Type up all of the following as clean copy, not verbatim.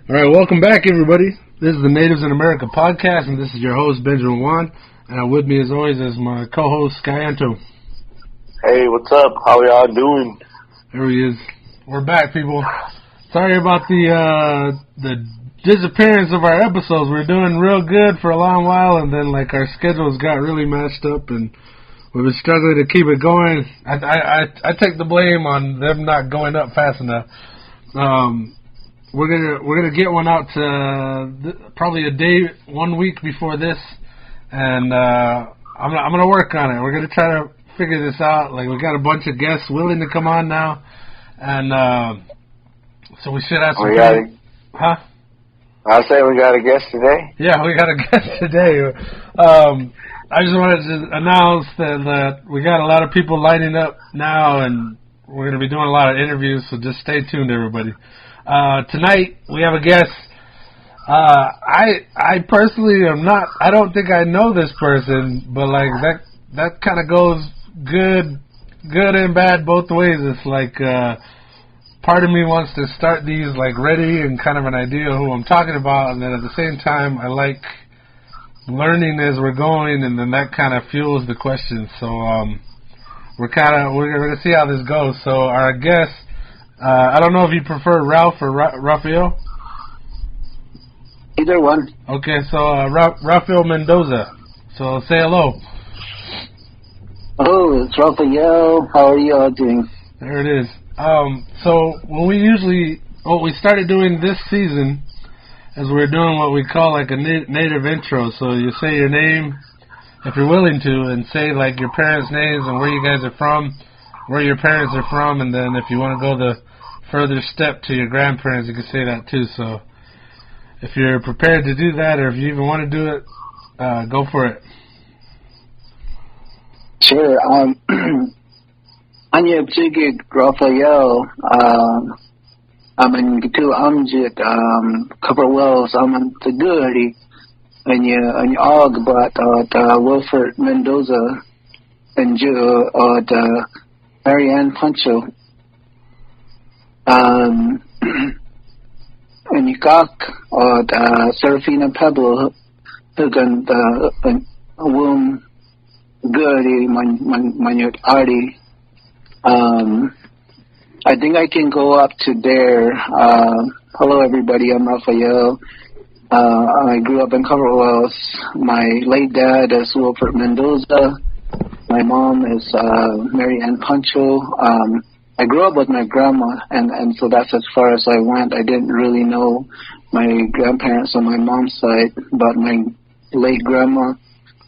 All right, welcome back, everybody. This is the Natives in America podcast, and this is your host, Benjamin Juan. And with me, as always, is my co-host, Skyanto. Hey, what's up? How y'all doing? There he is. We're back, people. Sorry about the disappearance of our episodes. We were doing real good for a long while, and then our schedules got really mashed up, and we've been struggling to keep it going. I take the blame on them not going up fast enough. We're gonna get one out probably a day, 1 week before this, and I'm gonna work on it. We're gonna try to figure this out. We got a bunch of guests willing to come on now, and so we should have some. Huh? I say we got a guest today. Yeah, we got a guest today. I just wanted to announce that we got a lot of people lining up now, and we're gonna be doing a lot of interviews. So just stay tuned, everybody. Tonight we have a guest. I personally am not. I don't think I know this person, but that kind of goes good and bad both ways. It's part of me wants to start these ready and kind of an idea of who I'm talking about, and then at the same time I like learning as we're going, and then that kind of fuels the questions. So we're gonna see how this goes. So our guest. I don't know if you prefer Ralph or Raphael. Either one. Okay, so Raphael Mendoza. So say hello. Oh, it's Raphael. How are you all doing? There it is. So when what we started doing this season is we're doing what we call a native intro. So you say your name, if you're willing to, and say your parents' names and where you guys are from, where your parents are from, and then if you want to go the further step to your grandparents, you can say that too. So if you're prepared to do that, or if you even want to do it, go for it. Sure. Anya Bjigig Raphael, I'm in Gitu Amjit, Cover Wells, I'm in Tagari, and you Og, but Wilfred Mendoza, and you, Marianne Pancho, and Yukak, or Serafina Pebble, Hugan, Wum, Guri, Manyut Ardi. I think I can go up to there. Hello, everybody. I'm Raphael. I grew up in Cover Wells. My late dad is Wilfred Mendoza. My mom is Mary Ann Pancho. I grew up with my grandma, and so that's as far as I went. I didn't really know my grandparents on my mom's side, but my late grandma,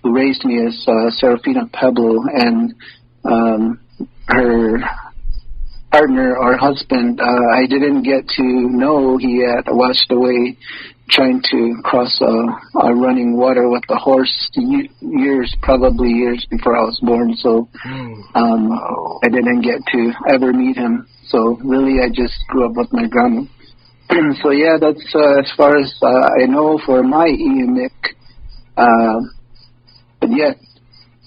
who raised me, is Serafina Pebble, and her partner or husband, I didn't get to know. He had washed away trying to cross a running water with a horse probably years before I was born. So I didn't get to ever meet him. So really I just grew up with my grandma. So yeah, that's as far as I know for my EMIC. But yeah.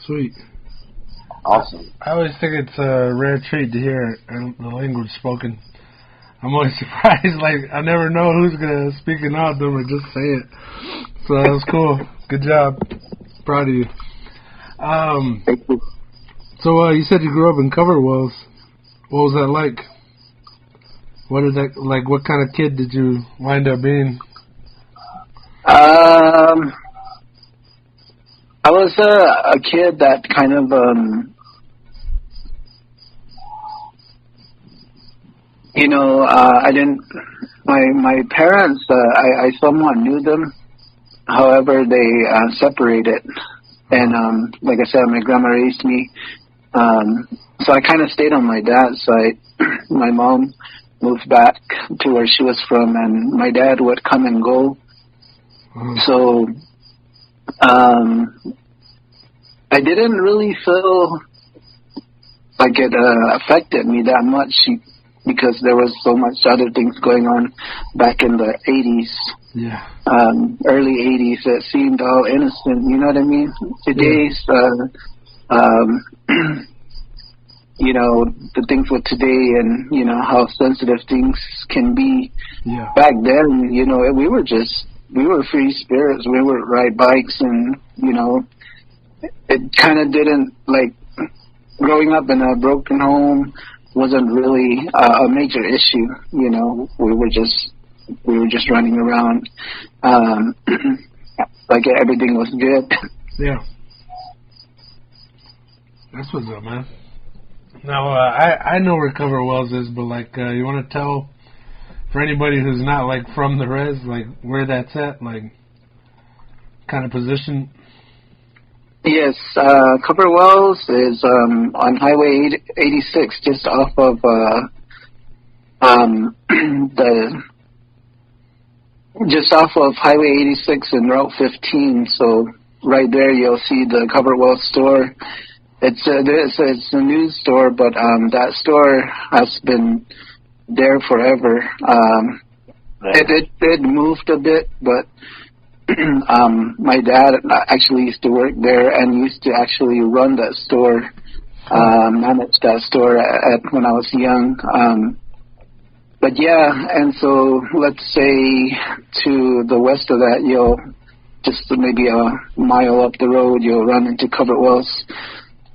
Sweet. Awesome. I always think it's a rare treat to hear the language spoken. I'm always surprised, I never know who's going to speak in out them or just say it. So that was cool. Good job. Proud of you. Thank you. So you said you grew up in Cover Wells. What was that like? What is that what kind of kid did you wind up being? I was a kid that kind of I didn't. My parents, I somewhat knew them. However, they separated, and like I said, my grandma raised me. So I kind of stayed on my dad's side. My mom moved back to where she was from, and my dad would come and go. So I didn't really feel like it affected me that much because there was so much other things going on back in the 80s. Yeah. Early 80s. It seemed all innocent, you know what I mean? Today's, the things with today and, how sensitive things can be. Yeah. Back then, you know, we were free spirits. We would ride bikes, and you know, it kind of didn't, like, growing up in a broken home wasn't really a major issue. You know, we were just running around, like everything was good. Yeah. That's what's up, man. Now, I know where Cover Wells is, but, like, you want to tell, for anybody who's not, like, from the res, like, where that's at, like, kind of position? Yes, Cover Wells is on Highway 86, just off of just off of Highway 86 and Route 15. So right there, you'll see the Cover Wells store. It's a news store, but that store has been there forever. It moved a bit, but my dad actually used to work there and used to actually run that store, manage that store when I was young. But yeah, and so let's say to the west of that, you'll just maybe a mile up the road, you'll run into Cover Wells.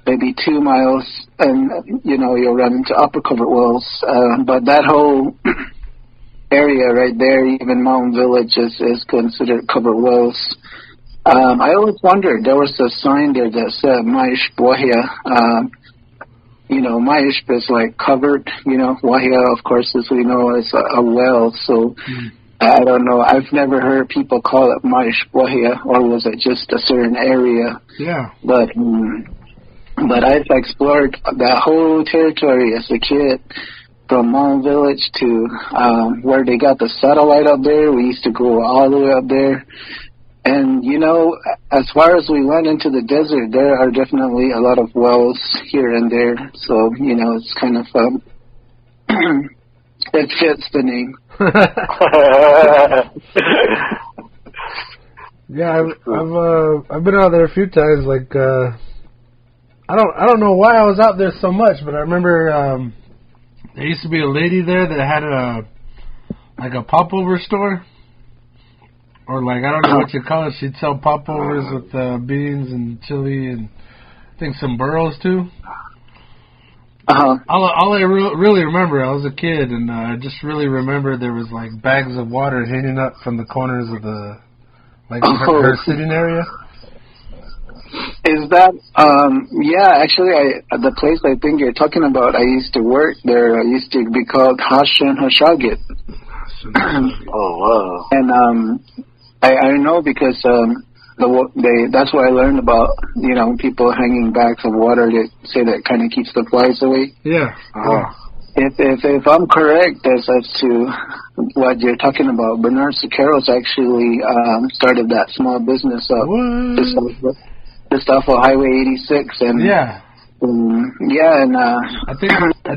Maybe 2 miles, and you know, you'll run into Upper Cover Wells. But that whole area right there, even Mountain Village, is considered Cover Wells. I always wondered, there was a sign there that said Maish Wahia. You know, Maish is like covered, you know, Wahia, of course, as we know, is a well. So I don't know, I've never heard people call it Maish Wahia, or was it just a certain area? Yeah. But I've explored that whole territory as a kid, from Mountain Village to where they got the satellite up there. We used to go all the way up there. And, you know, as far as we went into the desert, there are definitely a lot of wells here and there. So, you know, it's kind of, it fits the name. Yeah, I've been out there a few times, like, I don't know why I was out there so much, but I remember there used to be a lady there that had a popover store, or like, I don't know what you call it. She'd sell popovers with beans and chili and I think some burros too. All I really remember, I was a kid, and I just really remember there was like bags of water hanging up from the corners of the her sitting area. Is that, yeah, actually, the place I think you're talking about, I used to work there. I used to be called Hashan Hashagit. Oh, wow. And I know because that's what I learned about, you know, people hanging bags of water. They say that kind of keeps the flies away. Yeah. If I'm correct as to what you're talking about, Bernard Siqueiros actually started that small business up just off of Highway 86, and yeah, and I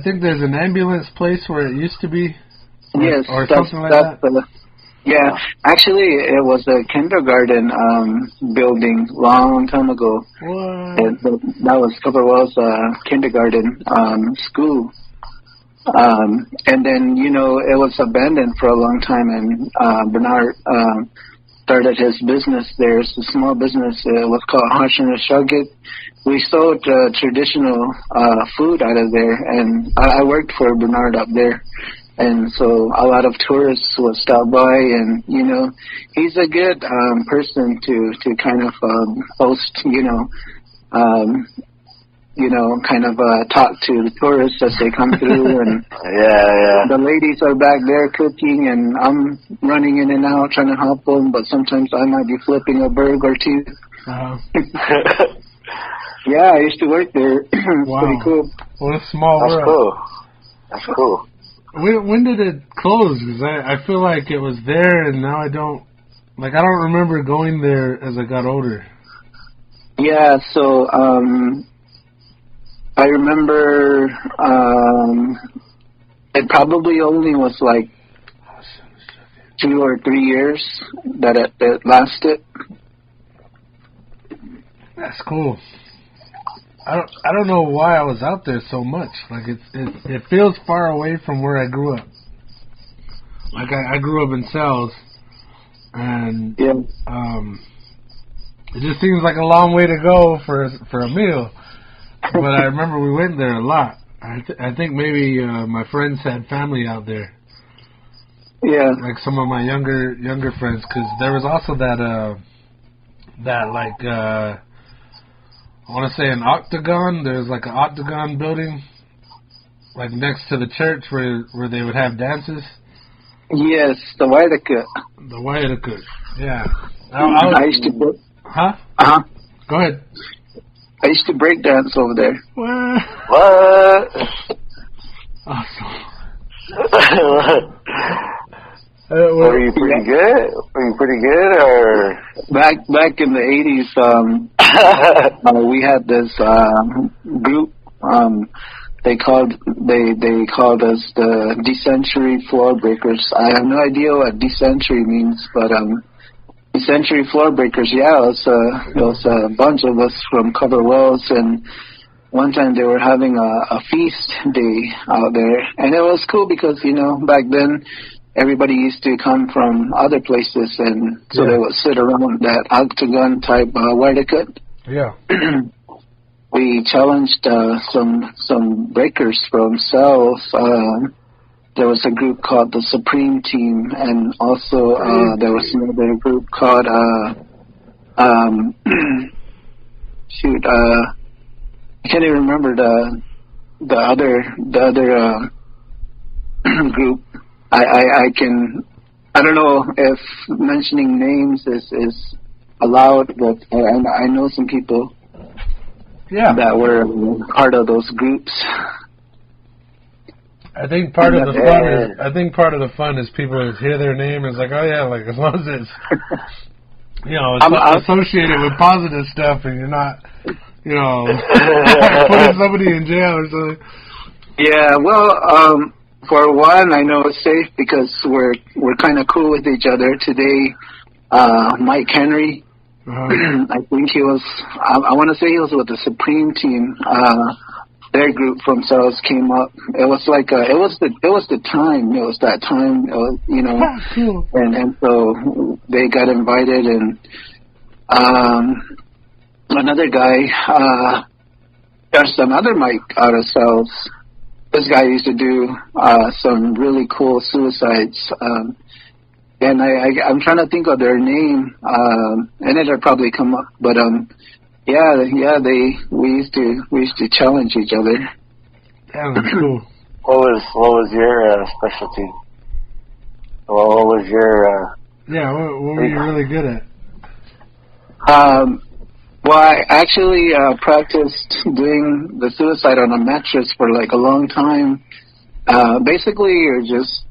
think there's an ambulance place where it used to be. Yes, or something like that. Yeah, actually, it was a kindergarten building long time ago. What? That was Cover Wells kindergarten school. And then, you know, it was abandoned for a long time, and Bernard started his business there. It's a small business. It was called Hashan Shagit. We sold traditional food out of there, and I worked for Bernard up there. And so a lot of tourists would stop by, and, you know, he's a good person to kind of host, kind of talk to the tourists as they come through. And the ladies are back there cooking, and I'm running in and out trying to help them, but sometimes I might be flipping a burg or two. Yeah, I used to work there. It's pretty cool. What a small world. That's cool. When did it close? Because I feel like it was there, and now I don't remember going there as I got older. Yeah, so I remember it probably only was like 2 or 3 years that it lasted. That's cool. I don't know why I was out there so much. Like it feels far away from where I grew up. like I grew up in Cells, and it just seems like a long way to go for a meal. But I remember we went there a lot. I think maybe my friends had family out there. Yeah. Like some of my younger friends, because there was also that I want to say an octagon. There's like an octagon building, like next to the church where they would have dances. Yes, the Waitakut. The Waitakut, yeah. I used to. Huh? Go ahead. I used to break dance over there. What? Awesome. Were you pretty good? Were you pretty good, or back in the 80s? We had this group. They called us the Decentury Floor Breakers. I have no idea what decentury means, but Decentury Floor Breakers. Yeah, it was a bunch of us from Cover Wells, and one time they were having a feast day out there, and it was cool because back then everybody used to come from other places, and so they would sit around that octagon type Waitakut. Yeah. We challenged some breakers from Cells. There was a group called the Supreme Team, and also there was another group called I can't even remember the other group. I don't know if mentioning names is allowed, but I know some people that were part of those groups. I think part of the fun is people hear their name and it's like, oh yeah, like as long as it's associated with positive stuff and you're not putting somebody in jail or something. Yeah, well, for one, I know it's safe because we're kind of cool with each other. Today, Mike Henry, I think he was. I want to say he was with the Supreme Team. Their group from Cells came up. It was like it was the time. It was that time. It was, cool. And so they got invited, and another guy. There's another Mike out of Cells. This guy used to do some really cool suicides, and I'm trying to think of their name, and it'll probably come up. But we used to challenge each other. That was cool. What was your specialty? What was your what were you really good at? Well, I actually practiced doing the suicide on a mattress for like a long time. Basically, you're just,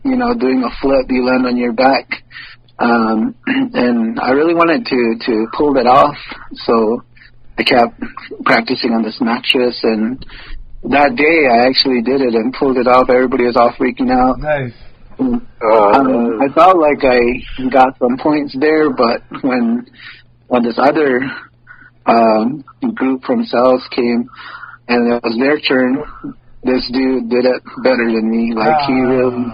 doing a flip. You land on your back. And I really wanted to pull that off, so I kept practicing on this mattress. And that day, I actually did it and pulled it off. Everybody was all freaking out. Nice. I felt like I got some points there, but when this other group from Cells came, and it was their turn, this dude did it better than me. Like, he really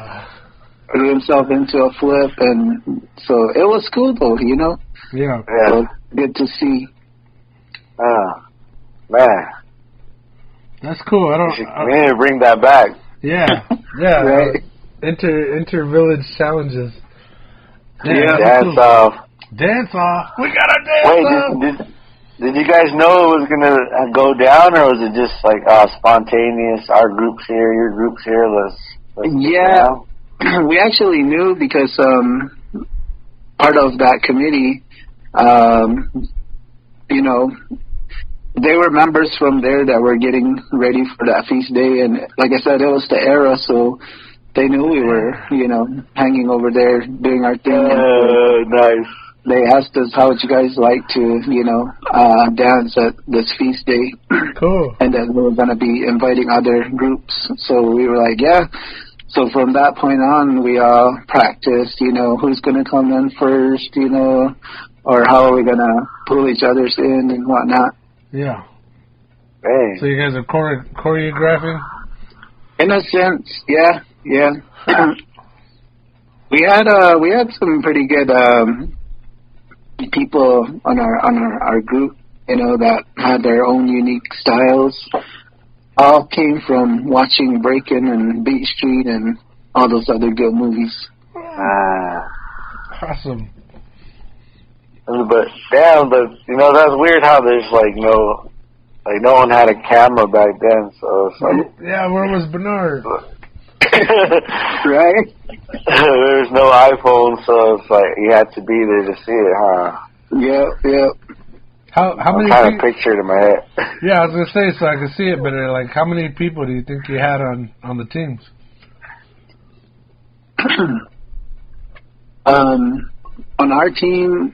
threw himself into a flip, and so it was cool, though, Yeah. It was good to see. Man. That's cool. We need to bring that back. Yeah. Right. Inter-village challenges. Dance off. Dance off. We got our dance off. Did you guys know it was gonna go down, or was it just like spontaneous? Our group's here, your group's here. Let's we actually knew because part of that committee, they were members from there that were getting ready for that feast day, and like I said, it was the era, so they knew we were, hanging over there doing our thing. Nice. They asked us, how would you guys like to, dance at this feast day? Cool. And then we were going to be inviting other groups. So we were like, yeah. So from that point on, we all practiced, who's going to come in first, or how are we going to pull each other's in and whatnot. Yeah. Hey. So you guys are choreographing? In a sense, yeah. we had some pretty good people on our group, that had their own unique styles. All came from watching Breakin' and Beat Street and all those other good movies. Awesome. But damn, that's weird how there's no one had a camera back then, so it's like, yeah, where was Bernard? Right? There's no iPhone, so it's like you had to be there to see it, huh? Yeah. How many? I kind of picture it in my head. Yeah, I was gonna say, so I could see it better. Like, how many people do you think you had on the teams? On our team,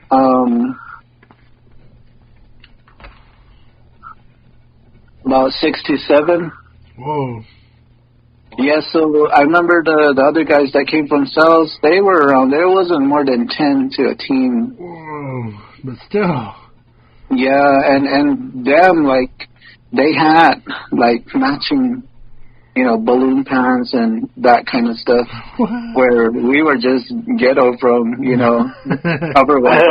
about 6 to 7. Whoa. Yeah, so I remember the other guys that came from cells, they were around. There wasn't more than 10 to a team. Whoa, but still. Yeah, and them, they had, matching, balloon pants and that kind of stuff, where we were just ghetto from, upper West.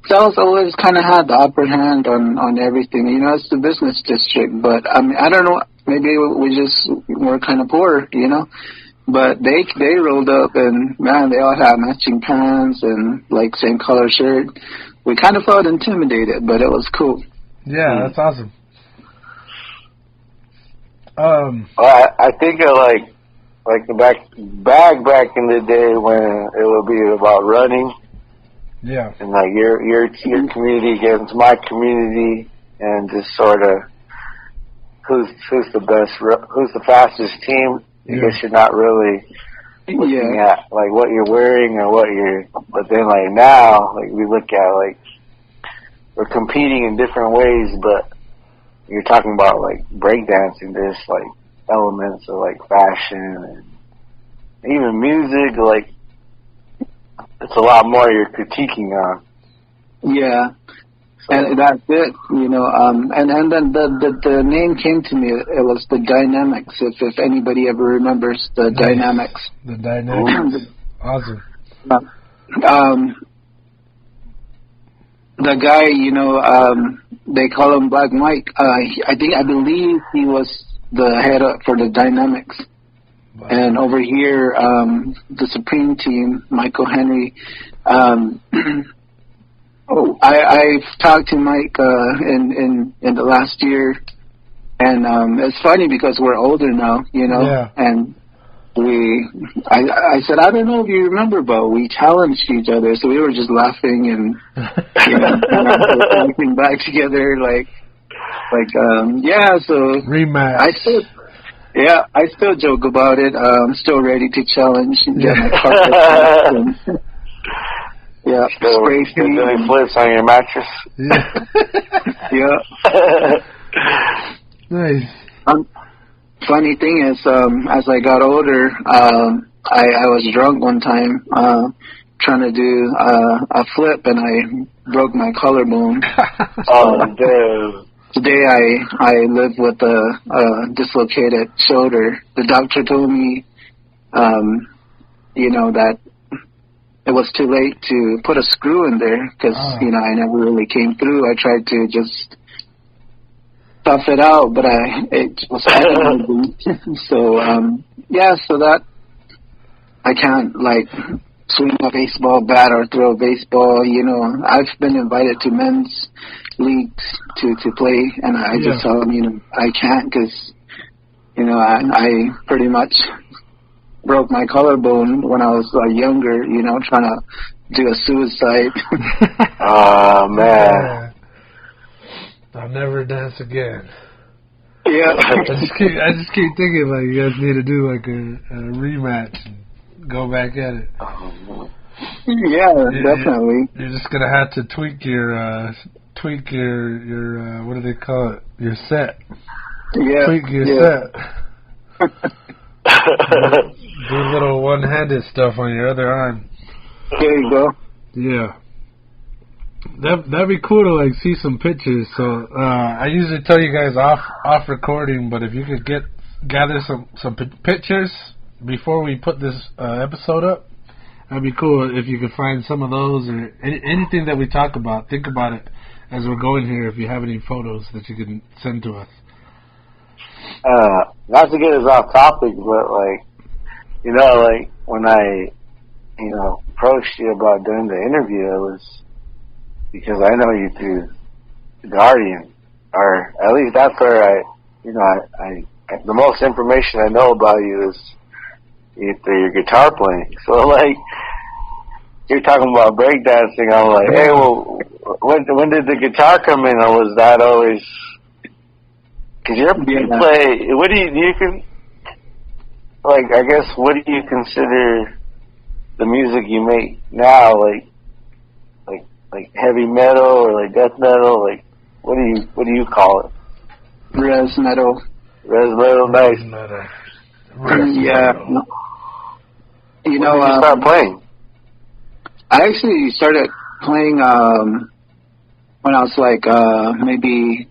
Cells always kind of had the upper hand on everything. It's the business district, but, I don't know, maybe we just were kind of poor, But they rolled up and, man, they all had matching pants and, same color shirt. We kind of felt intimidated, but it was cool. Yeah, that's awesome. I think of, the back in the day when it would be about running. Yeah. And, your community against my community and just sort of who's the fastest team. I guess you're not really looking at what you're wearing or but then now we look at we're competing in different ways, but you're talking about breakdancing. There's elements of fashion and even music. It's a lot more you're critiquing on. Yeah. And that's it, and then the name came to me. It was the Dynamics. If anybody ever remembers the Dynamics. The Dynamics. Awesome. The guy, they call him Black Mike. I believe he was the head for the Dynamics. Wow. And over here, the Supreme Team, Michael Henry. I've talked to Mike in the last year, and it's funny because we're older now, and I said, I don't know if you remember, but we challenged each other, so we were just laughing and laughing back together, so rematch. I still joke about it. I'm still ready to challenge and get my car. Yeah, still doing flips on your mattress. Yeah. Nice. Funny thing is, as I got older, I was drunk one time trying to do a flip, and I broke my collarbone. Oh, dude. Today I live with a dislocated shoulder. The doctor told me, that it was too late to put a screw in there because, I never really came through. I tried to just tough it out, but it was happening. So, so that I can't, swing a baseball bat or throw a baseball. I've been invited to men's leagues to play, and I just tell them, I can't because, I pretty much broke my collarbone when I was younger, trying to do a suicide. Oh, man. I'll never dance again. Yeah. I just keep thinking, you guys need to do, a rematch and go back at it. Yeah, definitely. You're just going to have to tweak your what do they call it? Your set. Yeah. Tweak your set. Do little one-handed stuff on your other arm. There you go. Yeah. That'd be cool to see some pictures. So I usually tell you guys off recording, but if you could gather some pictures, before we put this episode up, that'd be cool if you could find some of those or anything that we talk about. Think about it as we're going here. If you have any photos that you can send to us. Not to get us off topic, but when I, approached you about doing the interview, it was because I know you through The Guardian, or at least that's where I the most information I know about you is through your guitar playing. So you're talking about breakdancing. I'm like, hey, well, when did the guitar come in, or was that always? Because you play. What do you can? I guess, what do you consider the music you make now? Like heavy metal or death metal? What do you call it? Res metal. Res metal, nice. Yeah. When did you start playing? I actually started playing when I was maybe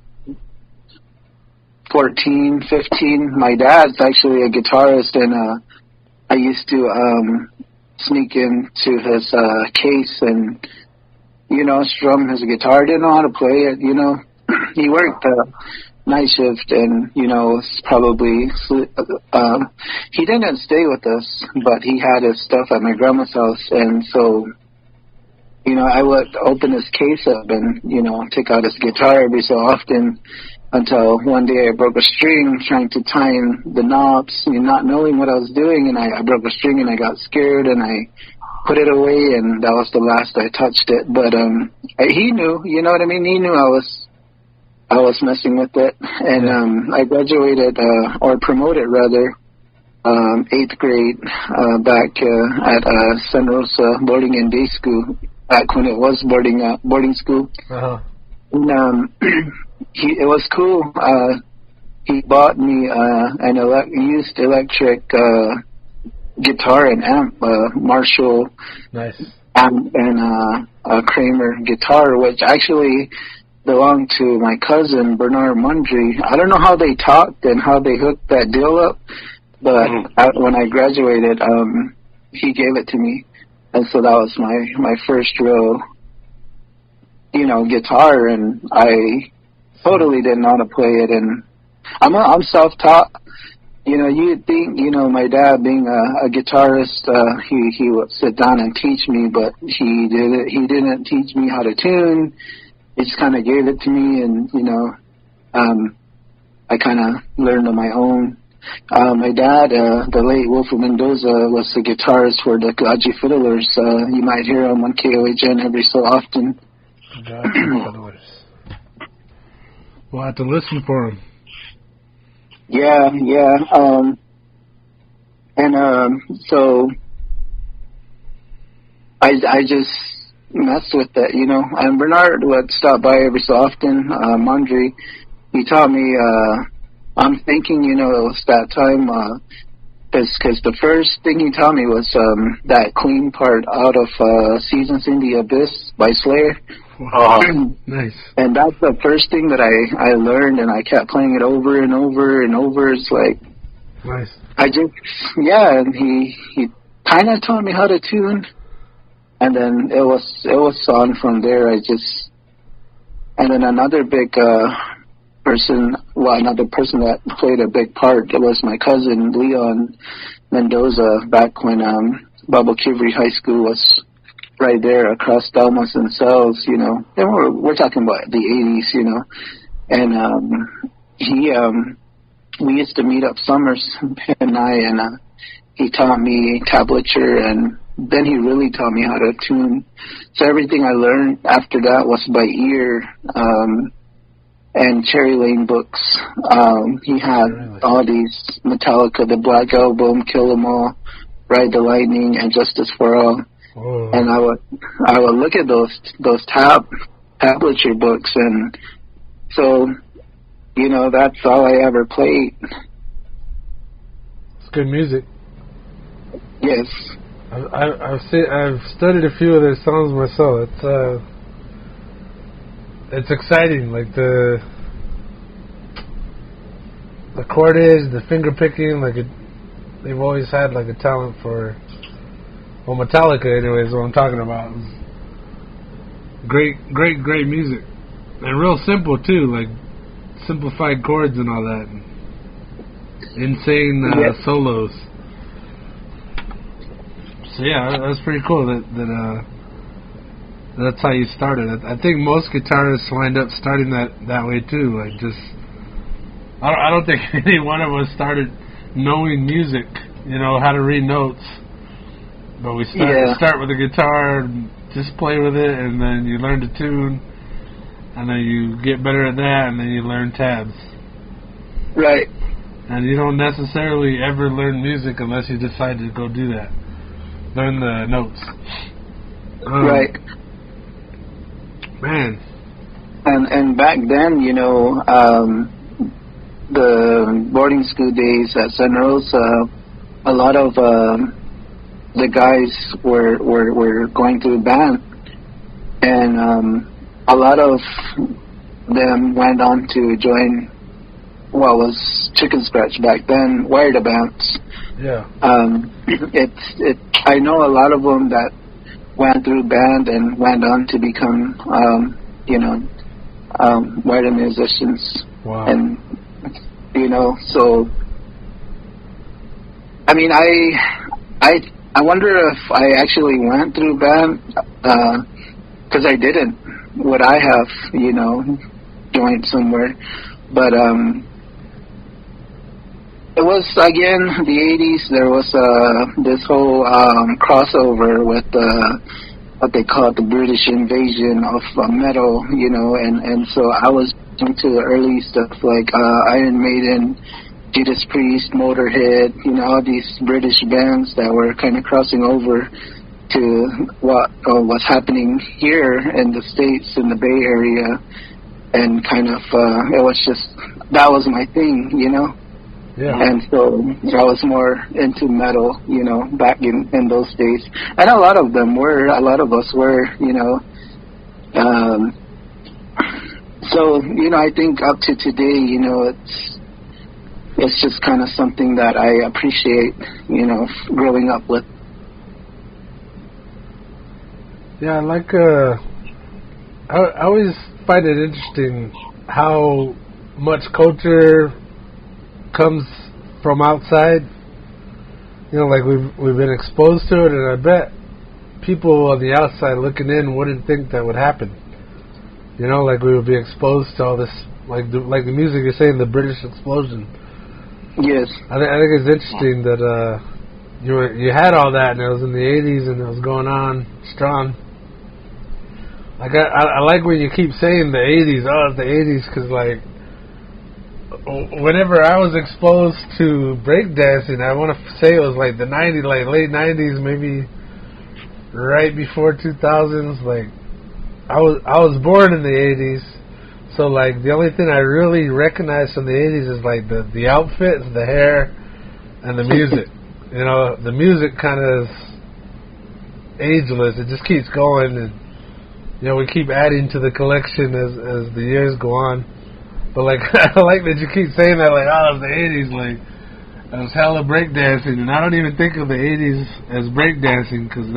14, 15. My dad's actually a guitarist, and I used to sneak into his case and, strum his guitar. I didn't know how to play it, He worked night shift, and, was probably... he didn't stay with us, but he had his stuff at my grandma's house, and so... I would open his case up and, take out his guitar every so often until one day I broke a string trying to time the knobs, not knowing what I was doing, and I broke a string and I got scared and I put it away, and that was the last I touched it. But he knew, you know what I mean? He knew I was messing with it, and I graduated, or promoted rather, 8th grade back at San Rosa boarding and day school. Back when it was boarding school. Uh-huh. And, it was cool. He bought me an used electric guitar and amp, Marshall nice. Amp and a Kramer guitar, which actually belonged to my cousin, Bernard Mundry. I don't know how they talked and how they hooked that deal up, but when I graduated, he gave it to me. And so that was my first real, guitar, and I totally didn't know how to play it. And I'm self-taught. You'd think, my dad being a guitarist, he would sit down and teach me, but he didn't teach me how to tune. He just kind of gave it to me, and I kind of learned on my own. My dad, the late Raphael Mendoza, was the guitarist for the Gaji Fiddlers. You might hear him on KOHN every so often. Gaji Fiddlers. We'll have to listen for him. Yeah. So I just messed with it, And Bernard would stop by every so often. Mondry, he taught me. I'm thinking, it was that time, because the first thing he taught me was that Queen part out of Seasons in the Abyss by Slayer. Nice. And that's the first thing that I learned, and I kept playing it over and over and over. It's like, nice. And he kind of taught me how to tune, and then it was on from there. And then another big another person that played a big part, it was my cousin Leon Mendoza, back when Babo Kivri High School was right there across Dalmas and Cells, and we're talking about the 80s, and we used to meet up summers, him and I, and he taught me tablature, and then he really taught me how to tune. So everything I learned after that was by ear, and Cherry Lane books. He had all these Metallica, the Black Album, Kill 'Em All, Ride the Lightning, and Justice for All. Whoa. And I would look at those tablature books, and so that's all I ever played. It's good music. Yes. I've studied a few of their songs myself. It's exciting, like the chordage, the finger picking, they've always had like a talent for, well, Metallica anyway is what I'm talking about. Great music, and real simple too, like simplified chords and all that, insane solos. So yeah, that's pretty cool that's how you started. I think most guitarists wind up starting that way too. Like just, I don't think any one of us started knowing music, how to read notes. But we start with the guitar and just play with it, and then you learn to tune, and then you get better at that, and then you learn tabs. Right. And you don't necessarily ever learn music unless you decide to go do that. Learn the notes. Right. Man. And back then, the boarding school days at San Rosa, a lot of the guys were going through band, and a lot of them went on to join what was Chicken Scratch back then, Wired Bands. Yeah. I know a lot of them that went through band and went on to become wired musicians. Wow. And so I mean, I wonder if I actually went through band, because I didn't. Would I have, joined somewhere? But it was, again, the 80s. There was this whole crossover with what they called the British invasion of metal, and so I was into the early stuff like Iron Maiden, Judas Priest, Motorhead, all these British bands that were kind of crossing over to what was happening here in the States, in the Bay Area, and kind of, it was just, that was my thing, Yeah. And so I was more into metal, back in those days. And a lot of us were, so, I think up to today, it's just kind of something that I appreciate, growing up with. Yeah, I always find it interesting how much culture comes from outside. Like we've been exposed to it, and I bet people on the outside looking in wouldn't think that would happen. Like we would be exposed to all this, like the music you're saying, the British explosion. Yes. I think it's interesting that you had all that, and it was in the 80s, and it was going on strong. Like I like when you keep saying the 80s. Oh, it's the 80s, because like whenever I was exposed to breakdancing, I want to say it was like the 90s, like late 90s, maybe right before 2000s. Like I was born in the 80s, so like the only thing I really recognize from the 80s is like the outfits, the hair, and the music. The music kind of is ageless. It just keeps going, and we keep adding to the collection as the years go on. But like I like that you keep saying that, like, oh, it was the 80s, like it was hella breakdancing, and I don't even think of the 80s as breakdancing because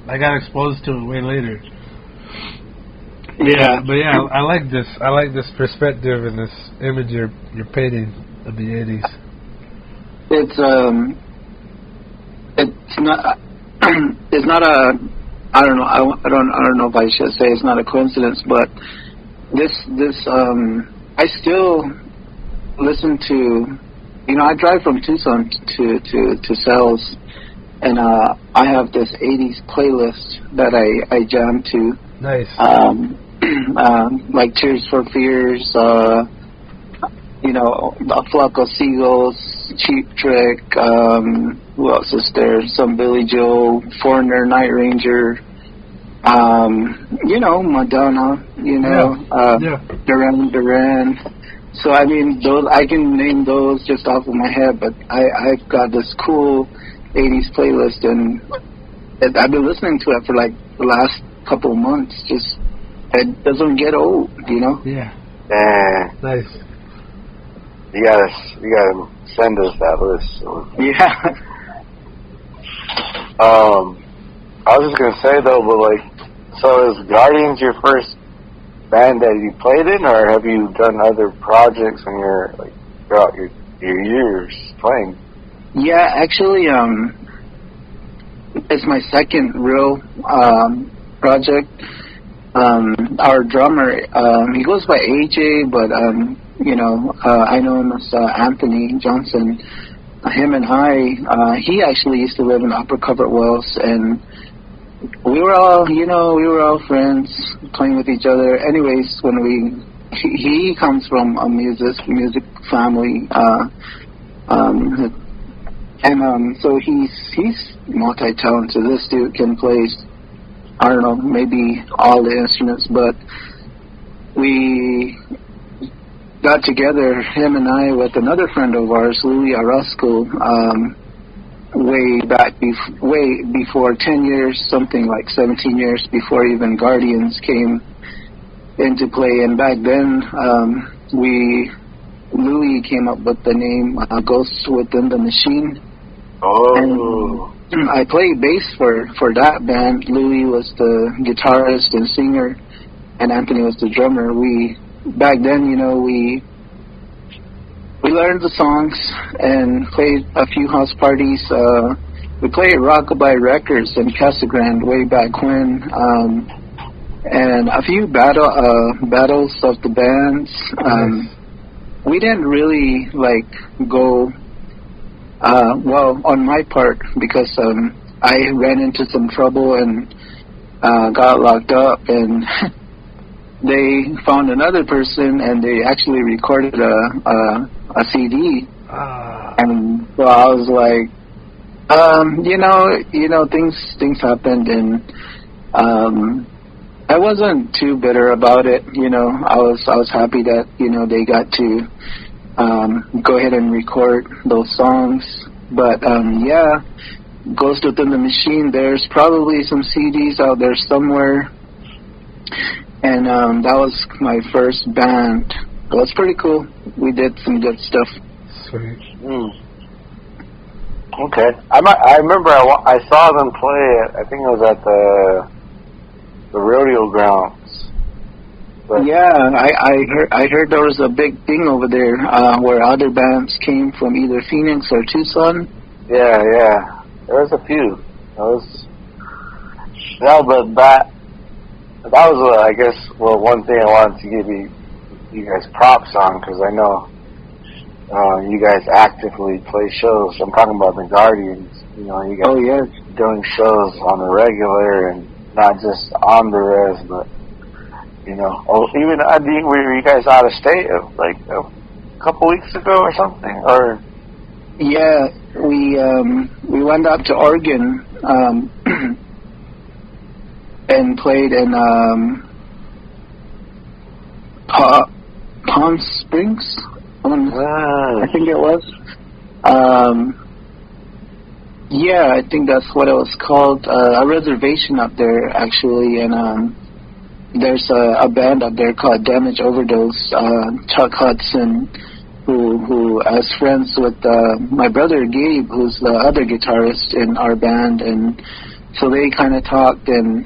I got exposed to it way later. Yeah, but yeah, I like this. I like this perspective and this image you're painting of the 80s. It's not a, I don't know. I don't know if I should say it's not a coincidence, but this I still listen to. I drive from Tucson to Sells, and I have this 80s playlist that I jam to. Nice. Like Tears for Fears, A Flock of Seagulls, Cheap Trick, who else is there? Some Billy Joel, Foreigner, Night Ranger, Madonna, Duran. So, I mean, those, I can name those just off of my head, but I've got this cool 80s playlist, and I've been listening to it for like the last couple of months. Just, it doesn't get old, Yeah. Nice. You gotta send us that list. Yeah. I was just gonna say though, but like, so is Guardians your first band that you played in, or have you done other projects in your like throughout your years playing? Yeah, actually, it's my second real project. Our drummer, he goes by AJ, but I know him as Anthony Johnson. Him and he actually used to live in Upper Covert Wells, and we were all friends, playing with each other. Anyways, when he comes from a music family, so he's multi-talented. This dude can play, I don't know, maybe all the instruments, but we got together, him and I, with another friend of ours, Louis Arasco, way before 10 years, something like 17 years before even Guardians came into play. And back then, Louis came up with the name Ghost Within the Machine. Oh. And I played bass for that band. Louis was the guitarist and singer, and Anthony was the drummer. Back then, we learned the songs and played a few house parties. We played Rockabye Records in Casa Grande way back when, and a few battles of the bands. We didn't really go well on my part, because I ran into some trouble and got locked up, and they found another person, and they actually recorded a CD. And so I was like, things happened, and I wasn't too bitter about it. I was happy that they got to go ahead and record those songs. But Ghost Within the Machine, there's probably some CDs out there somewhere. And that was my first band. It was pretty cool. We did some good stuff. Sweet. Okay. I remember I saw them play. I think it was at the rodeo grounds. But yeah, I heard there was a big thing over there where other bands came from either Phoenix or Tucson. Yeah. There was a few. That was, I guess, one thing I wanted to give you guys props on, because I know you guys actively play shows. I'm talking about the Guardians. You guys doing shows on the regular, and not just on the res, but even were you guys out of state like a couple weeks ago or something? Or yeah, we went up to Oregon. And played in Palm Springs, I think it was. I think that's what it was called. A reservation up there, actually, and there's a band up there called Damage Overdose. Chuck Hudson, who is friends with my brother Gabe, who's the other guitarist in our band, and so they kind of talked, and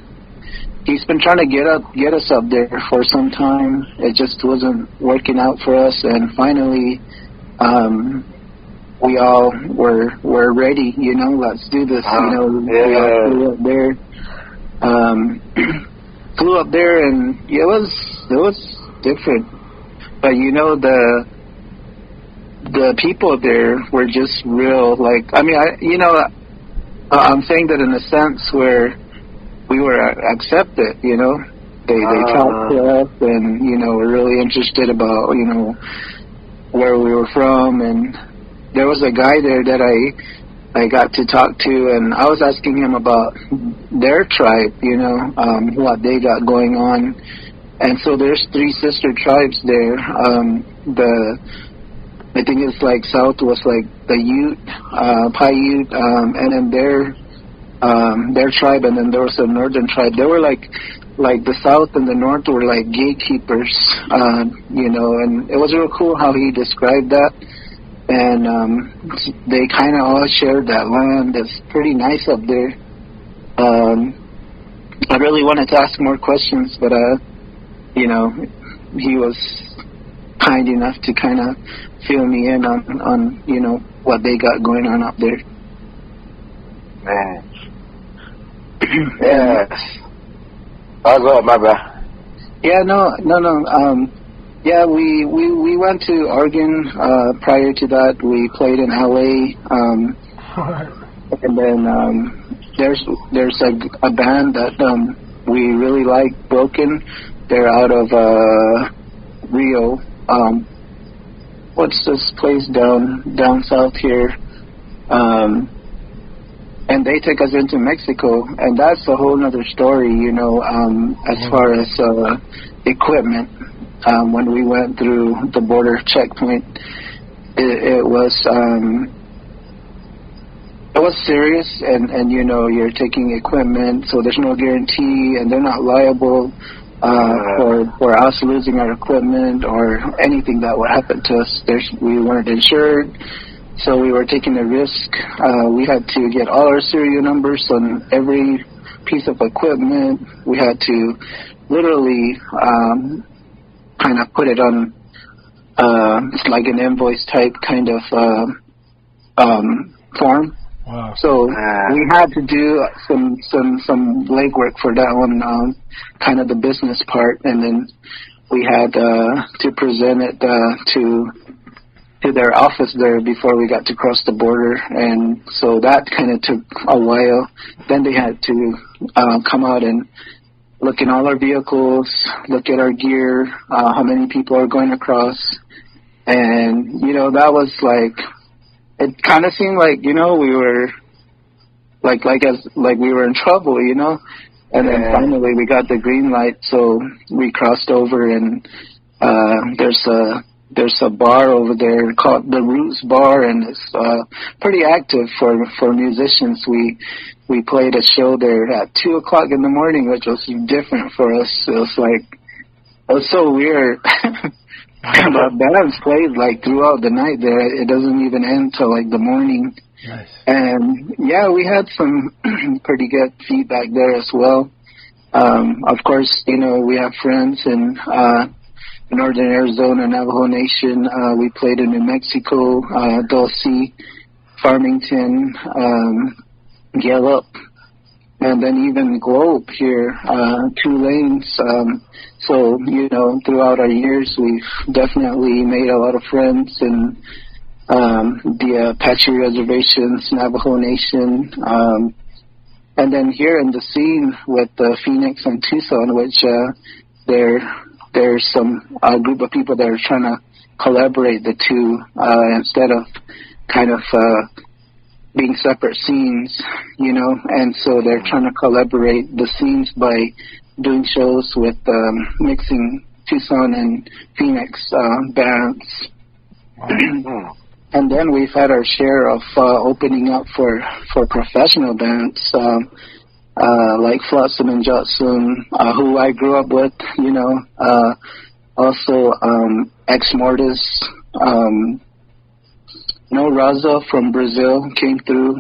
he's been trying to get us up there for some time. It just wasn't working out for us, and finally, we all were ready. Let's do this. We all flew up there. Flew up there, and it was different. But the people there were just real. I'm saying that in a sense where we were accepted, They talked to us, and, were really interested about, where we were from. And there was a guy there that I got to talk to, and I was asking him about their tribe, what they got going on. And so there's 3 sister tribes there. I think it's south was the Ute, Paiute, and then their tribe, and then there was a northern tribe. They were like the south and the north were like gatekeepers, and it was real cool how he described that. And they kind of all shared that land. It's pretty nice up there. I really wanted to ask more questions, but he was kind enough to kind of fill me in on what they got going on up there. Man. Yes. I'll go, my bad. Yeah, no. We went to Oregon. Prior to that, we played in LA. And then there's a band that we really like, Broken. They're out of Rio. What's this place down south here? And they take us into Mexico, and that's a whole other story, as far as equipment. When we went through the border checkpoint, it was serious, and you're taking equipment, so there's no guarantee, and they're not liable for us losing our equipment or anything that would happen to us. We weren't insured. So we were taking a risk. We had to get all our serial numbers on every piece of equipment. We had to literally kind of put it on like an invoice type kind of form. Wow. So we had to do some legwork for that one, kind of the business part, and then we had to present it to their office there before we got to cross the border, and so that kind of took a while. Then they had to come out and look in all our vehicles, look at our gear, how many people are going across, and that was like, it kind of seemed like we were like we were in trouble, and then finally we got the green light, so we crossed over, and there's a bar over there called the Roots Bar, and it's pretty active for musicians. We played a show there at 2:00 in the morning, which was different for us. It was so weird. But bands played like throughout the night there. It doesn't even end till like the morning. Nice. And yeah, we had some pretty good feedback there as well. Of course, we have friends in Northern Arizona, Navajo Nation. We played in New Mexico, Dulce, Farmington, Gallup, and then even Globe here, 2 lanes. So, throughout our years, we've definitely made a lot of friends in the Apache reservations, Navajo Nation, and then here in the scene with Phoenix and Tucson, which there's some group of people that are trying to collaborate the two instead of kind of being separate scenes, and so they're trying to collaborate the scenes by doing shows with mixing Tucson and Phoenix bands. Wow. And then we've had our share of opening up for professional bands, like Flotsam and Jetsam, who I grew up with, also Ex Mortis, Raza from Brazil came through.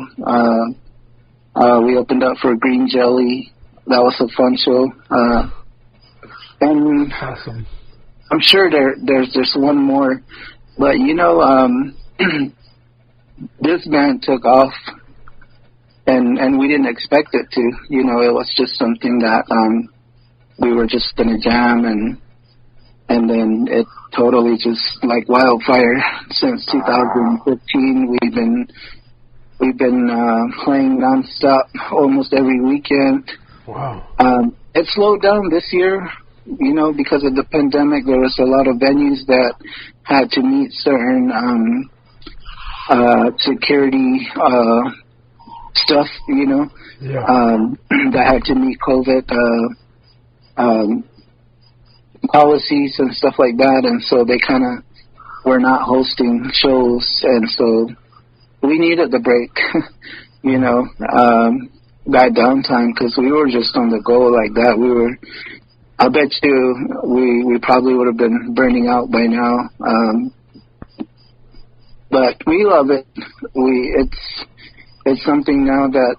We opened up for Green Jelly. That was a fun show. And awesome. I'm sure there's one more, but this band took off, and we didn't expect it to. It was just something that we were just gonna jam, and then it totally just like wildfire. Since 2015, we've been playing nonstop, almost every weekend. Wow. It slowed down this year, because of the pandemic. There was a lot of venues that had to meet certain security stuff, that had to meet COVID policies and stuff like that, and so they kind of were not hosting shows, and so we needed the break, that downtime, because we were just on the go like that. I bet you we probably would have been burning out by now. But we love it. It's something now that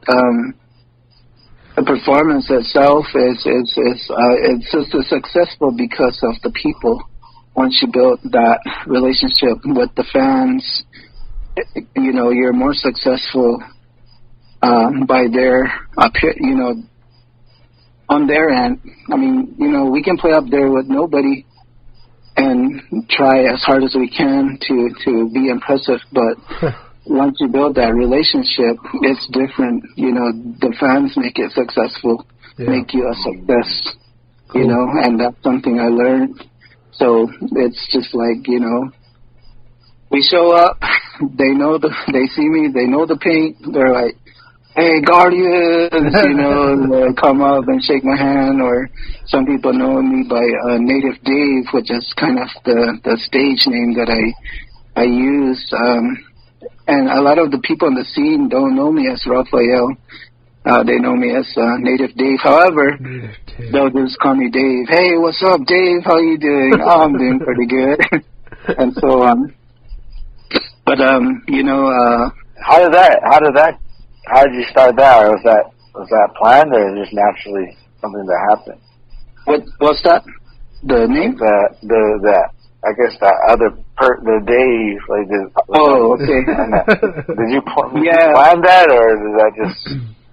the performance itself is it's just successful because of the people. Once you build that relationship with the fans, you know, you're more successful by their you know, on their end. I mean, you know, we can play up there with nobody and try as hard as we can to be impressive, but once you build that relationship, it's different. You know, the fans make it successful, make you a success, you know, and that's something I learned. So it's just like, you know, we show up, they see me, they know the paint, they're like, hey, Guardians, you know, they come up and shake my hand, or some people know me by Native Dave, which is kind of the stage name that I use. And a lot of the people in the scene don't know me as Raphael. They know me as Native Dave. However, they'll just call me Dave. Hey, what's up, Dave? How you doing? Oh, I'm doing pretty good. And so on. But, you know... How did you start that? Or was that planned, or just naturally something that happened? What's that? The name? I guess that other the Dave, like this. Oh, okay. Did you plan that, or did that just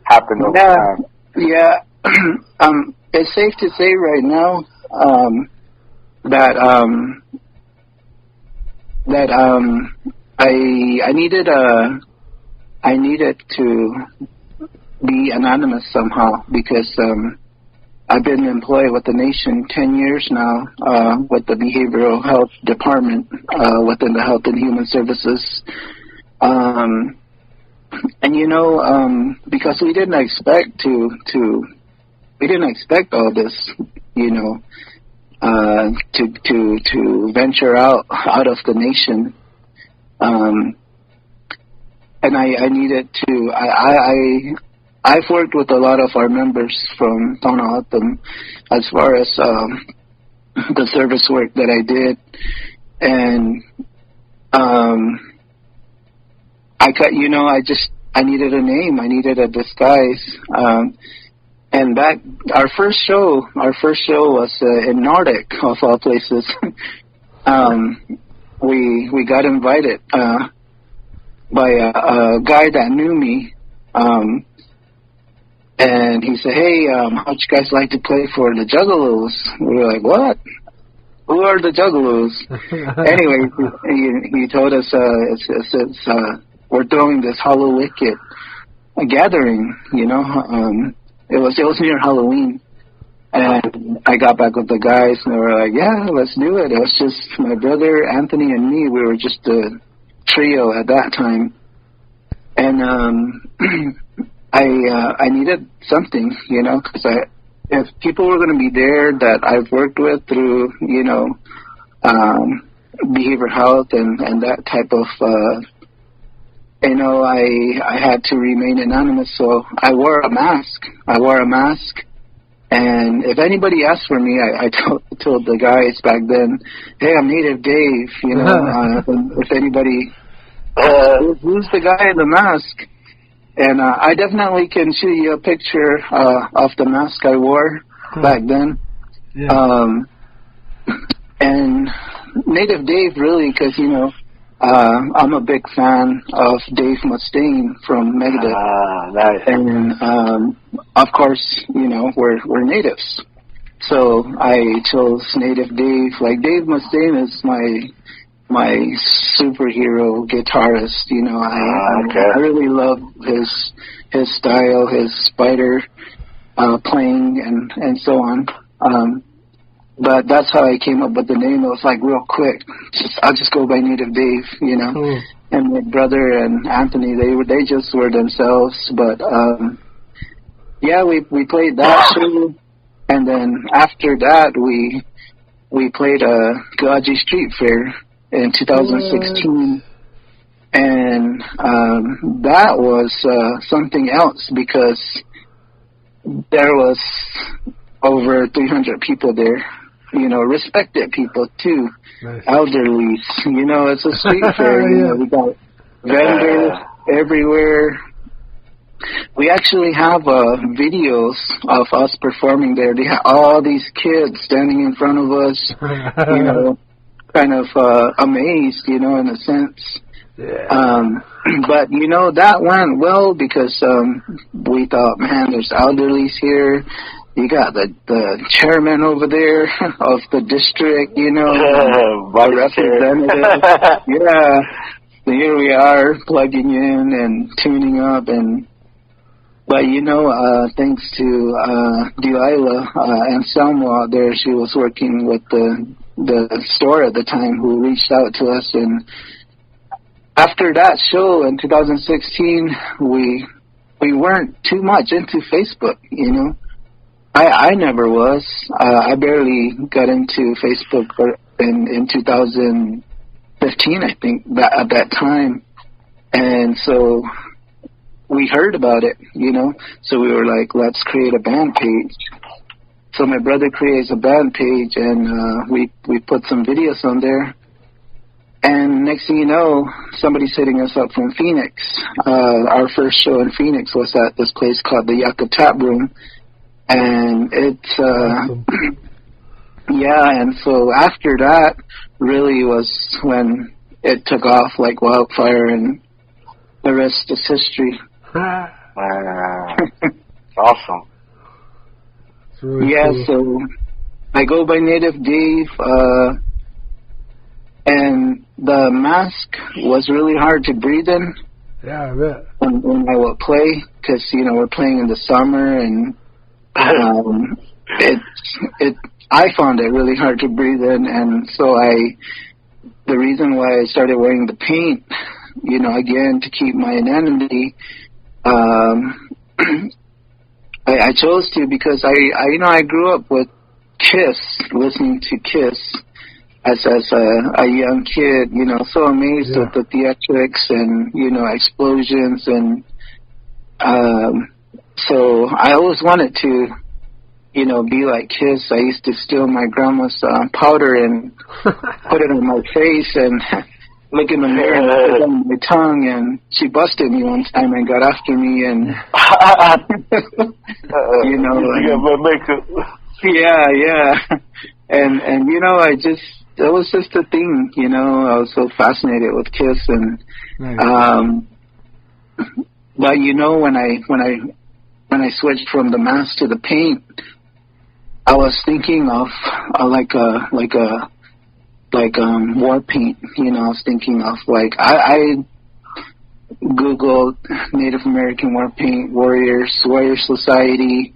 happen over time? Yeah. It's safe to say right now that I needed to be anonymous somehow, because I've been employed with the nation 10 years now with the behavioral health department within the Health and Human Services. And, you know, because we didn't expect we didn't expect all this, you know, to venture out of the nation. And I needed to, I've worked with a lot of our members from Tonahatam as far as the service work that I did, and I needed a name, I needed a disguise, and our first show was in Nordic, of all places. We got invited by a guy that knew me. And he said, hey, how'd you guys like to play for the Juggalos? We were like, what? Who are the Juggalos? Anyway, he told us we're throwing this Hollow Wicked gathering, you know. It was near Halloween. And I got back with the guys, and they were like, yeah, let's do it. It was just my brother, Anthony, and me. We were just a trio at that time. And I needed something, you know, because if people were going to be there that I've worked with through, you know, behavioral health and that type of, you know, I had to remain anonymous, so I wore a mask. And if anybody asked for me, I told the guys back then, hey, I'm Native Dave, you know, if anybody, who's the guy in the mask? And I definitely can show you a picture of the mask I wore back then. Yeah. And Native Dave, really, because, you know, I'm a big fan of Dave Mustaine from Megadeth. Nice. And, of course, you know, we're natives. So I chose Native Dave. Like, Dave Mustaine is my superhero guitarist, you know. I really love his style, his spider playing and so on. But that's how I came up with the name. It was like real quick. I'll just go by Native Dave, you know. Cool. And my brother and Anthony, they just were themselves. But yeah, we played that show, and then after that we played a Gaji Street Fair in 2016, and that was something else, because there was over 300 people there, you know, respected people too, nice. Elderly, you know, it's a street fair, you know, we got vendors everywhere, we actually have videos of us performing there. They have all these kids standing in front of us, you know, kind of amazed, you know, in a sense. Yeah. But, you know, that went well because we thought, man, there's elderlies here. You got the chairman over there of the district, you know, the representative. Yeah. So here we are plugging in and tuning up. But, you know, thanks to Delilah and Selma out there, she was working with the store at the time who reached out to us. And after that show in 2016, we weren't too much into Facebook, you know. I never was. I barely got into Facebook in 2015, I think, at that time. And so we heard about it, you know. So we were like, let's create a band page. So my brother creates a band page, and we put some videos on there. And next thing you know, somebody's hitting us up from Phoenix. Our first show in Phoenix was at this place called the Yucca Tap Room. And it's, yeah, and so after that really was when it took off like wildfire, and the rest is history. Awesome. Really yeah, cool. So I go by Native Dave, and the mask was really hard to breathe in. Yeah, I bet. When I would play, because, you know, we're playing in the summer, and I found it really hard to breathe in, and so the reason why I started wearing the paint, you know, again, to keep my anonymity, I chose to because I grew up with Kiss, listening to Kiss as a young kid, you know, so amazed with the theatrics and, you know, explosions, and so I always wanted to, you know, be like Kiss. I used to steal my grandma's powder and put it on my face and look in the mirror and put it on my tongue, and she busted me one time and got after me, and you know, yeah, and you know, it was just a thing, you know. I was so fascinated with Kiss, and but you know, when I switched from the mask to the paint, I was thinking of war paint, you know. I was thinking of I Googled Native American war paint, warrior society,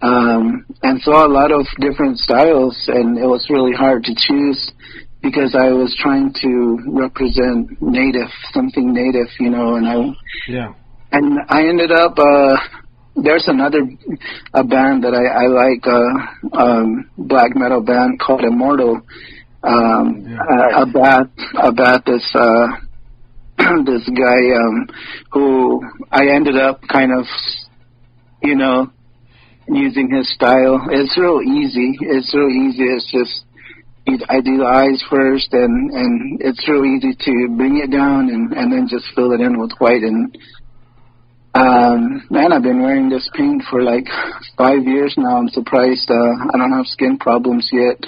and saw a lot of different styles, and it was really hard to choose because I was trying to represent something native, you know, and I ended up there's a band that I like, black metal band called Immortal, about this this guy who I ended up kind of, you know, using his style. It's real easy. It's just I do the eyes first, and it's real easy to bring it down and then just fill it in with white. And man, I've been wearing this paint for like 5 years now. I'm surprised I don't have skin problems yet.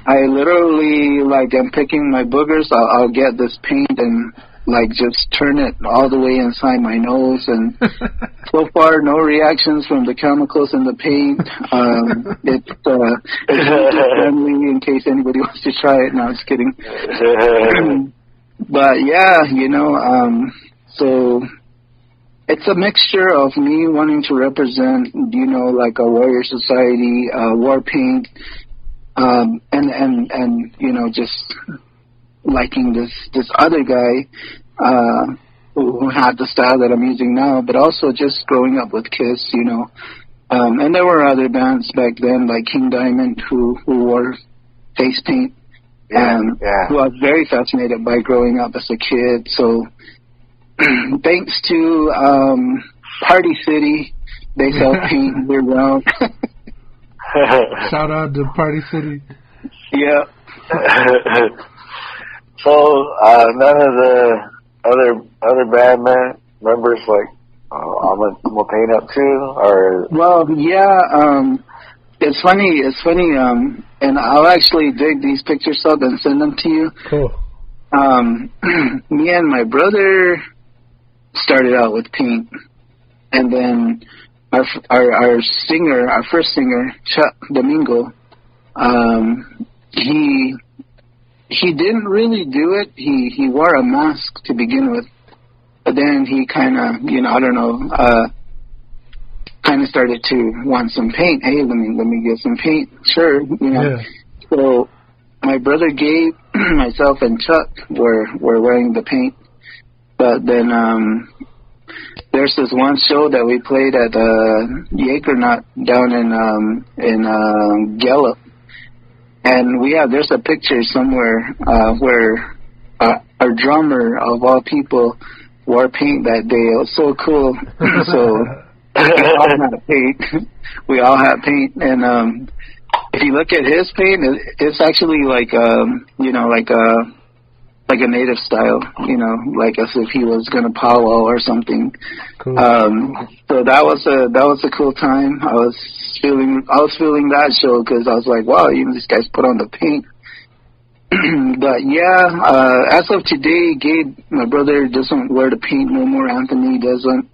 I literally, like, I'm picking my boogers. I'll get this paint and like just turn it all the way inside my nose, and so far no reactions from the chemicals in the paint. It's friendly in case anybody wants to try it. No, I'm just kidding. But yeah, you know, so it's a mixture of me wanting to represent, you know, like a warrior society, war paint, and you know, just liking this other guy who had the style that I'm using now, but also just growing up with Kiss, you know. And there were other bands back then, like King Diamond, who wore face paint, who I was very fascinated by growing up as a kid. So thanks to Party City, they sell paint year round. Shout out to Party City. Yeah. So none of the other band members like, I'm gonna paint up too, or? Well, yeah. It's funny. And I'll actually dig these pictures up and send them to you. Cool. Me and my brother started out with paint, and then our first singer, Chuck Domingo, he didn't really do it. He wore a mask to begin with, but then he kind of, I don't know, kind of started to want some paint. Hey, let me get some paint. Sure, Yeah. So my brother Gabe, myself, and Chuck were wearing the paint. But then there's this one show that we played at the Acronaut down in Gallup, and there's a picture somewhere where our drummer of all people wore paint that day. It was so cool. So we all had paint, and if you look at his paint, it's actually like like a native style, like as if he was gonna powwow or something. Cool. So that was a cool time. I was feeling that show because I was like, wow, these guys put on the paint. But yeah, as of today, Gabe, my brother, doesn't wear the paint no more. Anthony doesn't.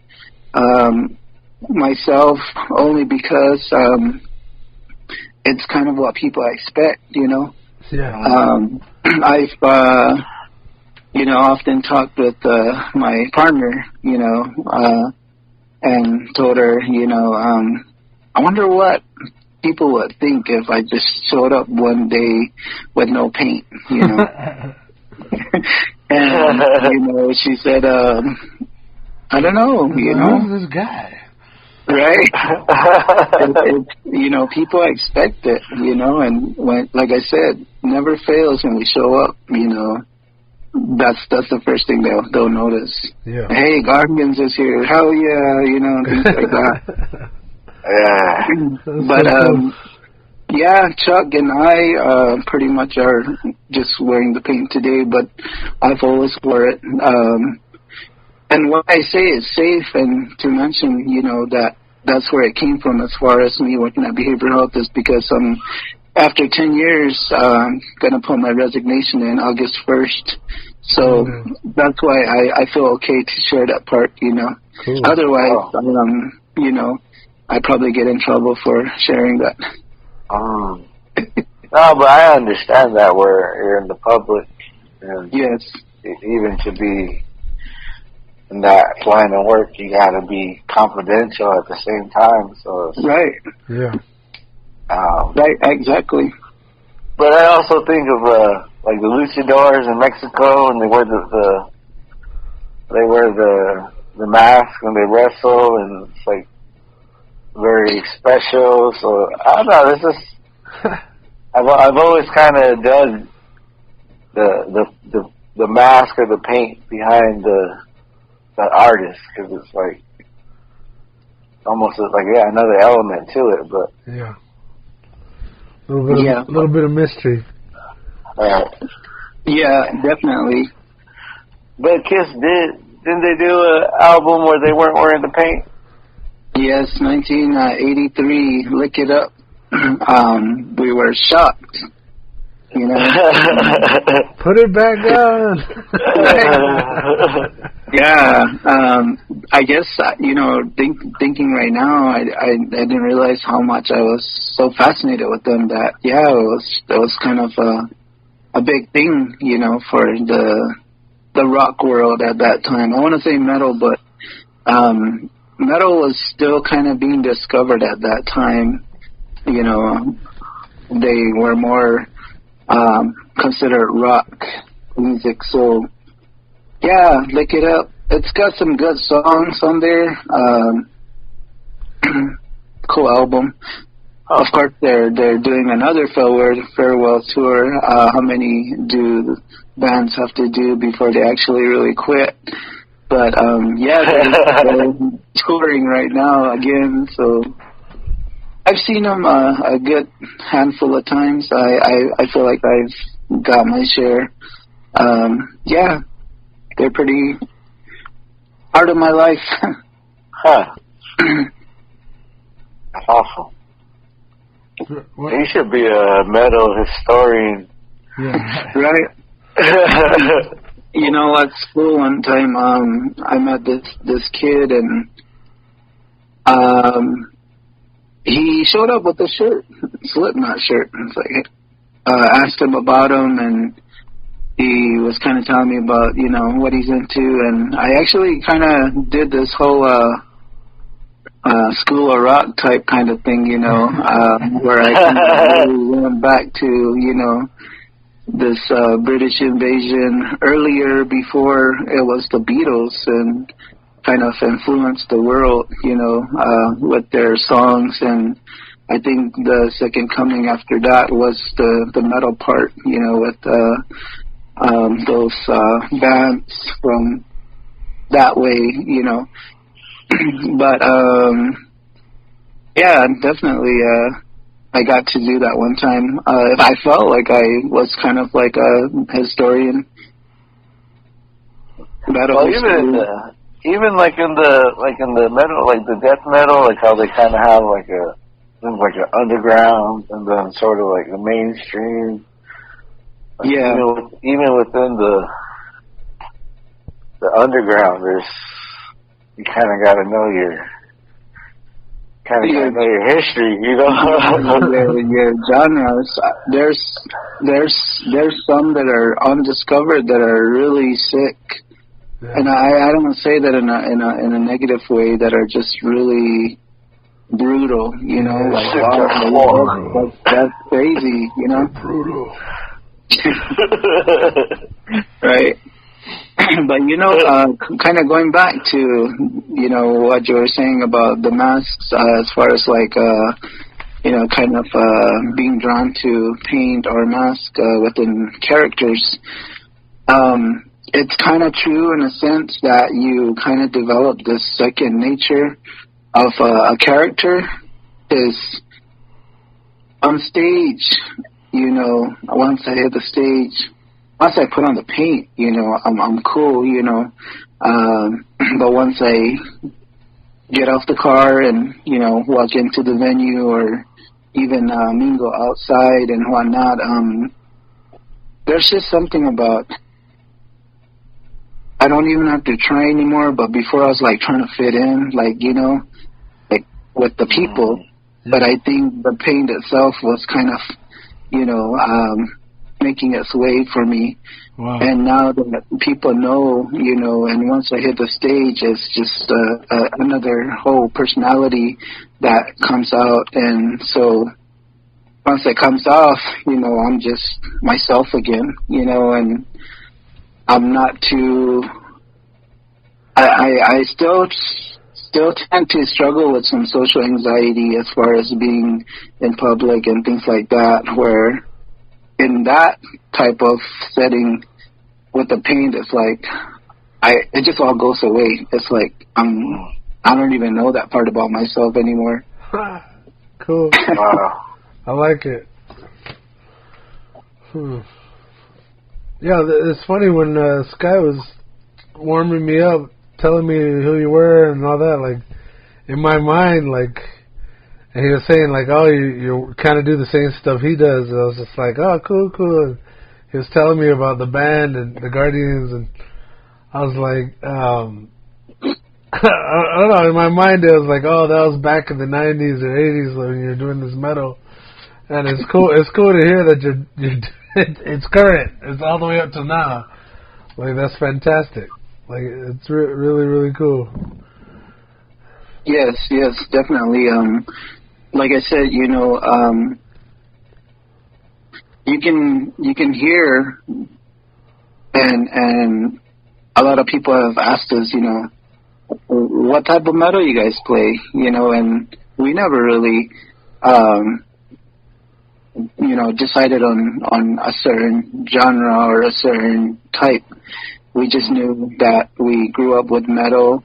Myself, only because it's kind of what people expect, Yeah. I've often talked with my partner, and told her, I wonder what people would think if I just showed up one day with no paint, And she said, I don't know, Who's this guy? Right? People expect it, and when, like I said, never fails when we show up, that's the first thing they'll notice. Yeah. Hey, Gargans is here. Hell yeah, things like that. Yeah. But yeah, Chuck and I pretty much are just wearing the paint today, but I've always wore it. And what I say is safe, and to mention, that's where it came from as far as me working at behavioral health, is because after 10 years, I'm going to put my resignation in August 1st. So that's why I feel okay to share that part, Cool. Otherwise, I'd probably get in trouble for sharing that. No, but I understand that where you're in the public, and Yes. even to be in that line of work, you got to be confidential at the same time. So Right. Yeah. Right, exactly. But I also think of like the luchadors in Mexico, and they wear the mask when they wrestle, and it's like very special. So I don't know. This is I've always kind of dug the mask or the paint behind the artist, because it's like almost like another element to it. But Yeah. A little bit of mystery. Yeah, definitely. But Kiss didn't they do an album where they weren't wearing the paint? Yes, 1983. Look it up. We were shocked. Put it back on. Yeah. I guess thinking right now, I didn't realize how much I was so fascinated with them that it was kind of a big thing, for the rock world at that time. I want to say metal, but metal was still kind of being discovered at that time. They were more considered rock music. So yeah, look it up. It's got some good songs on there. Cool album. Of course, they're doing another farewell tour. How many do bands have to do before they actually really quit? But they're touring right now again. So I've seen them a good handful of times. I feel like I've got my share. They're pretty part of my life. Huh. That's awesome. What? You should be a metal historian. Yeah. Right? You know, at school one time, I met this kid, and he showed up with a shirt, Slipknot shirt. It's like, asked him about him, and he was kind of telling me about, you know, what he's into, and I actually kind of did this whole School of Rock type kind of thing, you know, where I kind of really went back to, you know, this British invasion earlier before it was the Beatles, and kind of influenced the world, you know, with their songs. And I think the second coming after that was the metal part, you know, with those bands from that way, you know. But yeah, definitely I got to do that one time. I felt like I was kind of like a historian. Well, even like in the metal, like the death metal, like how they kind of have like an underground and then sort of like the mainstream. Like Yeah. Even within the underground, you kind of got to know your history, you know. your genres. There's some that are undiscovered that are really sick, and I don't say that in a negative way. That are just really brutal, you know. Like, wow, that's crazy, you know. Brutal. Right. But, you know, kind of going back to, you know, what you were saying about the masks, as far as like, you know, kind of being drawn to paint or mask within characters, it's kind of true in a sense that you kind of develop this second nature of a character. Is on stage, you know, once I hit the stage, once I put on the paint, you know, I'm cool, you know. But once I get off the car and, you know, walk into the venue or even mingle outside and whatnot, there's just something about, I don't even have to try anymore, but before I was like trying to fit in, like, you know, like with the people. But I think the paint itself was kind of, you know, making its way for me. Wow. And now that people know, you know, and once I hit the stage, it's just another whole personality that comes out. And so once it comes off, you know, I'm just myself again, you know, and I'm not too, I still tend to struggle with some social anxiety as far as being in public and things like that, where in that type of setting with the paint, it's like it just all goes away. It's like I don't even know that part about myself anymore. Cool. Wow. I like it. Yeah, it's funny when Sky was warming me up, telling me who you were and all that, like, in my mind, like, and he was saying, like, oh, you kind of do the same stuff he does. And I was just like, oh, cool. And he was telling me about the band and the Guardians, and I was like, I don't know, in my mind it was like, oh, that was back in the 90s or 80s when you were doing this metal. And it's cool to hear that you're it's current. It's all the way up to now. Like, that's fantastic. Like, it's really, really cool. Yes, definitely. Like I said, you know, you can hear, and a lot of people have asked us, you know, what type of metal you guys play, you know, and we never really, you know, decided on a certain genre or a certain type. We just knew that we grew up with metal,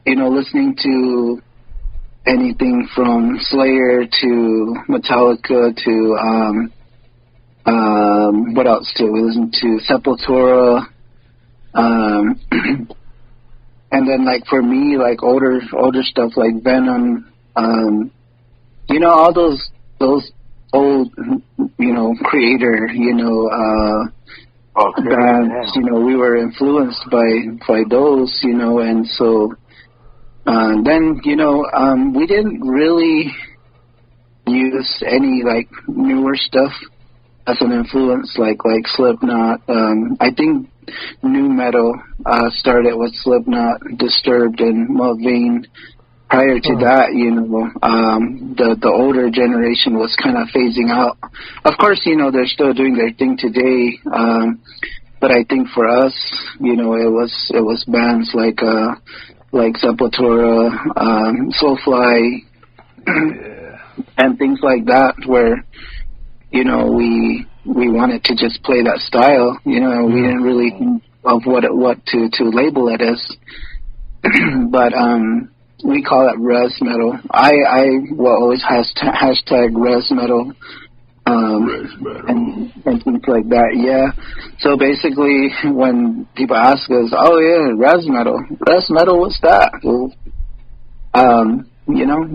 you know, listening to anything from Slayer to Metallica to, what else did we listen to? Sepultura, And then, like, for me, like, older stuff like Venom, you know, all those old, you know, Creator, you know, bands, you know, we were influenced by those, you know, and so then, you know, we didn't really use any, like, newer stuff as an influence, like Slipknot. I think new metal started with Slipknot, Disturbed, and Mulvane. Prior to that, you know, the older generation was kind of phasing out. Of course, you know, they're still doing their thing today, but I think for us, you know, it was bands like Sepultura, Soulfly, and things like that, where, you know, we wanted to just play that style. You know, we didn't really think of what to label it as, but we call it res metal. I will always hashtag res metal, and things like that. Yeah. So basically, when people ask us, "Oh yeah, res metal, what's that?" Well, you know,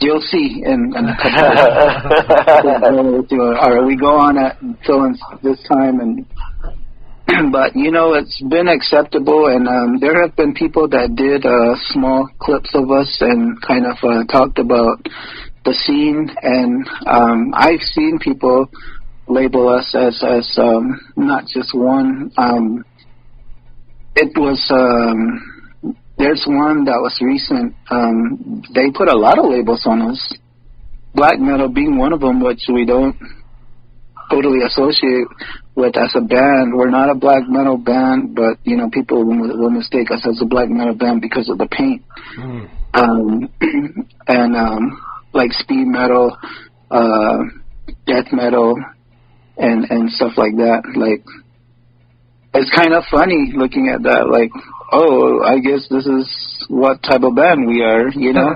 you'll see in a couple of or we go on at until this time, and but, you know, it's been acceptable, and there have been people that did small clips of us and kind of talked about the scene, and I've seen people label us as not just one. It was there's one that was recent. They put a lot of labels on us, black metal being one of them, which we don't totally associate with as a band. We're not a black metal band, but, you know, people will mistake us as a black metal band because of the paint. And like speed metal, death metal, and stuff like that. Like, it's kind of funny looking at that, like, oh, I guess this is what type of band we are, you know?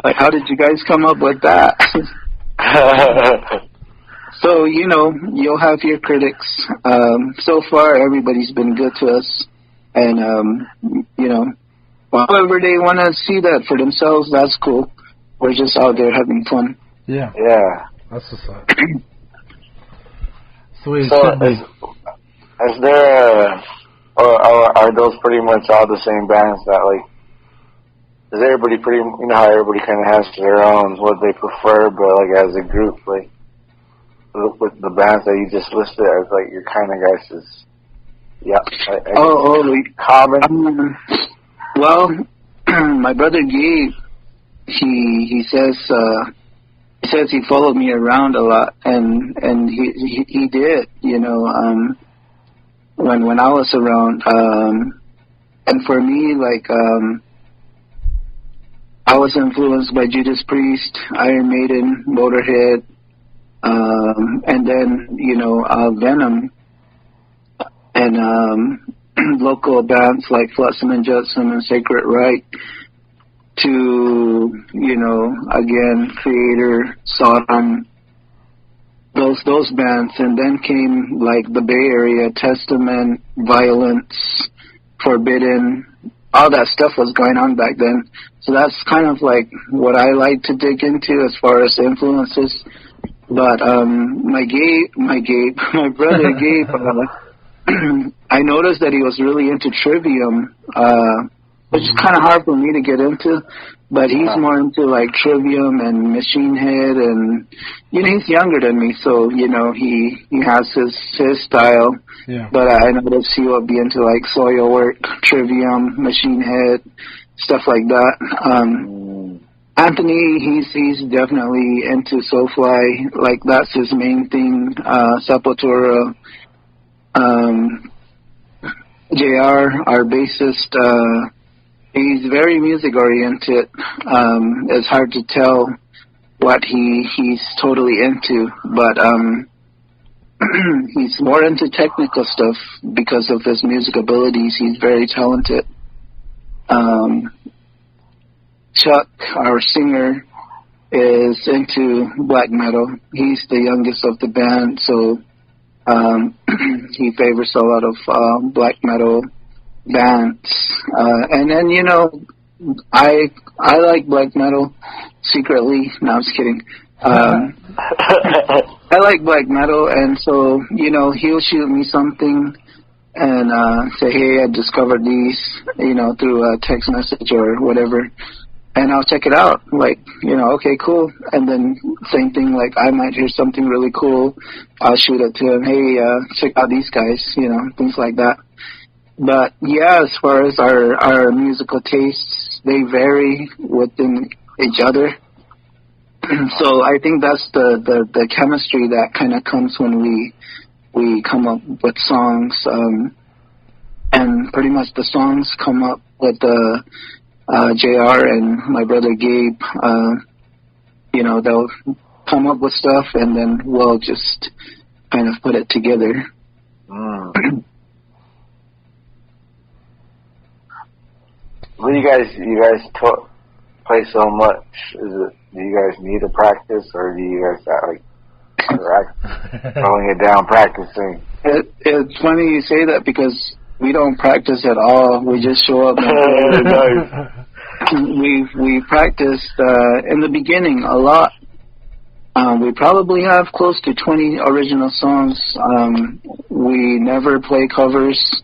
Like, how did you guys come up with that? So, you know, you'll have your critics. So far, everybody's been good to us. And, you know, however they want to see that for themselves, that's cool. We're just out there having fun. Yeah. Yeah. That's what's up. Sweet. So, is there, or are those pretty much all the same bands that, like, is everybody pretty, you know how everybody kind of has their own, what they prefer, but, like, as a group, like, with the bands that you just listed as, like, your kind of guys is, yeah. Common. Well, my brother Gabe, he says he followed me around a lot, and he did, you know, when I was around, and for me, like, I was influenced by Judas Priest, Iron Maiden, Motorhead, and then, you know, Venom, and local bands like Flotsam and Jetsam and Sacred Right, to, you know, again, Creator, Sodom, those bands, and then came, like, the Bay Area, Testament, Violence, Forbidden, all that stuff was going on back then. So that's kind of like what I like to dig into as far as influences. But my brother Gabe, I noticed that he was really into Trivium, which is kind of hard for me to get into. But he's more into, like, Trivium and Machine Head, and, you know, he's younger than me, so, you know, he has his style. Yeah. But I noticed he would be into, like, Soilwork, Trivium, Machine Head, stuff like that. Anthony, he's definitely into Soulfly, like, that's his main thing. Sepultura, JR, our bassist, he's very music oriented. It's hard to tell what he's totally into, but he's more into technical stuff because of his music abilities. He's very talented. Chuck, our singer, is into black metal. He's the youngest of the band, so He favors a lot of black metal bands, and then I like black metal secretly. No, I'm just kidding. I like black metal, and so he'll shoot me something and say, "Hey, I discovered these," through a text message or whatever. And I'll check it out, like, okay, cool. And then same thing, like, I might hear something really cool. I'll shoot it to him, hey, check out these guys, things like that. But, yeah, as far as our musical tastes, they vary within each other. So I think that's the chemistry that kind of comes when we come up with songs. And pretty much the songs come up with JR and my brother Gabe, they'll come up with stuff and then we'll just kind of put it together. Well, you guys play so much. Do you guys need to practice, or do you guys throwing it down practicing? It's funny you say that because we don't practice at all. We just show up and play. We practiced in the beginning a lot. We probably have close to 20 original songs. We never play covers.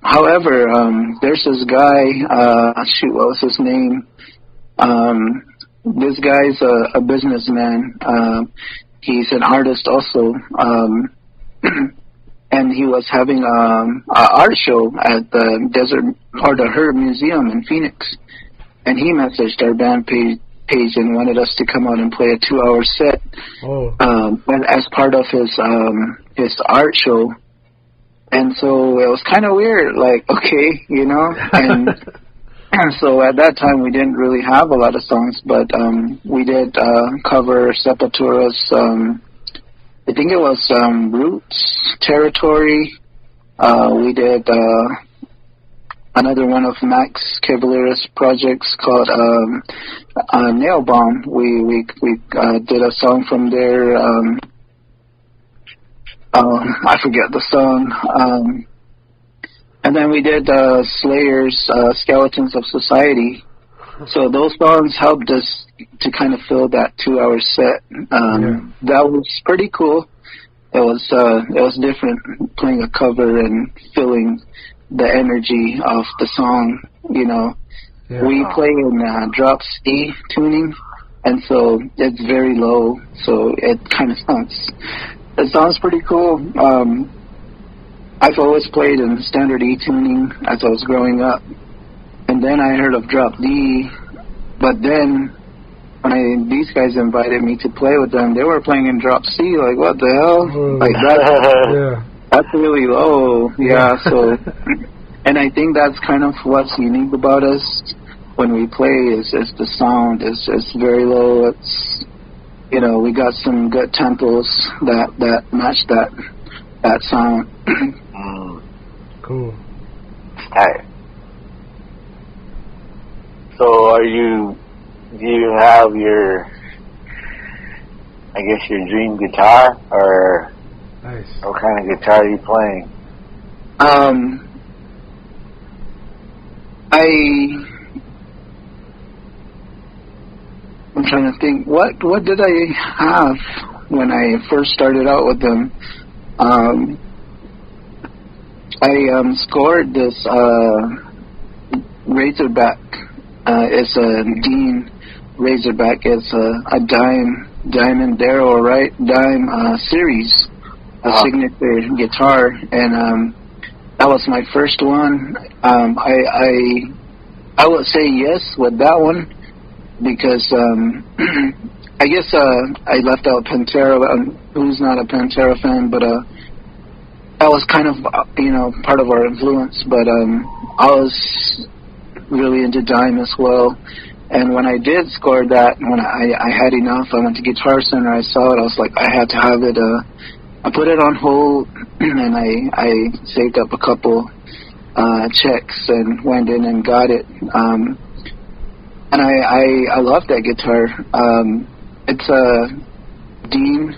However, there's this guy, what was his name? This guy's a businessman. He's an artist also. And he was having an art show at the Desert Heart of Herb Museum in Phoenix. And he messaged our band page and wanted us to come out and play a 2-hour set as part of his art show. And so it was kind of weird, like, okay, and so at that time we didn't really have a lot of songs, but we did cover Sepultura's, I think it was Roots, Territory. We did another one of Max Cavalera's projects called Nail Bomb. We did a song from there. I forget the song. And then we did Slayer's Skeletons of Society. So those songs helped us to kind of fill that 2-hour set. That was pretty cool. It was different playing a cover and feeling the energy of the song. We play in drop C tuning, and so it's very low. So it kind of sounds pretty cool. I've always played in standard E tuning as I was growing up. And then I heard of drop D, but then when these guys invited me to play with them, they were playing in drop C. Like, what the hell? Like that's really low. Yeah. So, and I think that's kind of what's unique about us when we play is the sound is very low. It's we got some good tempos that match that sound. Cool. Alright. So do you have your dream guitar, or nice. What kind of guitar are you playing? I'm trying to think, what did I have when I first started out with them? I scored this Razorback. It's a Dean Razorback. It's a Diamond Darrow, right? Dime series, a signature guitar, and that was my first one. I would say yes with that one because I guess I left out Pantera. Who's not a Pantera fan, but that was kind of part of our influence. But I was really into Dime as well. And when I did score that, when I had enough, I went to Guitar Center. I saw it. I was like, I had to have it. I put it on hold, and I saved up a couple checks and went in and got it. And I love that guitar. It's a Dean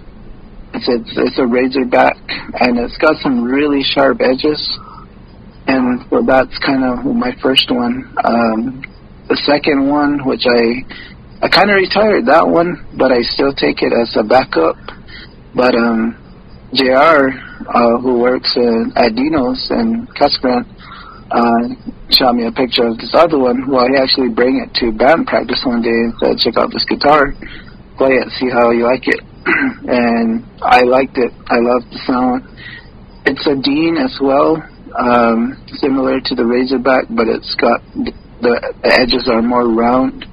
It's a Razorback, and it's got some really sharp edges. And so that's kind of my first one. The second one, which I kind of retired that one, but I still take it as a backup. But JR, who works at Dino's in Cascaran, shot me a picture of this other one. Well, he actually bring it to band practice one day and said, check out this guitar, play it, see how you like it. And I liked it. I loved the sound. It's a Dean as well, similar to the Razorback, but it's got the edges are more round.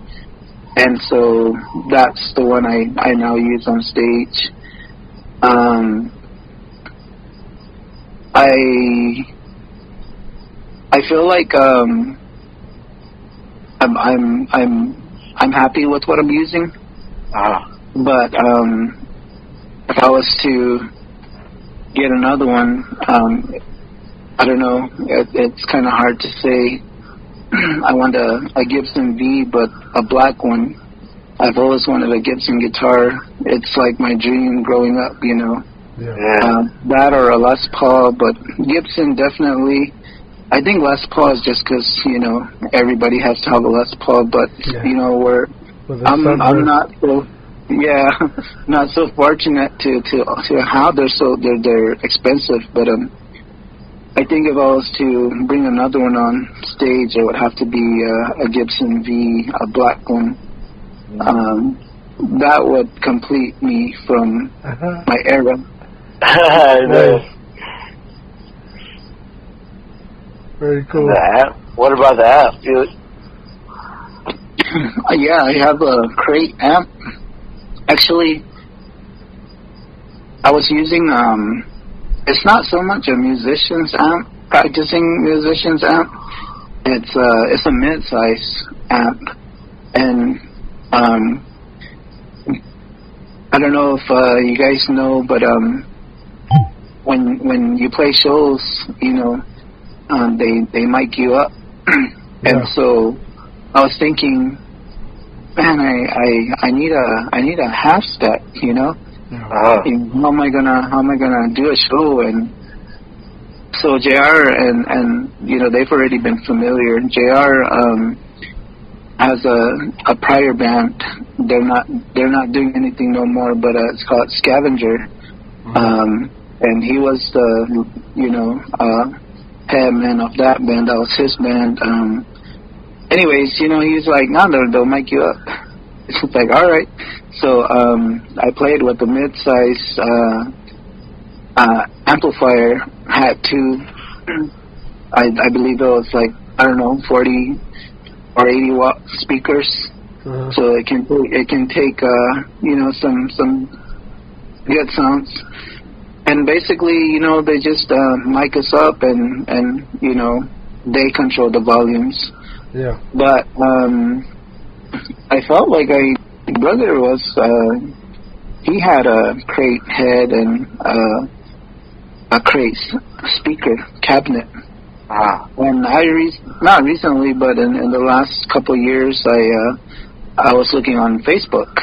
And so that's the one I now use on stage. I feel like I'm happy with what I'm using. But if I was to get another one, I don't know. It's kind of hard to say. I want a Gibson V, but a black one. I've always wanted a Gibson guitar. It's like my dream growing up, you know. Yeah. That or a Les Paul, but Gibson definitely. I think Les Paul is just because, you know, everybody has to have a Les Paul, but, you know, I'm not so, not so fortunate to how they're expensive, but I think if I was to bring another one on stage, it would have to be a Gibson V, a black one. That would complete me from my era. Nice. Very cool. The amp? What about the amp, dude? Yeah, I have a crate amp. Actually, I was using, it's not so much a musician's amp, practicing musician's amp. It's a mid-size amp. And, I don't know if you guys know, but when you play shows, you know, they mic you up, and so I was thinking, man, I need a half stack, you know. How am I gonna do a show? And so JR and you know, they've already been familiar. JR has a prior band. They're not doing anything no more, but it's called Scavenger. And he was the, you know, head man of that band. That was his band. Anyways, you know, he's like, no, they'll mic you up. It's like, all right. So I played with the mid-size amplifier. Had two, I believe it was like, I don't know, 40 or 80 watt speakers. So it can take you know, some good sounds. And basically, you know, they just mic us up and you know, they control the volumes. Yeah. But I felt like my brother was, he had a crate head and a crate speaker cabinet. And not recently, but in the last couple of years, I was looking on Facebook,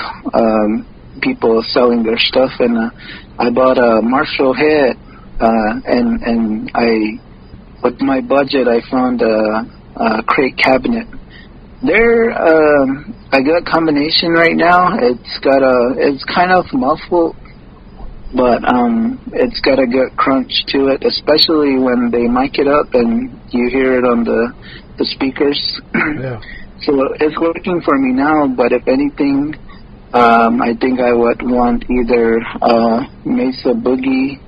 people selling their stuff, and I bought a Marshall head, and with my budget, I found a crate cabinet. They're a good combination right now. It's kind of muffled, but it's got a good crunch to it, especially when they mic it up and you hear it on the speakers. Yeah. So it's working for me now, but if anything, I think I would want either Mesa Boogie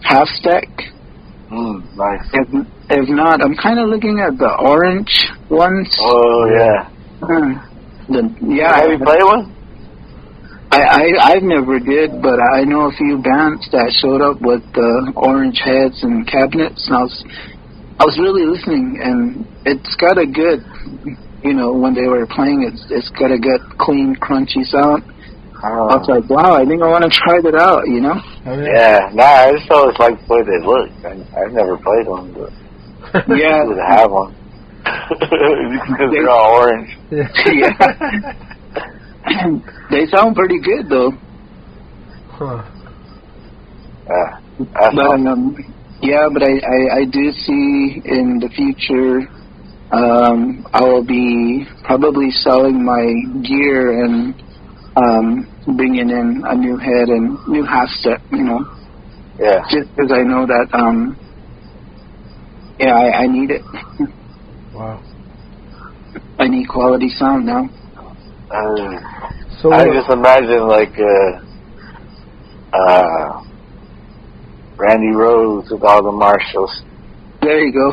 half stack. Nice. If not, I'm kind of looking at the orange ones. Oh, yeah. Have you played one? I've never did, but I know a few bands that showed up with orange heads and cabinets, and I was really listening, and it's got a good, you know, when they were playing, it's got a good, clean, crunchy sound. I was like, wow, I think I want to try that out, you know? Yeah, I just always like the way they look. I've never played one, but yeah, to have one. Because they're all orange. Yeah. They sound pretty good, though. Huh. But I do see in the future I will be probably selling my gear and bringing in a new head and new half step, you know. Yeah. Just because I know that, I need it. Wow. I need quality sound now. So I just imagine like Randy Rhoads with all the Marshalls. There you go.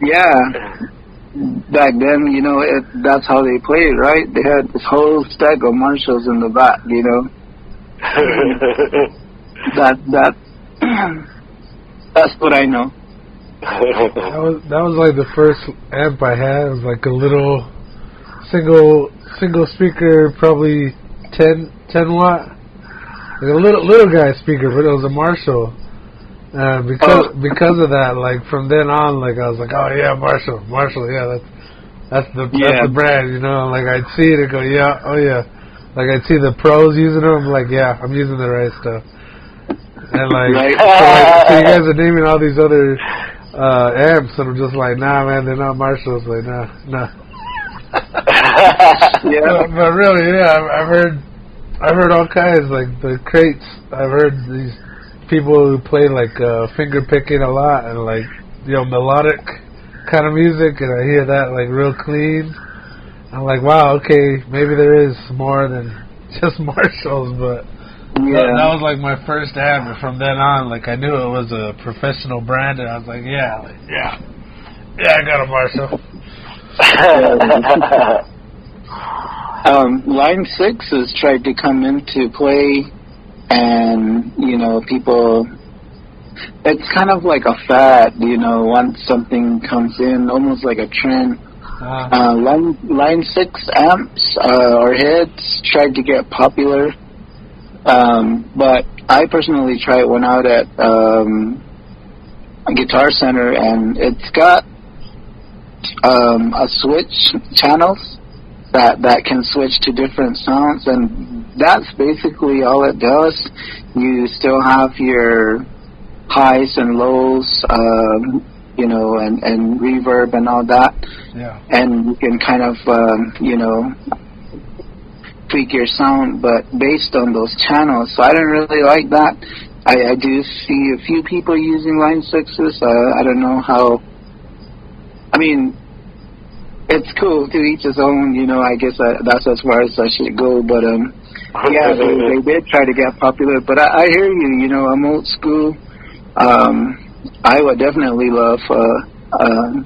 Yeah. Back then, you know, that's how they played, right? They had this whole stack of Marshalls in the back, you know. That's what I know. That was like the first amp I had. It was like a little single speaker, probably 10 watt, like a little guy speaker, but it was a Marshall. Because of that, like from then on, like I was like, oh yeah, Marshall, yeah, that's the brand, you know. Like I'd see it and go, yeah, oh yeah. Like I'd see the pros using them, I'm like, yeah, I'm using the right stuff. And like, so you guys are naming all these other amps, and I'm just like, nah, man, they're not Marshalls. Like, nah. But really, yeah, I've heard all kinds, like the crates. I've heard these people who play like finger picking a lot and like, you know, melodic kind of music, and I hear that like real clean. I'm like, wow, okay, maybe there is more than just Marshalls, but that was like my first amp. And from then on, like I knew it was a professional brand, and I was like, yeah, I got a Marshall. Line 6 has tried to come into play, and you know, people. It's kind of like a fad, you know. Once something comes in, almost like a trend. Line 6 amps or heads tried to get popular, but I personally tried one out at a Guitar Center, and it's got a switch channels that can switch to different sounds, and that's basically all it does. You still have your highs and lows, you know, and reverb and all that. Yeah. And you can kind of, you know, tweak your sound, but based on those channels. So I don't really like that. I do see a few people using Line 6s. I don't know how. I mean, it's cool, to each his own, you know. I guess that's as far as I should go. But yeah, they did try to get popular. But I hear you. You know, I'm old school. I would definitely love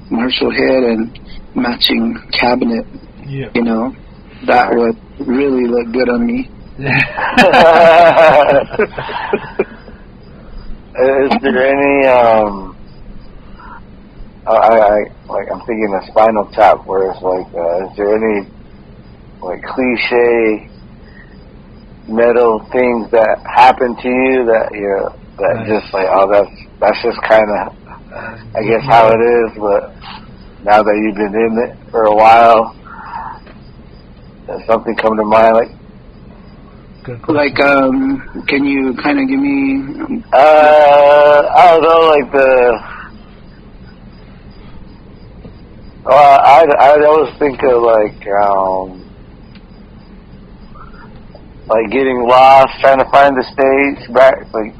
Marshall head and matching cabinet. Yeah. You know, that would really look good on me. Is there any I'm thinking of Spinal Tap, where it's like, is there any like cliche metal things that happen to you that just like, oh, that's just kind of, I guess, how it is, but now that you've been in it for a while, does something come to mind? Like, can you kind of give me? I don't know, like I'd always think of like getting lost, trying to find the stage back. Like,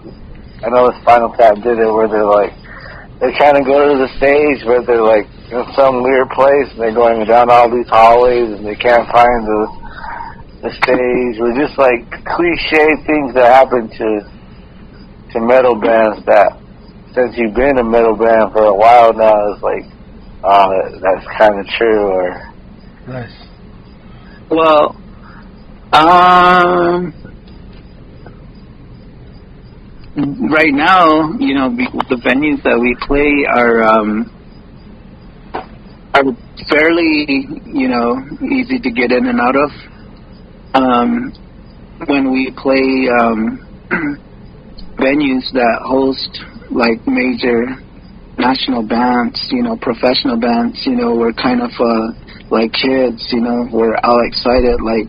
I know the Spinal Tap did it, where they kind of go to the stage, where they're like in some weird place, and they're going down all these hallways, and they can't find the stage, or just like cliche things that happen to metal bands that, since you've been a metal band for a while now, it's like, oh, that's kind of true. Or nice. Well, right now, you know, the venues that we play are fairly, you know, easy to get in and out of. When we play venues that host like major national bands, professional bands, we're kind of like kids, we're all excited, like,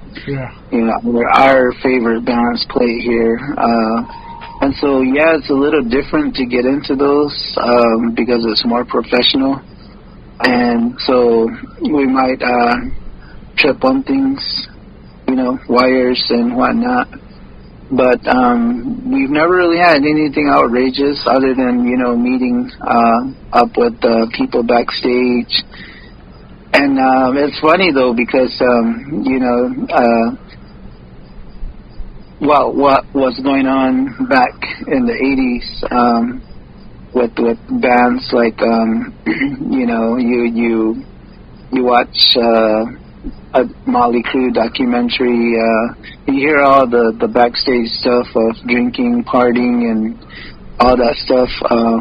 where our favorite bands play here. And so, yeah, it's a little different to get into those because it's more professional. And so we might trip on things, wires and whatnot. But we've never really had anything outrageous other than, meeting up with people backstage. And it's funny, though, because, what was going on back in the 80s with bands like, you watch a Motley Crue documentary, you hear all the backstage stuff of drinking, partying, and all that stuff,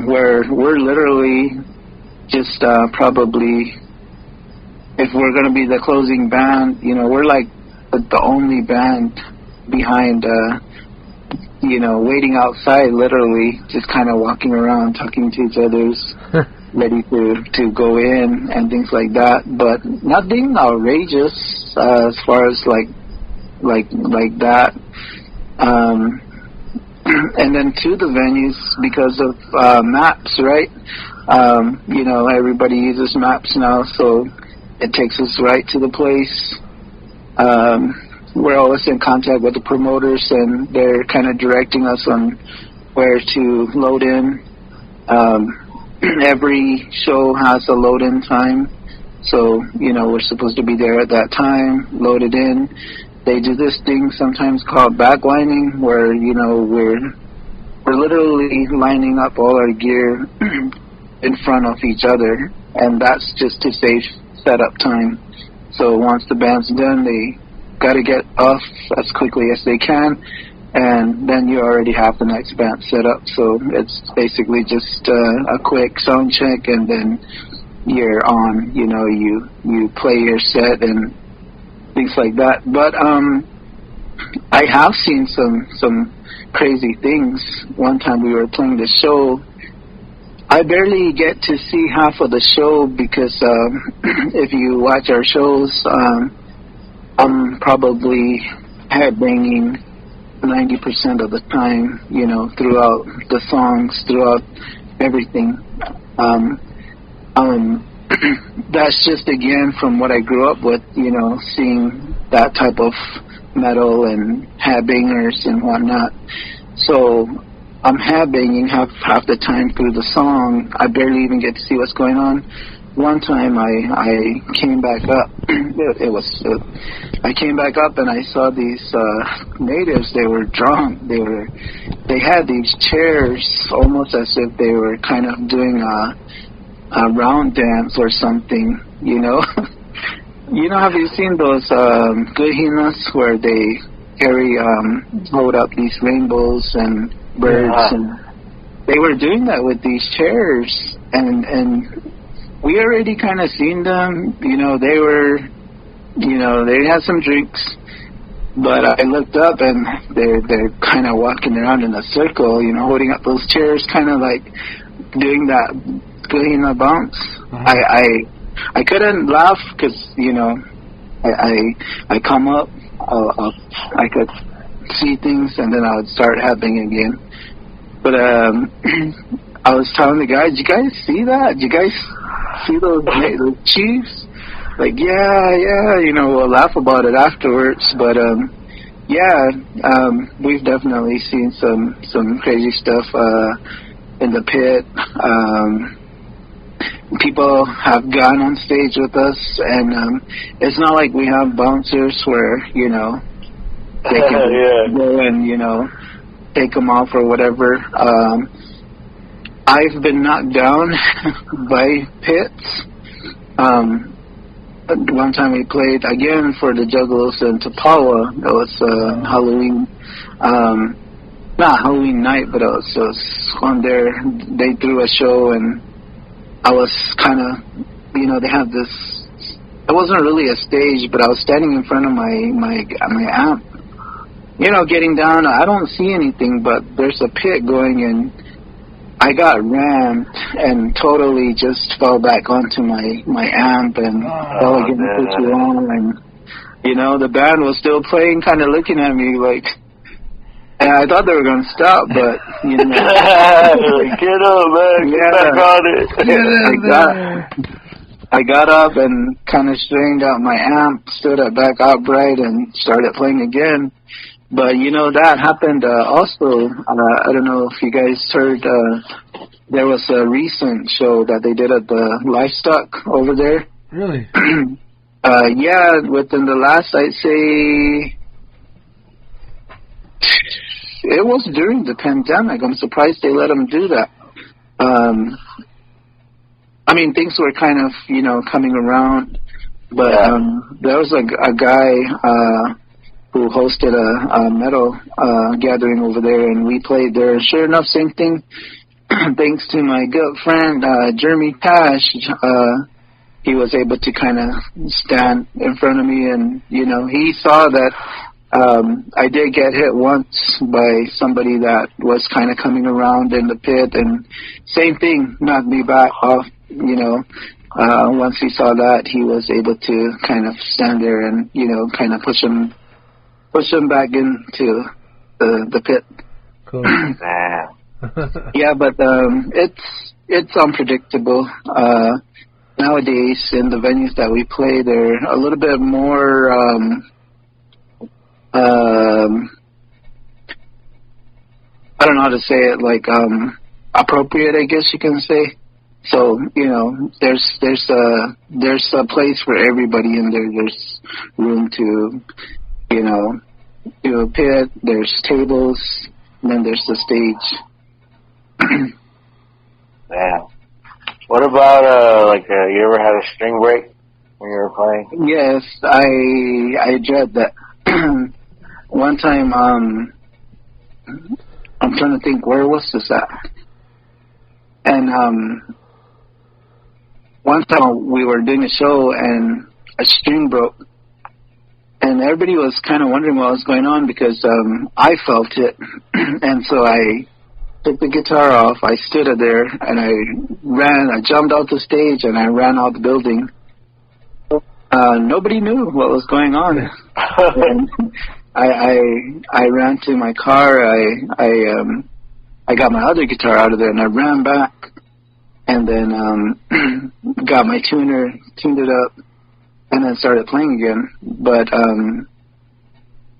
where we're literally just probably, if we're going to be the closing band, we're like the only band behind, waiting outside, literally, just kind of walking around, talking to each other's, ready to go in and things like that, but nothing outrageous as far as like that. And then to the venues, because of maps, right? Everybody uses maps now, so it takes us right to the place. We're always in contact with the promoters, and they're kind of directing us on where to load in. Every show has a load-in time, so, we're supposed to be there at that time, loaded in. They do this thing sometimes called backlining, where, we're literally lining up all our gear in front of each other, and that's just to save setup time. So once the band's done, they got to get off as quickly as they can, and then you already have the next band set up. So it's basically just a quick sound check, and then you're on. You play your set and things like that. But I have seen some crazy things. One time we were playing the show, I barely get to see half of the show because if you watch our shows, I'm probably headbanging 90% of the time, throughout the songs, throughout everything. That's just, again, from what I grew up with, seeing that type of metal and headbangers and whatnot. So I'm headbanging half the time through the song. I barely even get to see what's going on. One time I came back up. I came back up and I saw these natives. They were drunk. They had these chairs almost as if they were kind of doing a round dance or something. Have you seen those guhinas where they hold up these rainbows and birds? Yeah. And they were doing that with these chairs, and we already kind of seen them. They were, they had some drinks, but I looked up and they're kind of walking around in a circle, holding up those chairs, kind of like doing that Guhina bounce. Uh-huh. I couldn't laugh because, I come up, I could see things, and then I would start happening again. But I was telling the guys, "You guys see that? You guys see those chiefs?" Like, yeah, we'll laugh about it afterwards. But we've definitely seen some crazy stuff in the pit. People have gone on stage with us, and it's not like we have bouncers where they can go and take them off or whatever. I've been knocked down by pits. One time we played again for the Juggalos in Tapawa. It was Halloween, not Halloween night, but it was on there. They threw a show, and I was kind of, they have this. It wasn't really a stage, but I was standing in front of my amp. Getting down. I don't see anything, but there's a pit going, and I got rammed and totally just fell back onto my amp and fell against the wall, and you know, the band was still playing, kind of looking at me like, and I thought they were going to stop, but you know, like, get up, man, get back on it. I got up and kind of straightened out my amp, stood it back upright, and started playing again. But, you know, that happened also. I don't know if you guys heard, there was a recent show that they did at the Livestock over there. Really? Yeah, within the last, I'd say, it was during the pandemic. I'm surprised they let them do that. I mean, things were kind of, you know, coming around. But there was a guy who hosted a metal gathering over there, and we played there. Sure enough, same thing. Thanks to my good friend Jeremy Pash, he was able to kind of stand in front of me, and you know, he saw that I did get hit once by somebody that was kind of coming around in the pit, and same thing, knocked me back off. You know, once he saw that, he was able to kind of stand there and, you know, kind of push him back into the pit. Cool. Yeah, but it's unpredictable. Nowadays, in the venues that we play, they're a little bit more I don't know how to say it, like appropriate, I guess you can say. So, you know, there's a place for everybody in there. There's room to, you know, do a pit, there's tables, and then there's the stage. Yeah. What about, like, you ever had a string break when you were playing? Yes, I dread that. One time, I'm trying to think, where was this at? And, one time we were doing a show and a string broke, and everybody was kind of wondering what was going on because I felt it. And so I took the guitar off, I stood there, and I jumped out the stage and I ran out the building. Nobody knew what was going on. And I ran to my car, I got my other guitar out of there and I ran back. And then got my tuner, tuned it up, and then started playing again. But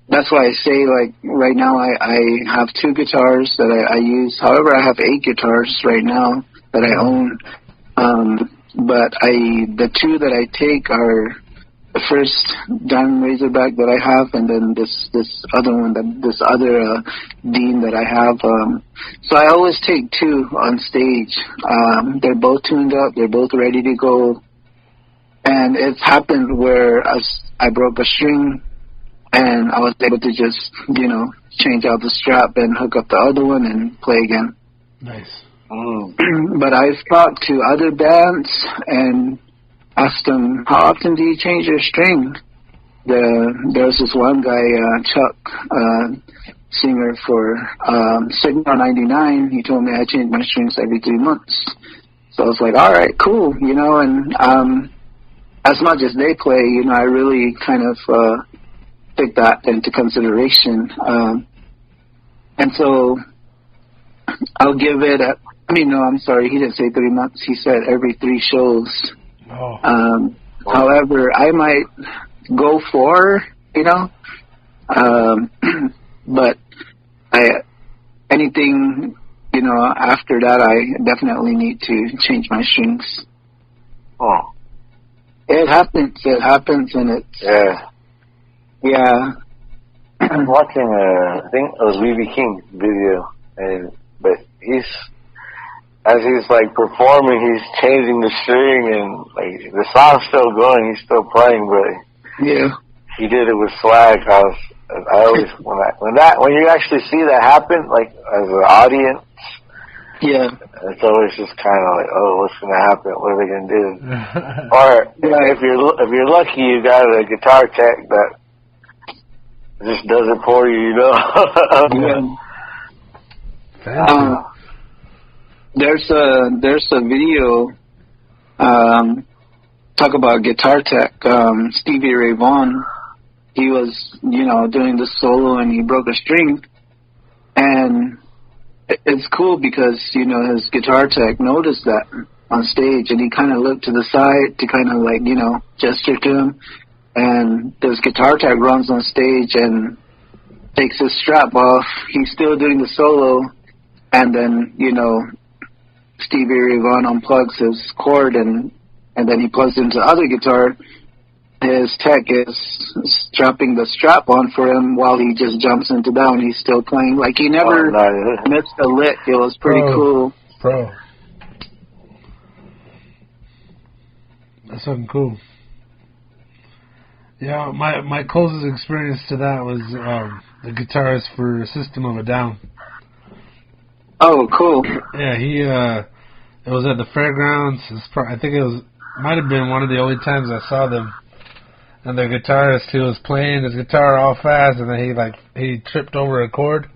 that's why I say, like, right now I have 2 guitars that I use. However, I have 8 guitars right now that I own. But the 2 that I take are the first Diamond Razorback that I have, and then this other one, this other Dean that I have. So I always take 2 on stage. They're both tuned up. They're both ready to go. And it's happened where I broke a string, and I was able to just, you know, change out the strap and hook up the other one and play again. Nice. But I've talked to other bands and asked them, how often do you change your string? There was this one guy, Chuck, singer for Signal 99. He told me I change my strings every 3 months. So I was like, all right, cool, you know, and as much as they play, you know, I really kind of take that into consideration. And so I'll give it he didn't say 3 months. He said every 3 shows. Oh. However, I might go 4, you know, but anything, you know, after that, I definitely need to change my strings. Oh. It happens, and it's... Yeah. I'm watching, I think it was B.B. King video, but as he's like performing, he's changing the string, and like the song's still going, he's still playing, but yeah, he did it with swag. I always when you actually see that happen, like as an audience, yeah, it's always just kind of like, oh, what's gonna happen? What are they gonna do? Or if you're lucky, you got a guitar tech that just does it for you, you know. Yeah. there's a video talk about guitar tech. Stevie Ray Vaughan, he was, doing the solo and he broke a string, and it's cool because, his guitar tech noticed that on stage, and he kind of looked to the side to kind of like, gesture to him, and this guitar tech runs on stage and takes his strap off. He's still doing the solo, and then, Stevie Ray Vaughan unplugs his cord, and then he plugs into the other guitar. His tech is strapping the strap on for him while he just jumps into that, and he's still playing. Like, he never missed a lick. It was pretty cool. Bro. That's something cool. Yeah, my closest experience to that was the guitarist for System of a Down. Oh, cool. Yeah, it was at the fairgrounds. I think might have been one of the only times I saw them. And the guitarist, he was playing his guitar all fast, and then he tripped over a chord,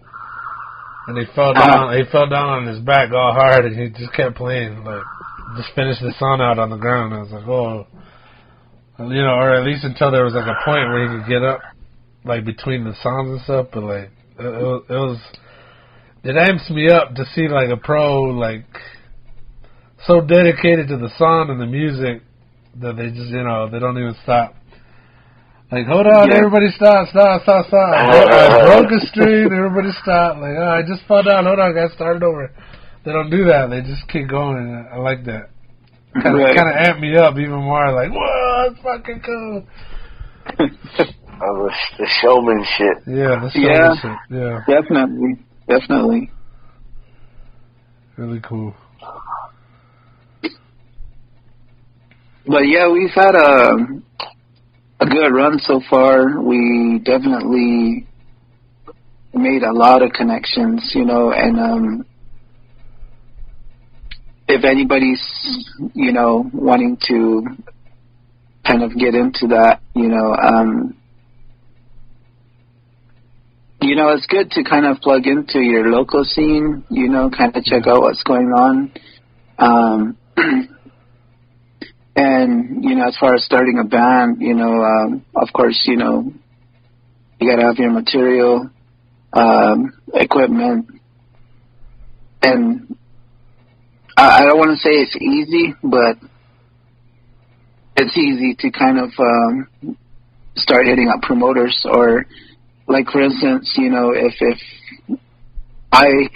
and he fell down. He fell down on his back all hard, and he just kept playing, like just finished the song out on the ground. I was like, oh, or at least until there was like a point where he could get up, like between the songs and stuff. But like it amps me up to see like a pro like so dedicated to the song and the music that they just they don't even stop. Like, hold on, everybody stop. I broke a string, everybody stop. Like, I just fell down, hold on, guys, start it over. They don't do that, they just keep going. I like that. Kind of amped me up even more, like, whoa, that's fucking cool. The showmanship. Yeah, the showmanship, yeah. Definitely. Really cool. But yeah, we've had a good run so far. We definitely made a lot of connections, and if anybody's, wanting to kind of get into that, it's good to kind of plug into your local scene, kind of check out what's going on. And, as far as starting a band, of course, you got to have your material, equipment. And I don't want to say it's easy, but it's easy to kind of start hitting up promoters. Or, like, for instance, if I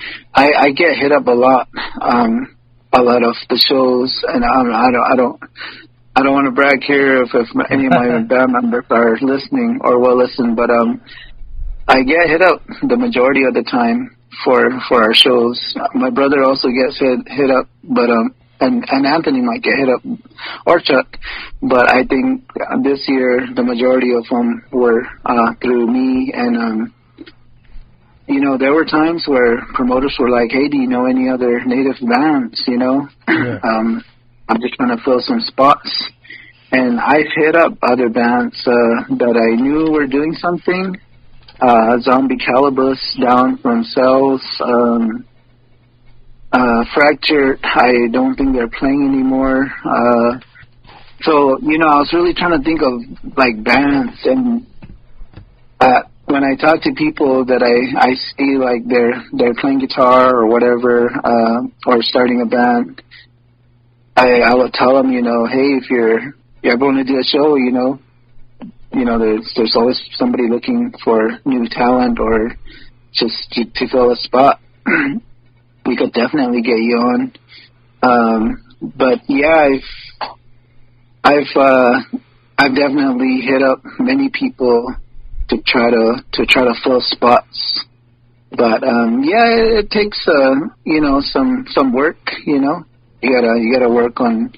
get hit up a lot of the shows, and I don't want to brag here if any of my band members are listening or will listen, but I get hit up the majority of the time for our shows. My brother also gets hit up, but and Anthony might get hit up, or Chuck, but I think this year the majority of them were through me. And there were times where promoters were like, hey, do you know any other native bands, Yeah. I'm just trying to fill some spots. And I've hit up other bands that I knew were doing something. Zombie Calibus down from Cells. Fracture, I don't think they're playing anymore. So, I was really trying to think of, like, bands. And when I talk to people that I see, like, they're playing guitar or whatever, or starting a band, I would tell them, hey, if you ever want to do a show, there's always somebody looking for new talent or just to fill a spot. We could definitely get you on. But yeah, I've definitely hit up many people to try to fill spots. But it takes some work, You gotta work on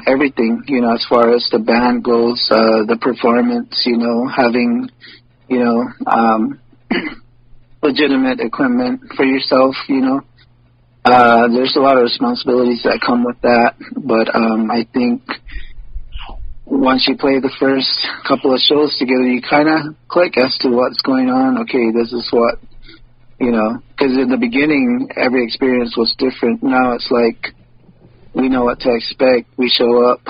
everything, as far as the band goes, the performance, having legitimate equipment for yourself, there's a lot of responsibilities that come with that. But I think once you play the first couple of shows together, you kind of click as to what's going on. Okay, this is what you know, because in the beginning, every experience was different. Now it's like we know what to expect. We show up.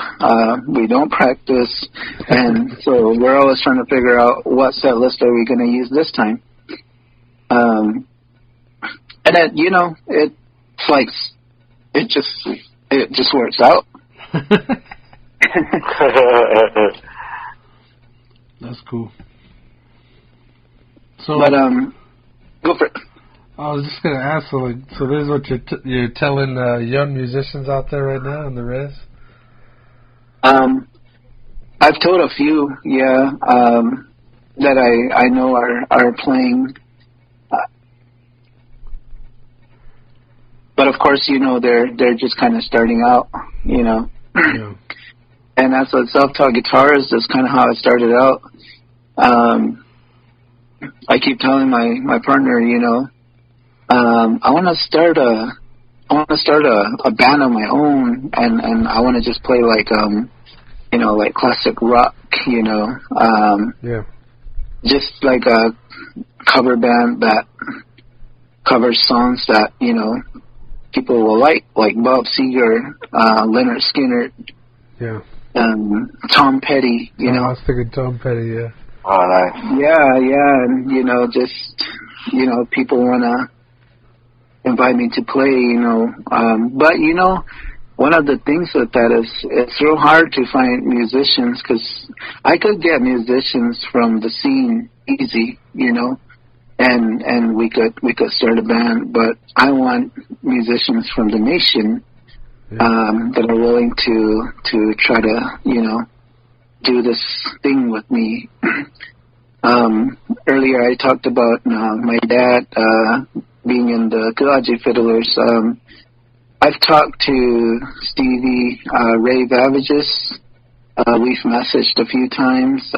We don't practice. And so we're always trying to figure out what set list are we going to use this time. And then, you know, it's like, it just works out. That's cool. So, but go for it. I was just gonna ask. So this is what you're telling young musicians out there right now in the res. I've told a few, yeah, that I know are playing. But of course, you know, they're just kind of starting out, you know. Yeah. And as a self-taught guitarist, that's kind of how I started out. I keep telling my partner, you know, I want to start a band of my own, and I want to just play like you know, like classic rock, you know. Yeah. Just like a cover band that covers songs that, you know, people will like Bob Seger, Leonard Skinner. Yeah. Tom Petty, you know. I was thinking Tom Petty, yeah. Oh, nice. Yeah, and, you know, just, you know, people want to invite me to play, you know. But, you know, one of the things with that is it's real hard to find musicians, because I could get musicians from the scene easy, you know, and we could start a band, but I want musicians from the nation that are willing to try to, you know, do this thing with me. Earlier I talked about my dad being in the Gulaji Fiddlers. I've talked to Stevie Ray Vavages. We've messaged a few times.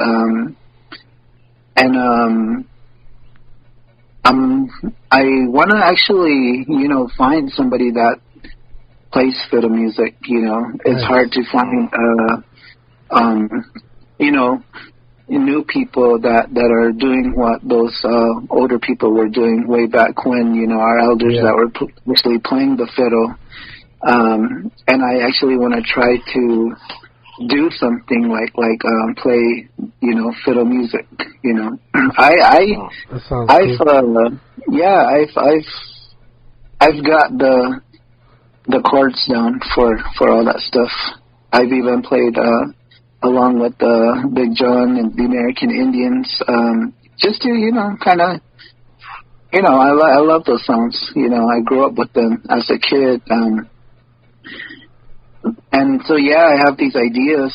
I want to actually, you know, find somebody that plays fiddle music, you know. It's hard to find, you know, new people that are doing what those older people were doing way back when, you know, our elders that were actually playing the fiddle. And I actually want to try to do something like play, you know, fiddle music, you know. I've got the chords down for all that stuff. I've even played along with Big John and the American Indians, just to, you know, kind of, you know, I love those songs. You know, I grew up with them as a kid. And so, yeah, I have these ideas.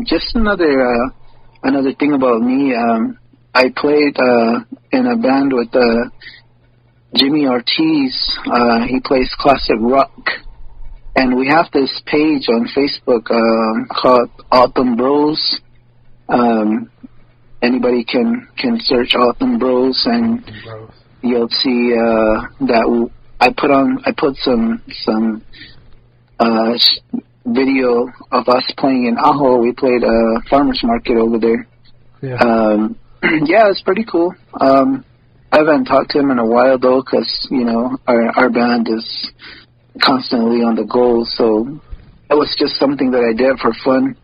Just another thing about me, I played in a band with Jimmy Ortiz. He plays classic rock. And we have this page on Facebook called Autumn Bros. Anybody can search Autumn Bros, and you'll see that I put some video of us playing in Ajo. We played a farmer's market over there. Yeah, yeah, it's pretty cool. I haven't talked to him in a while though, because, you know, our band is constantly on the go, so it was just something that I did for fun.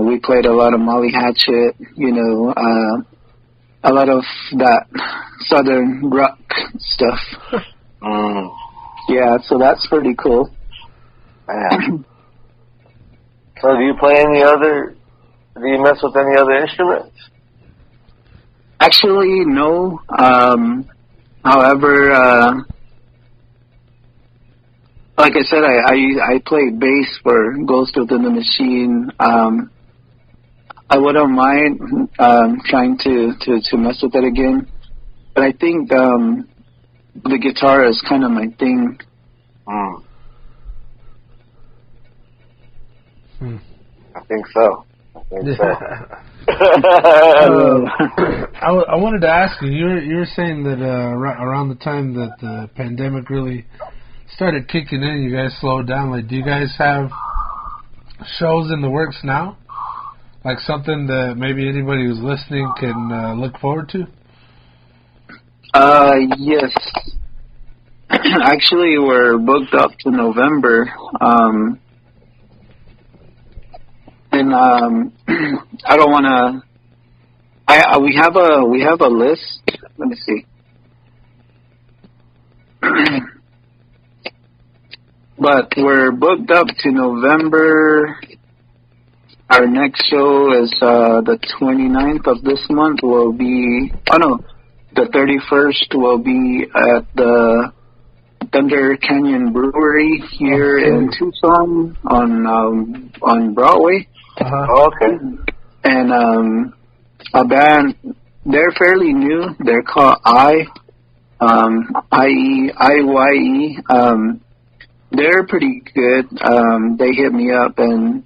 We played a lot of Molly Hatchet, you know, a lot of that southern rock stuff. Yeah, so that's pretty cool. So do you mess with any other instruments? Actually, no. However, like I said, I play bass for Ghost Within the Machine. I wouldn't mind trying to mess with it again, but I think the guitar is kind of my thing. I think so. I wanted to ask you. You were saying that around the time that the pandemic really started kicking in, you guys slowed down. Like, do you guys have shows in the works now? Like something that maybe anybody who's listening can look forward to? Yes. Actually, we're booked up to November. And I don't want to. We have a list. Let me see. But we're booked up to November. Our next show is the 29th of this month. Will be the 31st will be at the Thunder Canyon Brewery here in Tucson on Broadway. Okay. And a band, they're fairly new. They're called IYE. They're pretty good. They hit me up and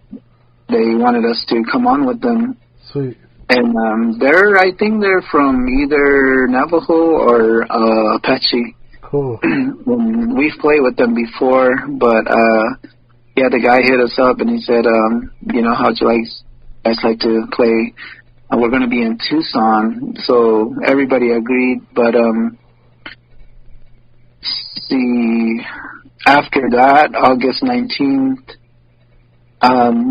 they wanted us to come on with them. Sweet. And I think they're from either Navajo or Apache. Cool. We've played with them before, but the guy hit us up and he said, how'd you guys like to play? We're going to be in Tucson, so everybody agreed. But after that, August 19th,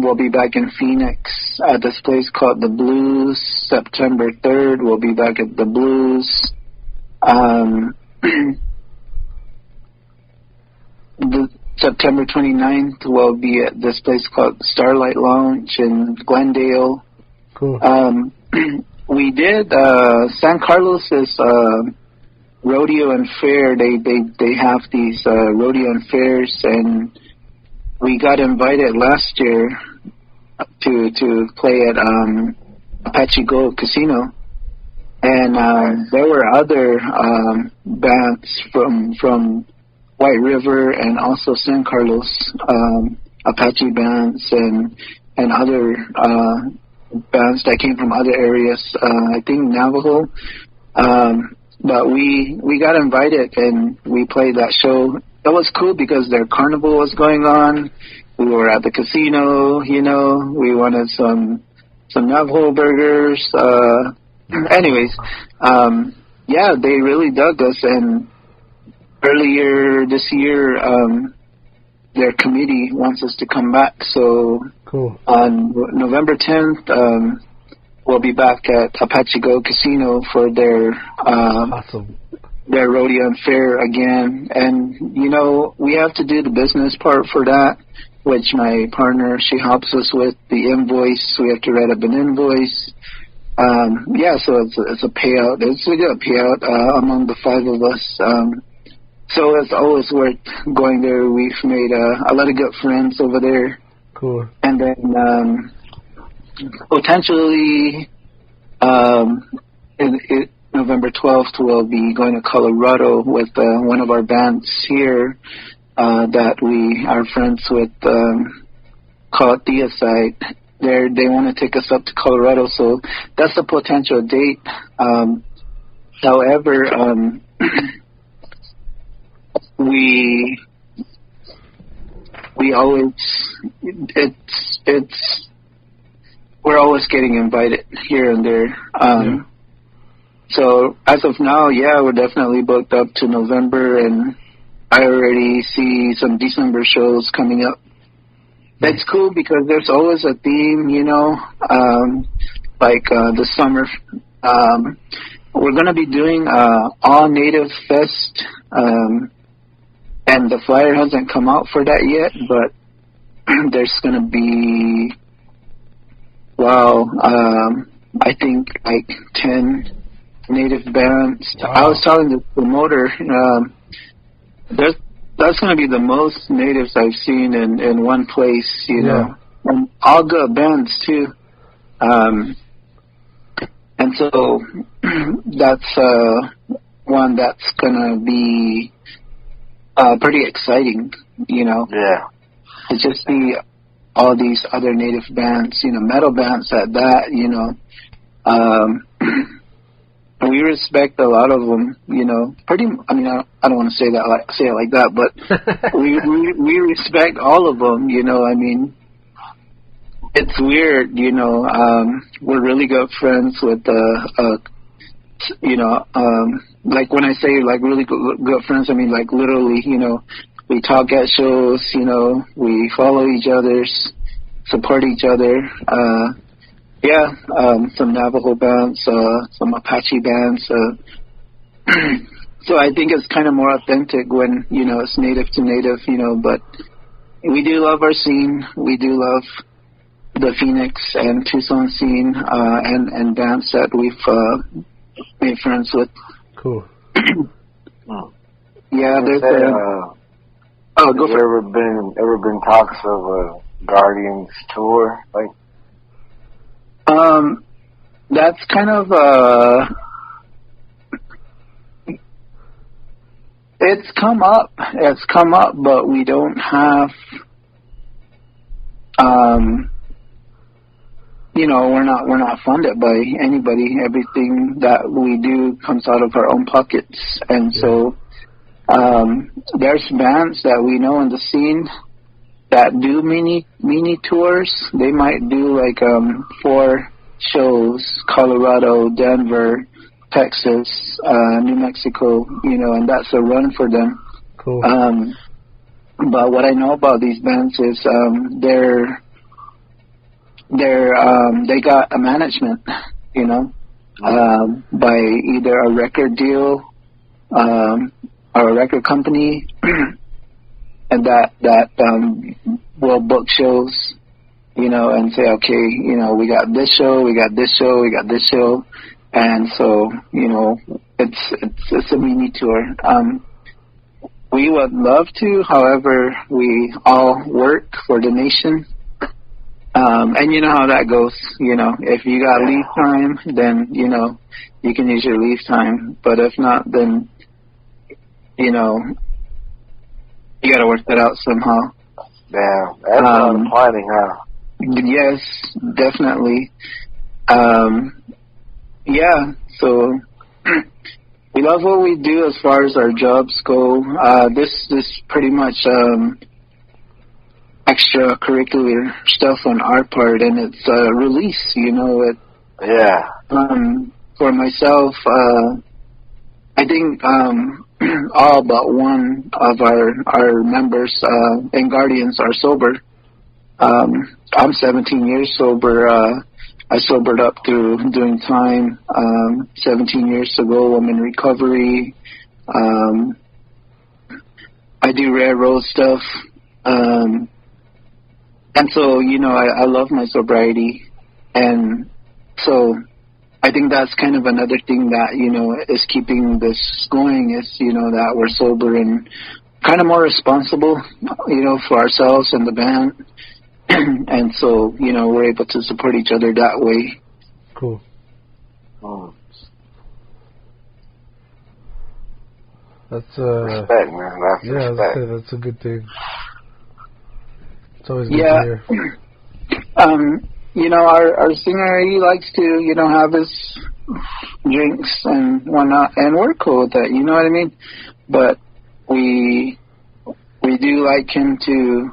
we'll be back in Phoenix at this place called The Blues. September 3rd, we'll be back at The Blues. The September 29th, we'll be at this place called Starlight Lounge in Glendale. Cool. We did San Carlos's rodeo and fair. They have these rodeo and fairs, and we got invited last year to play at Apache Gold Casino, and there were other bands from White River and also San Carlos, Apache bands and other bands that came from other areas. I think Navajo. But we got invited and we played that show. It was cool because their carnival was going on. We were at the casino, we wanted some Navajo burgers. Anyways, they really dug us. And earlier this year, their committee wants us to come back. So cool. On November 10th, we'll be back at Apache Gold Casino for their awesome. Their rodeo and fair again. And, we have to do the business part for that, which my partner, she helps us with the invoice. We have to write up an invoice. So it's a payout. It's a good payout among the five of us. So it's always worth going there. We've made a lot of good friends over there. Cool. And then potentially November 12th, we'll be going to Colorado with one of our bands here that we are friends with called Theosite. They want to take us up to Colorado, so that's a potential date. However, we always we're always getting invited here and there. So as of now, we're definitely booked up to November, and I already see some December shows coming up. That's cool because there's always a theme, like the summer. We're going to be doing All Native Fest, and the flyer hasn't come out for that yet, but there's going to be, I think like 10 Native bands. Wow. I was telling the promoter, that's going to be the most natives I've seen in one place, know, and all good bands too. And so that's one that's going to be pretty exciting, Yeah. To just see all these other native bands, metal bands at that, we respect a lot of them, pretty. I mean, I don't want to say it like that, but we respect all of them. I mean, it's weird. We're really good friends with you know, like when I say like really good friends, I mean like literally, you know, we talk at shows, you know, we follow each other's, support each other. Some Navajo bands, some Apache bands. So I think it's kind of more authentic when, you know, it's native to native, you know, but we do love our scene. We do love the Phoenix and Tucson scene, and bands that we've made friends with. Cool. Yeah, there's go for it. Ever been talks of a Guardians tour? Like, that's kind of it's come up, but we don't have, you know, we're not funded by anybody. Everything that we do comes out of our own pockets, and so there's bands that we know in the scene that do mini tours. They might do like 4 shows: Colorado, Denver, Texas, New Mexico, you know, and that's a run for them. Cool. But what I know about these bands is they got a management, you know, by either a record deal or a record company, and that will book shows, you know, and say, okay, you know, we got this show, we got this show, we got this show. And so, you know, it's a mini tour. We would love to, however, we all work for the nation. And you know how that goes. You know, if you got leave time, then, you know, you can use your leave time. But if not, then, you know, you got to work that out somehow. Yeah, that's not planning, huh? Yes, definitely. Yeah, so we love what we do as far as our jobs go. This pretty much extracurricular stuff on our part, and it's a release, you know. For myself, I think all but one of our members and guardians are sober. I'm 17 years sober. I sobered up through doing time 17 years ago. I'm in recovery. I do railroad stuff. And so, you know, I love my sobriety. And so I think that's kind of another thing that, you know, is keeping this going is, you know, that we're sober and kind of more responsible, you know, for ourselves and the band. And so, you know, we're able to support each other that way. Cool. That's respect, man. That's respect. That's a good thing. It's always good to hear. You know, our singer, he likes to, you know, have his drinks and whatnot, and we're cool with that, you know what I mean? But we do like him to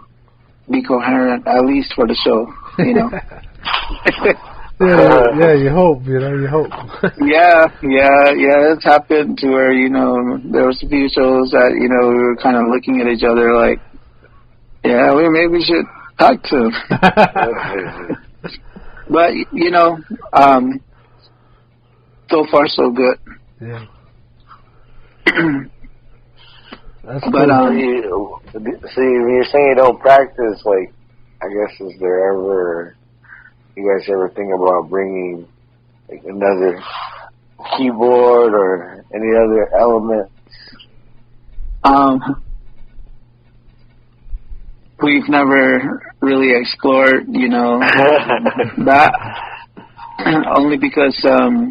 be coherent, at least for the show, you know. yeah, you hope, you hope. yeah, it's happened to where, you know, there was a few shows that, you know, we were kind of looking at each other like, yeah, maybe we should talk to him. But, you know, so far so good. Yeah. That's cool. But see, when you're saying you don't practice, like, I guess you guys ever think about bringing like another keyboard or any other elements? We've never really explored, you know, that. Only because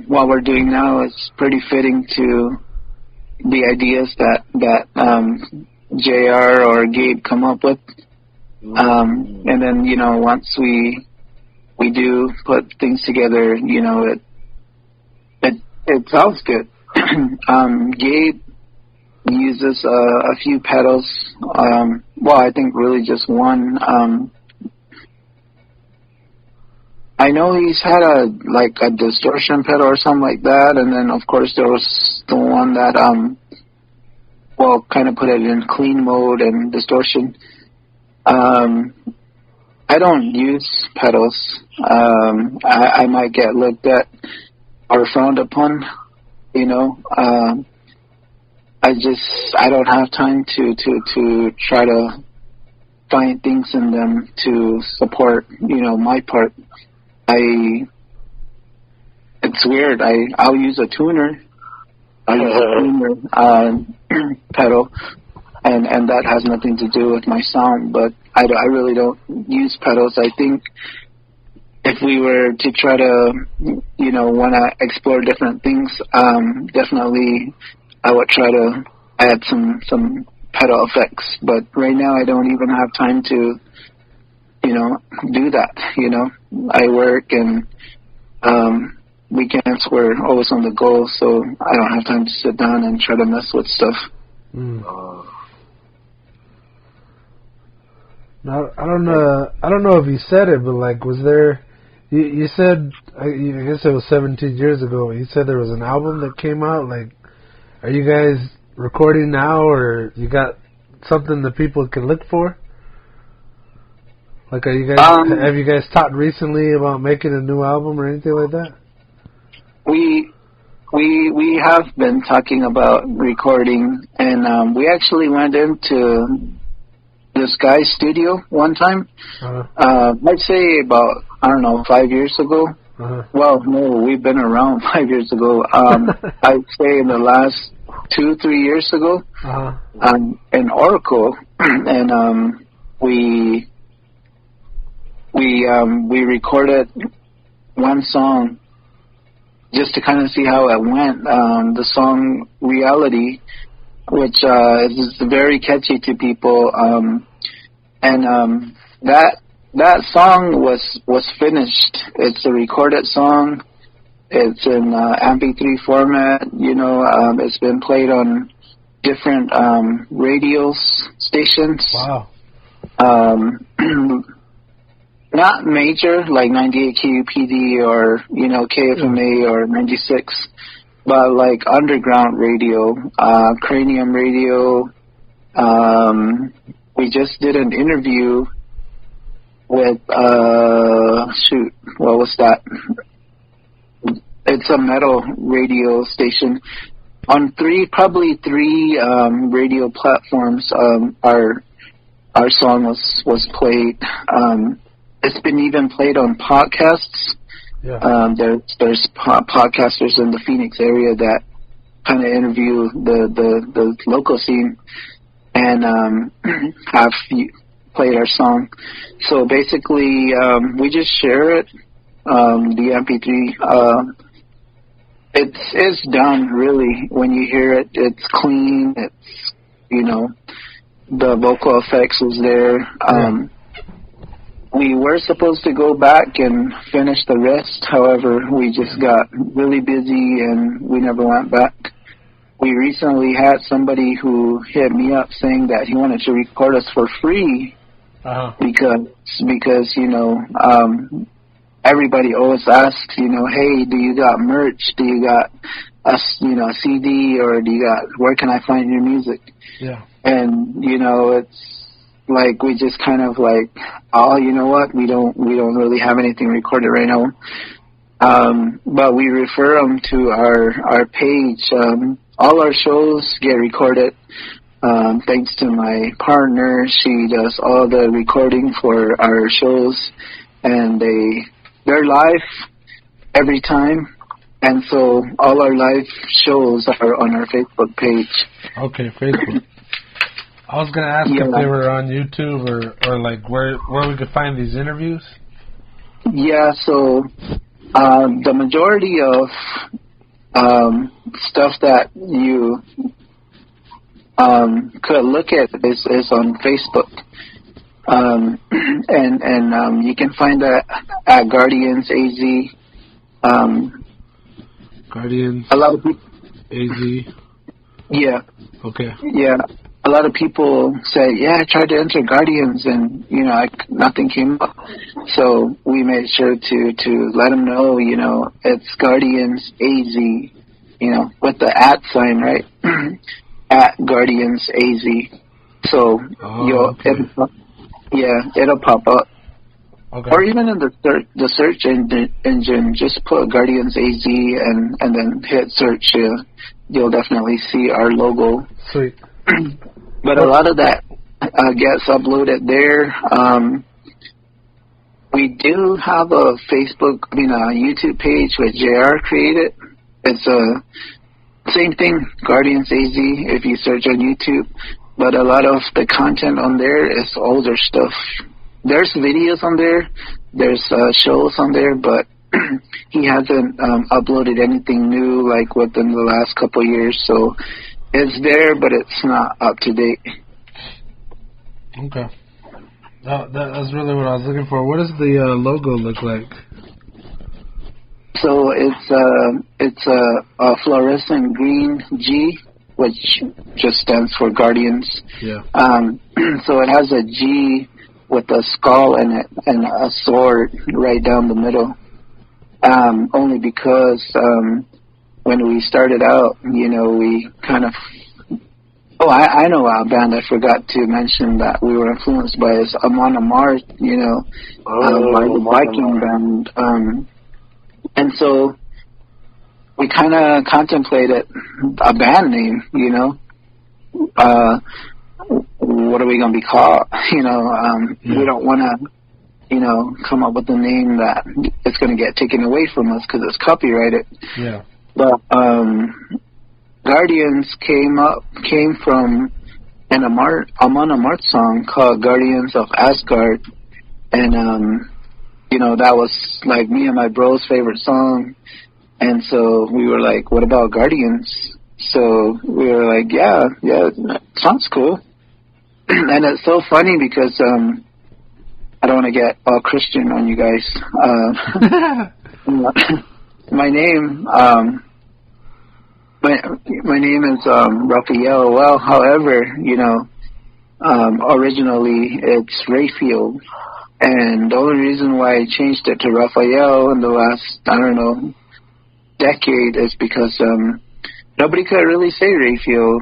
what we're doing now is pretty fitting to the ideas that JR or Gabe come up with. And then, you know, once we do put things together, you know, it sounds good. Gabe uses a few pedals. Well, I think really just one. I know he's had a distortion pedal or something like that, and then of course there was the one that kind of put it in clean mode and distortion. I don't use pedals. I might get looked at or frowned upon, you know. I don't have time to try to find things in them to support, you know, my part. It's weird. I'll use a tuner. I use a tuner pedal, and that has nothing to do with my sound. But I really don't use pedals. I think if we were to try to, you know, want to explore different things, definitely I would try to add some pedal effects. But right now I don't even have time to, you know, do that. You know, I work and weekends we're always on the go, so I don't have time to sit down and try to mess with stuff. Now, I don't know if you said it, but like, was there? You said, I guess it was 17 years ago. You said there was an album that came out. Like, are you guys recording now, or you got something that people can look for? Like, are you guys have you guys talked recently about making a new album or anything like that? We have been talking about recording, and we actually went into this guy's studio one time. I'd say about, I don't know, 5 years ago. Well, no, we've been around 5 years ago. I'd say in the last 2-3 years ago, in Oracle, and we recorded one song just to kind of see how it went. The song Reality, which is very catchy to people, and that song was finished. It's a recorded song. It's in MP3 format. You know, it's been played on different radio stations. Wow. Not major, like 98 KUPD or, you know, KFMA or 96, but like underground radio, Cranium Radio. We just did an interview with, what was that? It's a metal radio station. On probably three radio platforms, our song was played. It's been even played on podcasts. Yeah. There's podcasters in the Phoenix area that kind of interview the local scene and have played our song. So basically, we just share it. The MP3. It's done really. When you hear it, it's clean. It's, you know, the vocal effects is there. We were supposed to go back and finish the rest. However, we just got really busy and we never went back. We recently had somebody who hit me up saying that he wanted to record us for free because you know, everybody always asks, you know, hey, do you got merch? Do you got a CD, or do you got, where can I find your music? Yeah. And, you know, it's like we just kind of like, oh, you know what, we don't really have anything recorded right now. But we refer them to our page. All our shows get recorded. Thanks to my partner, she does all the recording for our shows, and they're live every time. And so all our live shows are on our Facebook page. Okay, Facebook. I was going to ask if they were on YouTube or like where we could find these interviews. Yeah, so the majority of stuff that you could look at is on Facebook. And you can find that at Guardians AZ. Guardians a lot of people, AZ. Yeah. Okay. Yeah. A a lot of people say, yeah, I tried to enter Guardians and, nothing came up. So we made sure to let them know, it's Guardians AZ, with the @ sign, right? At Guardians AZ. So it'll pop up. Okay. Or even in the search engine, just put Guardians AZ and then hit search. You'll definitely see our logo. Sweet. But a lot of that gets uploaded there. We do have a YouTube page which JR created. It's a same thing, Guardians AZ, if you search on YouTube. But a lot of the content on there is older stuff. There's videos on there. There's shows on there, but he hasn't uploaded anything new like within the last couple of years. So it's there, but it's not up to date. Okay. That's really what I was looking for. What does the logo look like? So it's a fluorescent green G, which just stands for Guardians. Yeah. So it has a G with a skull in it and a sword right down the middle. Only because when we started out, we kind of... Oh, I know a band I forgot to mention that we were influenced by is Amon Amarth, by the Viking band. And so we kind of contemplated a band name, what are we going to be called? We don't want to, come up with a name that it's going to get taken away from us because it's copyrighted. Yeah. But Guardians came from an Amon Amarth song called Guardians of Asgard. And, that was like me and my bro's favorite song. And so we were like, what about Guardians? So we were like, yeah, sounds cool. And it's so funny because I don't want to get all Christian on you guys. My name my name is Raphael. Well, however, originally it's Raphael. And the only reason why I changed it to Raphael in the last, decade is because nobody could really say Raphael.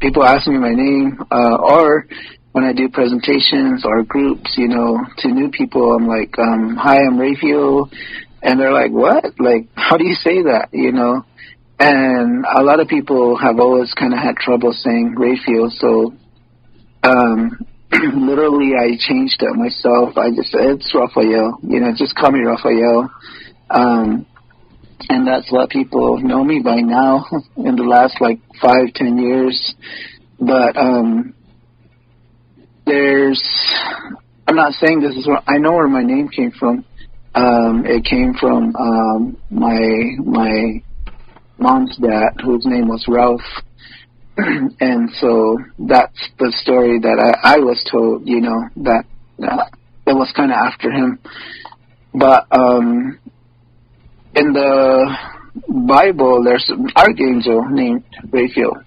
People ask me my name, or when I do presentations or groups, to new people, I'm like, hi, I'm Raphael. And they're like, what? Like, how do you say that, And a lot of people have always kind of had trouble saying Raphael, so literally I changed it myself. I just said, it's Raphael, just call me Raphael. And that's what people know me by now in the last 5-10 years. But I'm not saying this is where I know where my name came from. It came from my mom's dad, whose name was Ralph. And so that's the story that I was told, that it was kind of after him. But in the Bible, there's an archangel named Raphael.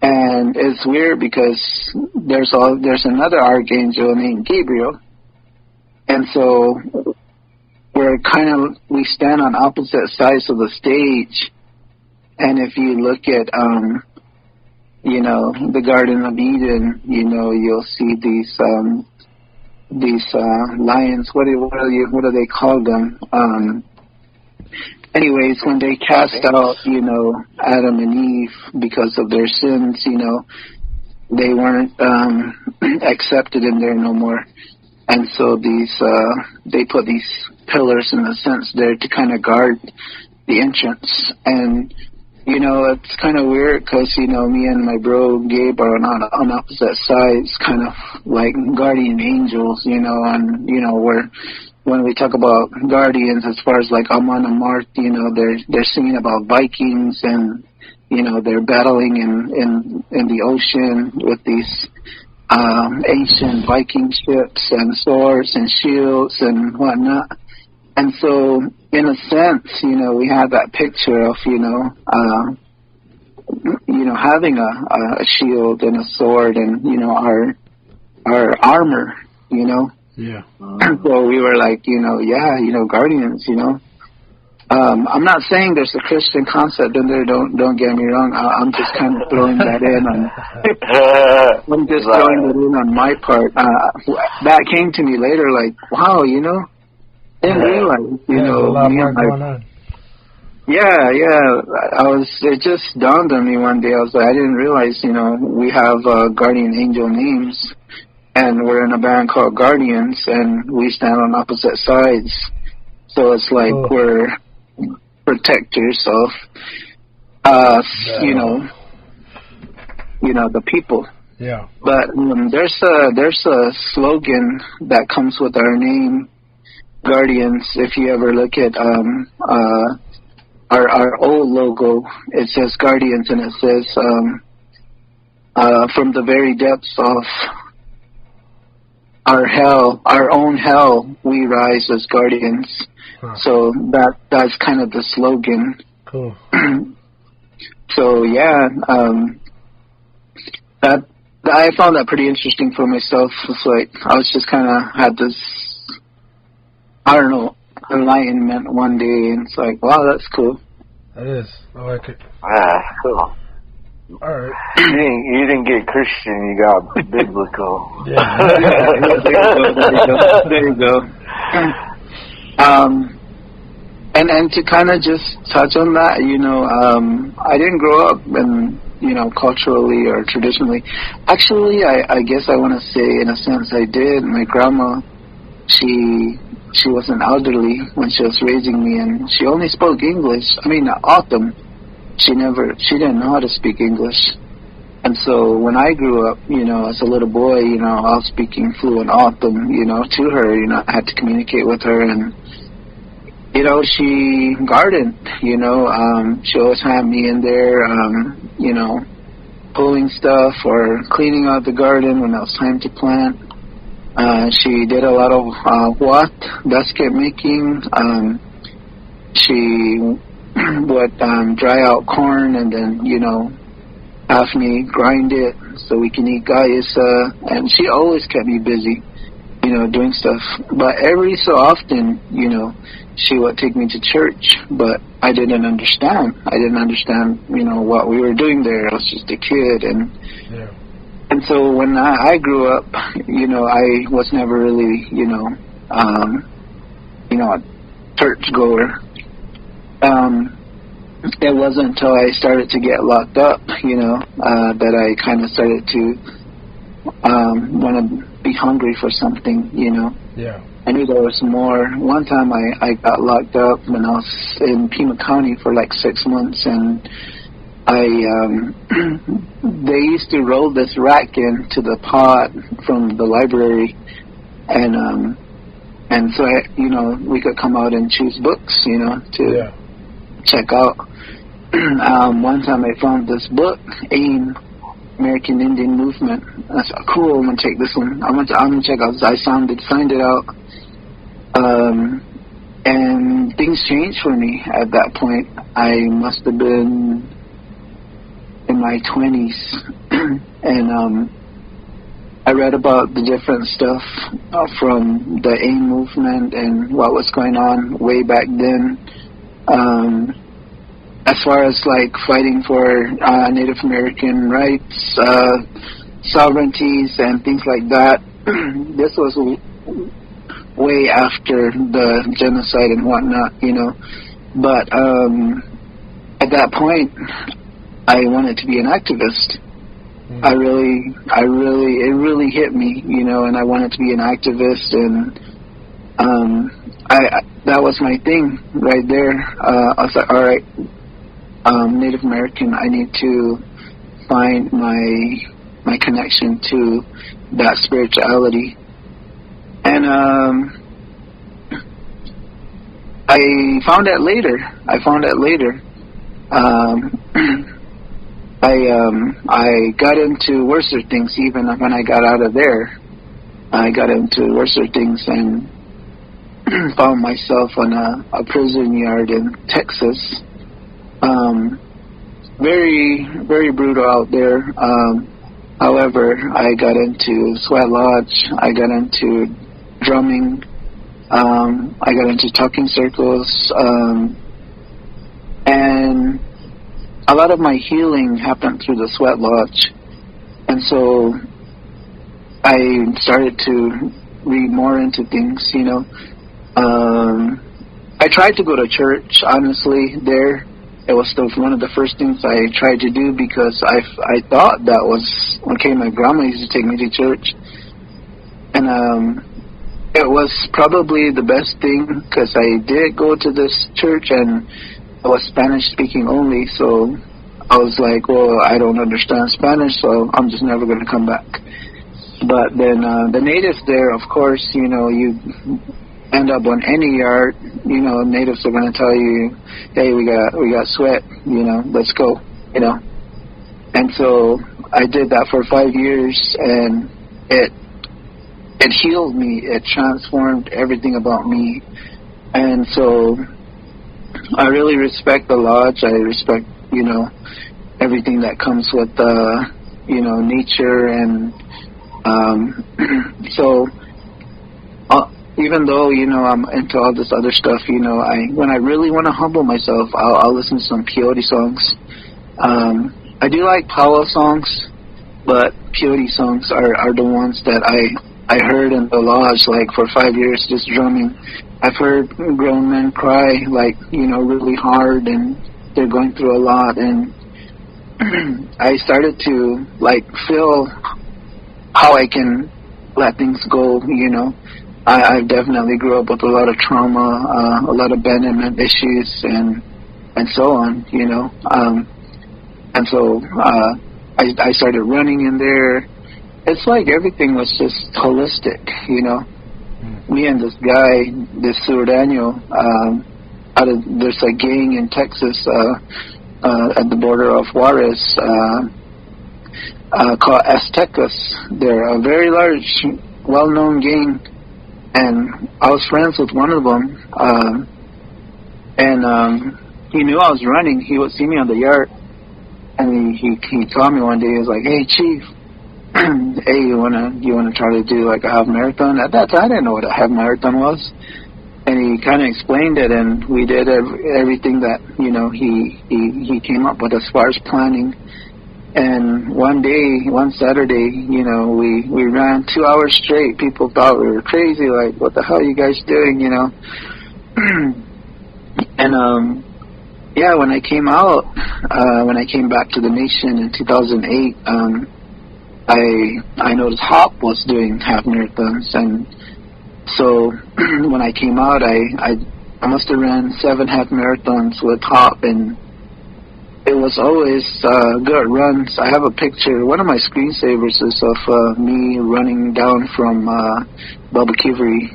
And it's weird because there's another archangel named Gabriel. And so we stand on opposite sides of the stage. And if you look at, the Garden of Eden, you'll see these lions. What do they call them? Anyways, when they cast out, Adam and Eve because of their sins, they weren't accepted in there no more. And so they put these pillars in a sense there to kind of guard the entrance. And, it's kind of weird because, me and my bro Gabe are on opposite sides, kind of like guardian angels, and, when we talk about guardians, as far as Amon Amarth, they're singing about Vikings and, they're battling in the ocean with these ancient Viking ships and swords and shields and whatnot. And so, in a sense, we have that picture of, having a shield and a sword and, our armor, Yeah. So we were like, guardians, I'm not saying there's a Christian concept in there. Don't get me wrong. I'm just kind of throwing that in on. I'm just throwing it in on my part. That came to me later, like, wow, didn't realize, a lot more going on. Yeah. It just dawned on me one day. I was like, I didn't realize, we have guardian angel names, and we're in a band called Guardians, and we stand on opposite sides. So it's like we're protectors of the people. Yeah. But there's a slogan that comes with our name, Guardians. If you ever look at our old logo, it says Guardians, and it says from the very depths of our own hell, we rise as guardians. Huh. So that's kind of the slogan. Cool. So yeah, that I found that pretty interesting for myself. It's like I was just kind of had this, I don't know, enlightenment one day, and it's like, wow, that's cool. That is. I like it. Cool. All right. You didn't get Christian, you got biblical. Yeah. There you go. And to kind of just touch on that, I didn't grow up in, culturally or traditionally. Actually, I guess I want to say, in a sense, I did. My grandma, she was an elderly when she was raising me, and she only spoke English. I mean, Autumn. She didn't know how to speak English. And so when I grew up, as a little boy, I was speaking fluent Autumn, to her, I had to communicate with her, and, she gardened, she always had me in there, pulling stuff or cleaning out the garden when it was time to plant. She did a lot of basket making. She would dry out corn and then, have me grind it so we can eat gayasa. And she always kept me busy, doing stuff. But every so often, she would take me to church, but I didn't understand. What we were doing there. I was just a kid. And so when I grew up, I was never really, a church goer. It wasn't until I started to get locked up, that I kind of started to want to be hungry for something, Yeah. I knew there was more. One time I got locked up when I was in Pima County for like 6 months, and they used to roll this rack into the pod from the library, and so we could come out and choose books, to check out. One time I found this book, AIM, American Indian Movement. I said, cool, I'm gonna take this one. I'm gonna check out. I signed it out, and things changed for me at that point. I must have been in my 20s, and I read about the different stuff from the AIM movement and what was going on way back then. As far as like fighting for Native American rights, sovereignties, and things like that. This was way after the genocide and whatnot, But at that point, I wanted to be an activist. It really hit me, and I wanted to be an activist, and that was my thing right there. I was like, all right, Native American, I need to find my connection to that spirituality. And I found that later. I got into worser things even when I got out of there. I got into worser things and found myself on a prison yard in Texas. very, very brutal out there. However, I got into Sweat Lodge. I got into drumming. I got into talking circles. And a lot of my healing happened through the Sweat Lodge. And so I started to read more into things, you know. I tried to go to church, honestly, there. It was one of the first things I tried to do because I thought that was, okay, my grandma used to take me to church. And it was probably the best thing because I did go to this church and it was Spanish speaking only, so I was like, well, I don't understand Spanish, so I'm just never going to come back. But then the natives there, of course, you know, you end up on any yard, you know, natives are going to tell you, hey, we got sweat, you know, let's go, you know. And so I did that for 5 years, and it healed me. It transformed everything about me. And so I really respect the lodge. I respect, you know, everything that comes with, you know, nature. And so even though, you know, I'm into all this other stuff, you know, when I really want to humble myself, I'll listen to some peyote songs. I do like powwow songs, but peyote songs are the ones that I heard in the lodge, like, for 5 years, just drumming. I've heard grown men cry, like, you know, really hard, and they're going through a lot, and I started to, like, feel how I can let things go, you know. I definitely grew up with a lot of trauma, a lot of abandonment issues, and so on, you know. And so I started running in there. It's like everything was just holistic, you know. Me and this guy, this Surdaño, there's a gang in Texas at the border of Juarez called Aztecas. They're a very large, well-known gang. And I was friends with one of them, and he knew I was running. He would see me on the yard, and he told me one day, he was like, "Hey, Chief, hey, you wanna try to do like a half marathon?" At that time, I didn't know what a half marathon was, and he kind of explained it, and we did everything that, you know, he came up with as far as planning. And one Saturday, you know, we ran 2 hours straight. People thought we were crazy, like, what the hell are you guys doing, you know? And, yeah, when I came out, when I came back to the nation in 2008, I noticed Hop was doing half marathons. And so when I came out, I must have ran 7 half marathons with Hop, and it was always good runs. I have a picture. One of my screensavers is of me running down from Baba Kivri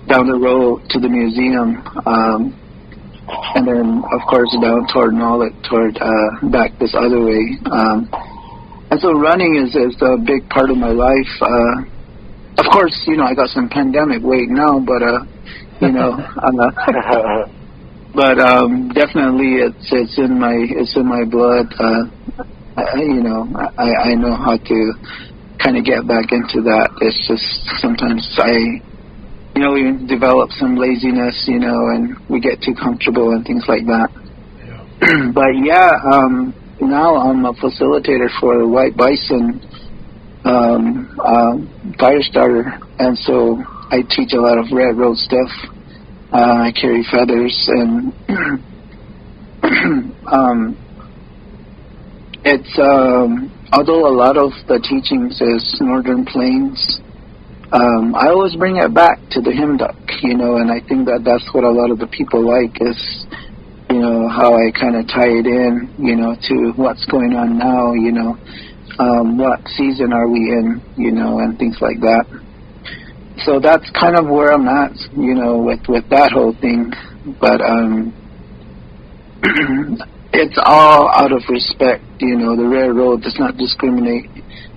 down the road to the museum, and then, of course, down toward Nollet, back this other way. And so running is a big part of my life. Of course, you know, I got some pandemic weight now, but, you know, but definitely it's in my blood. You know, I know how to kind of get back into that. It's just sometimes you know, we develop some laziness, you know, and we get too comfortable and things like that. Yeah. But yeah, now I'm a facilitator for White Bison Fire Starter, and so I teach a lot of Red Road stuff. I carry feathers, and it's although a lot of the teachings is Northern Plains, I always bring it back to the hymn duck, you know, and I think that's what a lot of the people like is, you know, how I kind of tie it in, you know, to what's going on now, you know, what season are we in, you know, and things like that. So that's kind of where I'm at, you know, with that whole thing. But it's all out of respect, you know. The railroad does not discriminate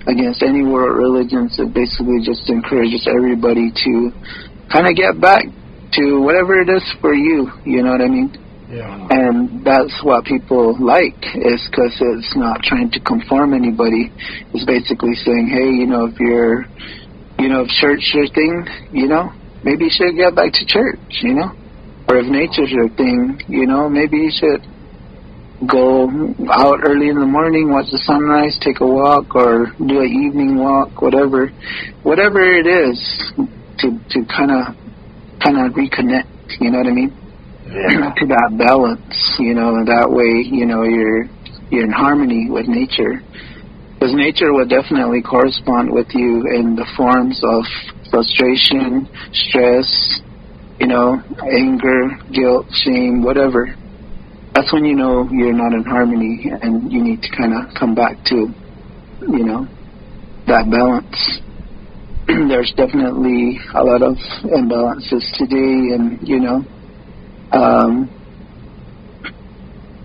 against any world religions. It basically just encourages everybody to kind of get back to whatever it is for you, you know what I mean? Yeah. And that's what people like, is because it's not trying to conform anybody. It's basically saying, hey, if church your thing, maybe you should get back to church, Or if nature's your thing, maybe you should go out early in the morning, watch the sunrise, take a walk, or do an evening walk, whatever it is, to kind of reconnect, you know what I mean? Yeah. To that balance, that way, you're in harmony with nature. Because nature will definitely correspond with you in the forms of frustration, stress, anger, guilt, shame, whatever. That's when you know you're not in harmony, and you need to kind of come back to, that balance. There's definitely a lot of imbalances today, and,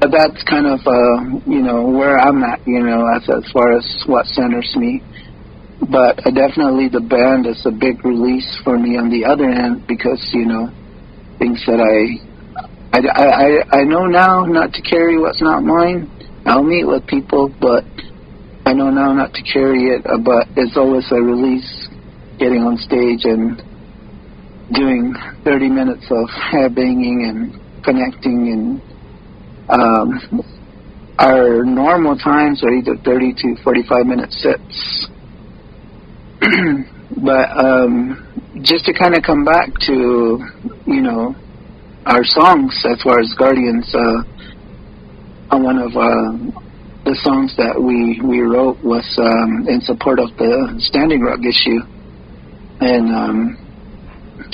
but that's kind of, where I'm at, as far as what centers me. But definitely the band is a big release for me on the other end, because, things that I know now not to carry what's not mine. I'll meet with people, but I know now not to carry it. But it's always a release, getting on stage and doing 30 minutes of headbanging and connecting. And our normal times are either 30 to 45-minute sets. But just to kind of come back to, our songs, as far as Guardians, one of the songs that we wrote was in support of the Standing Rock issue, and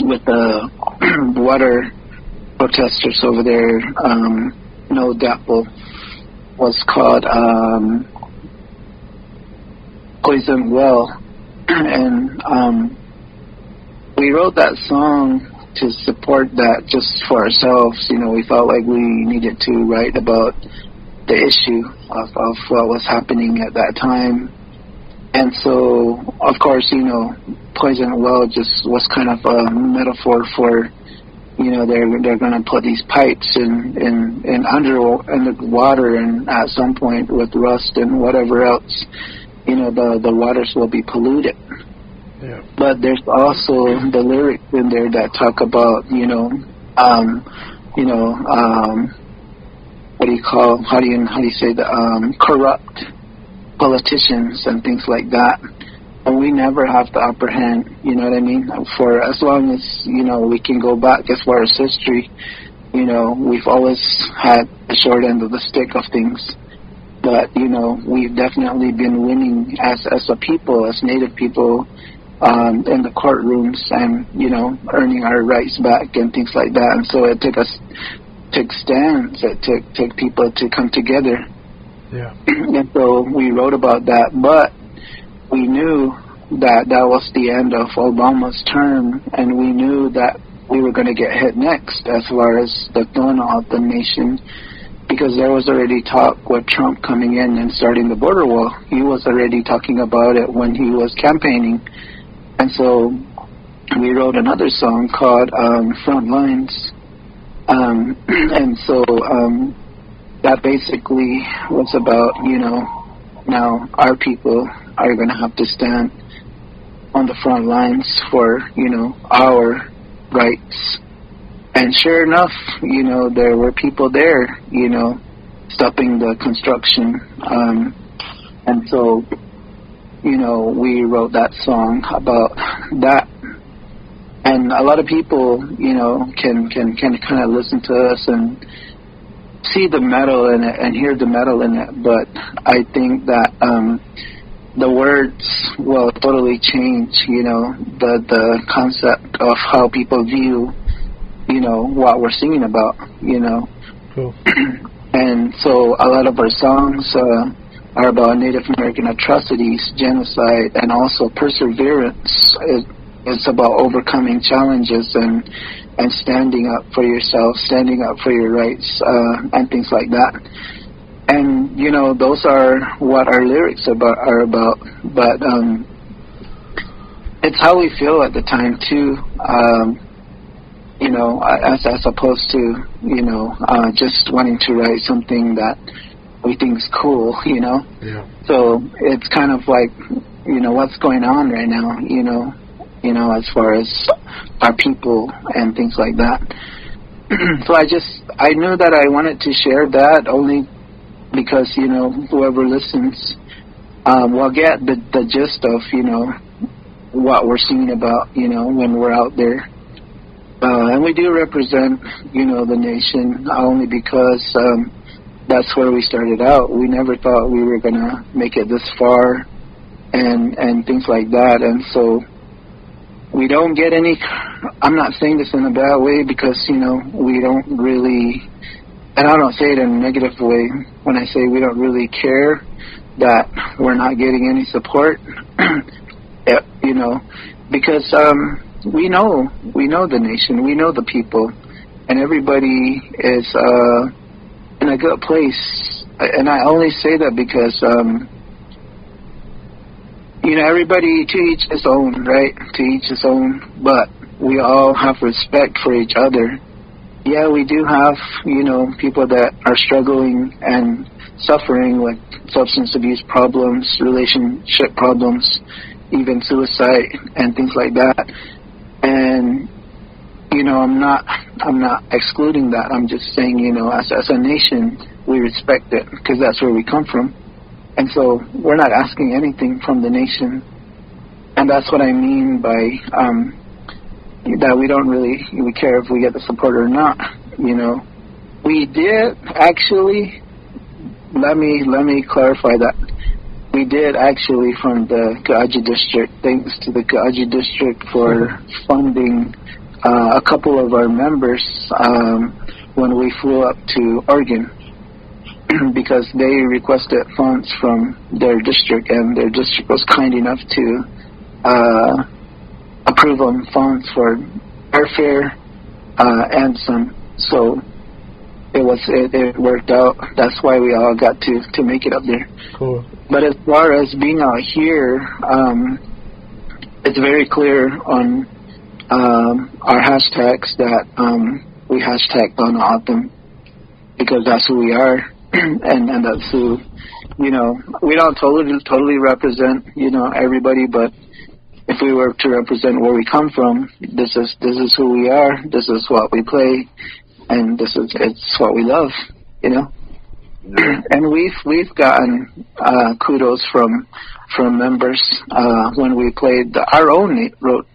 with the water protesters over there, No Dapple, was called Poison Well, and we wrote that song to support that just for ourselves. We felt like we needed to write about the issue of what was happening at that time. And so, of course, Poison Well just was kind of a metaphor for, they're going to put these pipes in the water, and at some point with rust and whatever else, the waters will be polluted. Yeah. But there's also the lyrics in there that talk about, how do you say corrupt politicians and things like that. And we never have the upper hand, you know what I mean? For as long as, we can go back as far as history, we've always had the short end of the stick of things. But, we've definitely been winning as a people, as Native people, in the courtrooms, and, earning our rights back and things like that. And so it took stands, it took people to come together. Yeah. And so we wrote about that, but we knew that was the end of Obama's term, and we knew that we were going to get hit next as far as the tone of the nation, because there was already talk with Trump coming in and starting the border wall. He was already talking about it when he was campaigning. And so we wrote another song called Front Lines. And so that basically was about, now our people are going to have to stand on the front lines for, our rights. And sure enough, there were people there, stopping the construction. And so, we wrote that song about that. And a lot of people, can kind of listen to us and see the metal in it and hear the metal in it. But I think that the words will totally change, the concept of how people view, what we're singing about, Cool. And so a lot of our songs are about Native American atrocities, genocide, and also perseverance. It's about overcoming challenges and standing up for yourself, standing up for your rights, and things like that. And, those are what our lyrics are about. But it's how we feel at the time, too. as opposed to, just wanting to write something that we think is cool, Yeah. So it's kind of like, what's going on right now, as far as our people and things like that. So I knew that I wanted to share that only because, whoever listens will get the gist of, what we're singing about, when we're out there. And we do represent, the nation only because that's where we started out. We never thought we were going to make it this far and things like that. And so we don't get any, I'm not saying this in a bad way because, we don't really, and I don't say it in a negative way when I say we don't really care that we're not getting any support, because we know the nation, we know the people, and everybody is in a good place. And I only say that because, everybody to each his own, right? To each his own, but we all have respect for each other. Yeah, we do have, people that are struggling and suffering with substance abuse problems, relationship problems, even suicide and things like that. And, I'm not excluding that. I'm just saying, as a nation, we respect it because that's where we come from. And so we're not asking anything from the nation. And that's what I mean by that we don't really care if we get the support or not. We did actually, let me clarify that. We did actually from the Ka'aji district, thanks to the Ka'aji district for funding a couple of our members when we flew up to Oregon. Because they requested funds from their district, and their district was kind enough to approve them funds for airfare and some. So it worked out. That's why we all got to make it up there. Cool. But as far as being out here, it's very clear on our hashtags that we hashtagged on Autumn because that's who we are. and that's who, we don't totally represent, everybody, but if we were to represent where we come from, this is who we are, this is what we play, and it's what we love, And we've gotten kudos from members when we played our own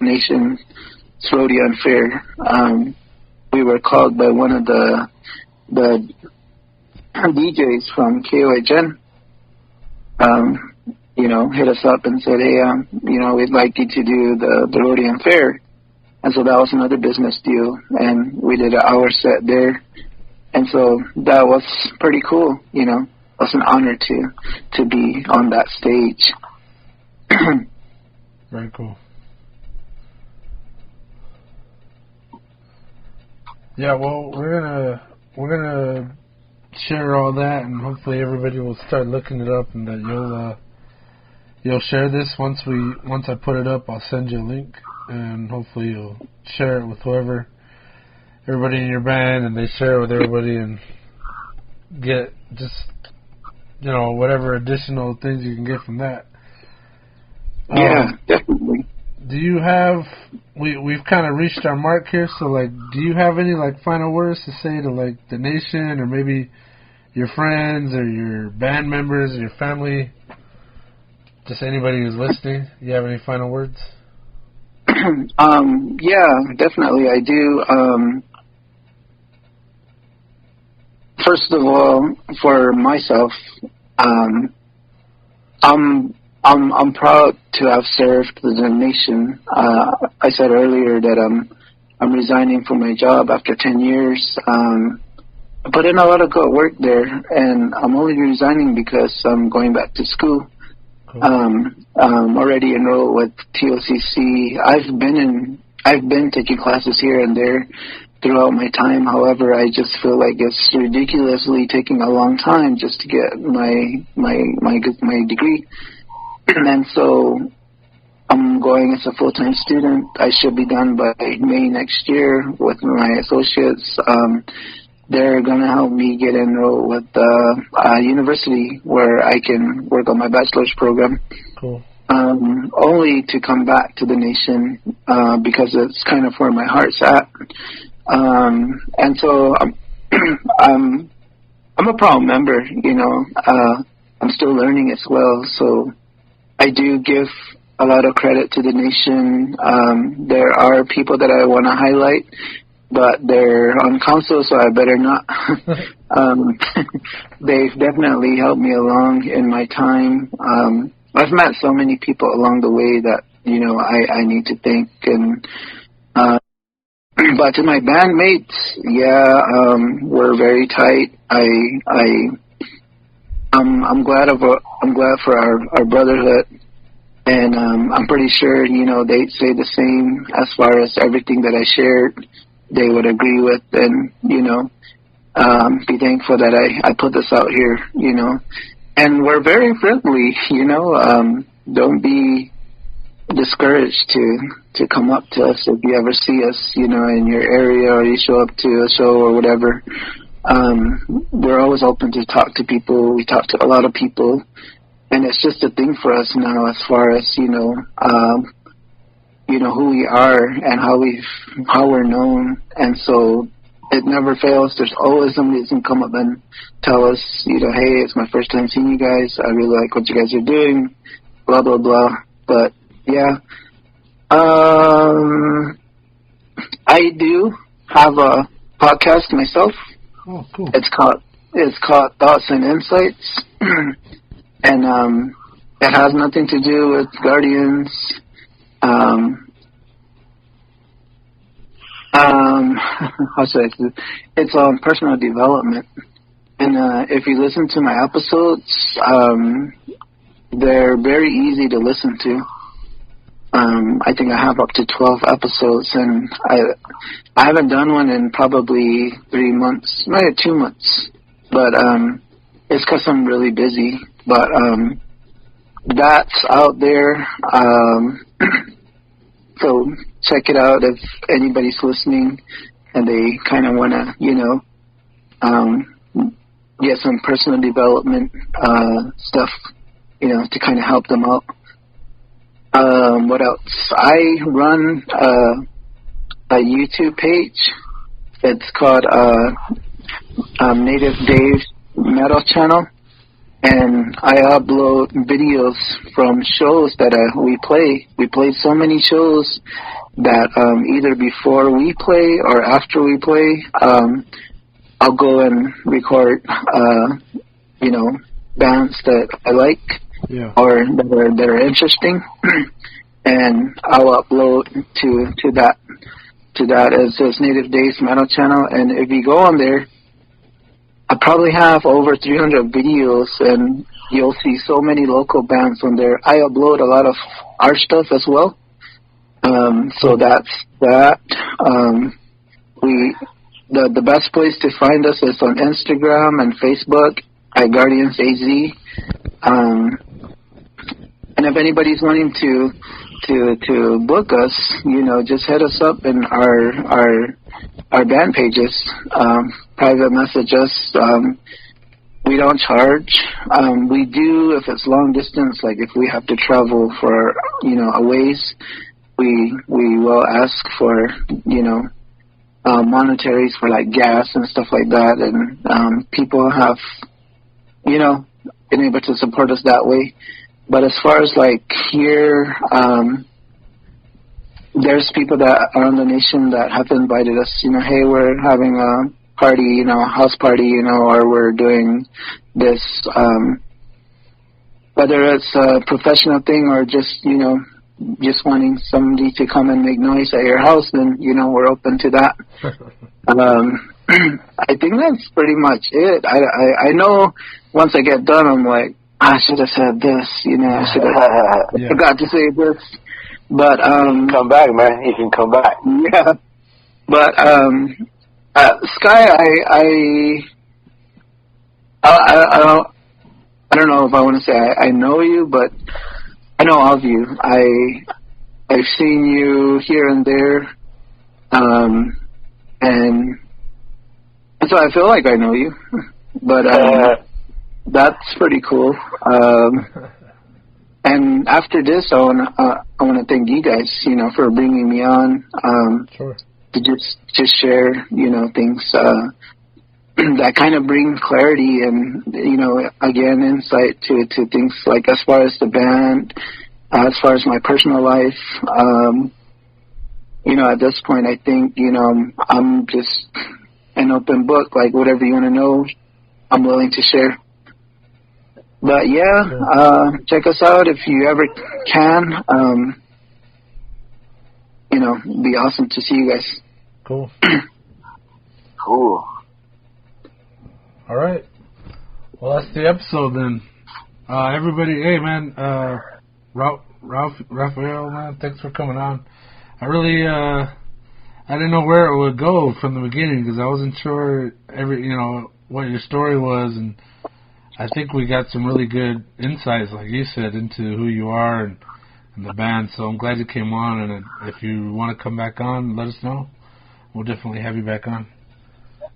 Nation's Rodeo and Fair. We were called by one of the DJs from KOHN, hit us up and said, hey, we'd like you to do the Rodeo and Fair. And so that was another business deal, and we did an hour set there. And so that was pretty cool, It was an honor to be on that stage. Very cool. Yeah, well, we're gonna share all that, and hopefully everybody will start looking it up, and that you'll share this once I put it up. I'll send you a link, and hopefully you'll share it with everybody in your band, and they share it with everybody, and get just whatever additional things you can get from that. Yeah, definitely. Do you have? We've kind of reached our mark here, so do you have any final words to say to the nation, or maybe your friends, or your band members, or your family, just anybody who's listening? Do you have any final words? Yeah, definitely, I do. First of all, for myself, I'm proud to have served the nation. I said earlier that I'm resigning from my job after 10 years. I put in a lot of good work there, and I'm only resigning because I'm going back to school. Cool. I'm already enrolled with TOCC. I've been taking classes here and there throughout my time. However, I just feel like it's ridiculously taking a long time just to get my degree. And so I'm going as a full-time student. I should be done by May next year with my associates. They're going to help me get enrolled with a university where I can work on my bachelor's program. Cool. Only to come back to the nation because it's kind of where my heart's at. And so I'm a proud member, I'm still learning as well. So I do give a lot of credit to the nation. There are people that I want to highlight, but they're on council, so I better not. They've definitely helped me along in my time. I've met so many people along the way that, I need to thank. And but to my bandmates, we're very tight. I'm glad for our brotherhood. And I'm pretty sure, they'd say the same as far as everything that I shared. They would agree with, and be thankful that I put this out here. And we're very friendly. Don't be discouraged to come up to us if you ever see us, in your area, or you show up to a show or whatever. We're always open to talk to people. We talk to a lot of people. And it's just a thing for us now, as far as who we are and how we're known, and so it never fails. There's always somebody that's gonna come up and tell us, hey, it's my first time seeing you guys. I really like what you guys are doing, blah blah blah. But yeah, I do have a podcast myself. Oh, cool. It's called Thoughts and Insights. And it has nothing to do with Guardians. How should I say? It's on personal development. And if you listen to my episodes, they're very easy to listen to. I think I have up to 12 episodes, and I haven't done one in probably 3 months, maybe 2 months. But it's because I'm really busy. But that's out there. So check it out if anybody's listening and they kind of want to, get some personal development stuff, to kind of help them out. What else? I run a YouTube page. It's called Native Dave's Metal Channel. And I upload videos from shows that we play. We play so many shows that either before we play or after we play, I'll go and record, bands that I like, or that are interesting, and I'll upload to that. It says Native Days Metal Channel, and if you go on there, I probably have over 300 videos, and you'll see so many local bands on there. I upload a lot of our stuff as well. So that's that. The best place to find us is on Instagram and Facebook at Guardians AZ. And if anybody's wanting to book us, just hit us up in our band pages. Private message us. We don't charge. We do if it's long distance, like if we have to travel for a ways, we will ask for monetaries for like gas and stuff like that, and people have been able to support us that way. But as far as like here, there's people that are in the nation that have invited us, hey, we're having a party, house party, or we're doing this, whether it's a professional thing or just, just wanting somebody to come and make noise at your house, then, we're open to that. I think that's pretty much it. I know once I get done, I'm like, I should have said this, I should have forgot to say this. But come back, man. You can come back. Yeah. But Sky, I don't know if I want to say I know you, but I know of you. I've seen you here and there, and so I feel like I know you. But that's pretty cool. And after this, I wanna thank you guys, for bringing me on. Sure. To just share, things that kind of bring clarity and, again, insight to things like as far as the band, as far as my personal life. At this point, I think, I'm just an open book. Like, whatever you want to know, I'm willing to share. But, yeah, check us out if you ever can. It'd be awesome to see you guys. Cool. Cool. All right. Well, that's the episode then. Everybody, hey, man, Raphael, man, thanks for coming on. I really, I didn't know where it would go from the beginning because I wasn't sure what your story was, and I think we got some really good insights, like you said, into who you are and the band. So I'm glad you came on, and if you want to come back on, let us know. We'll definitely have you back on.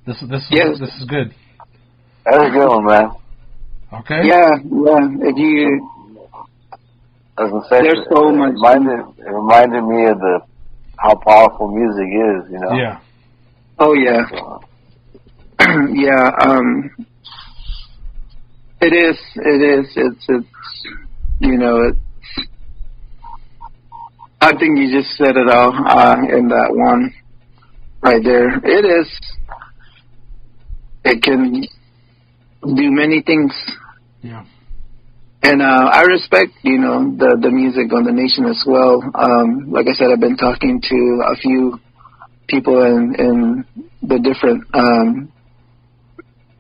This is good. That was a good one, man. Okay. Yeah. If you, I was gonna say, there's so much. It reminded me of how powerful music is, Yeah. Oh yeah. So. Yeah. It is. It's. I think you just said it all in that one right there. It is. It can do many things. Yeah. And I respect, the music on the nation as well. Like I said, I've been talking to a few people in the different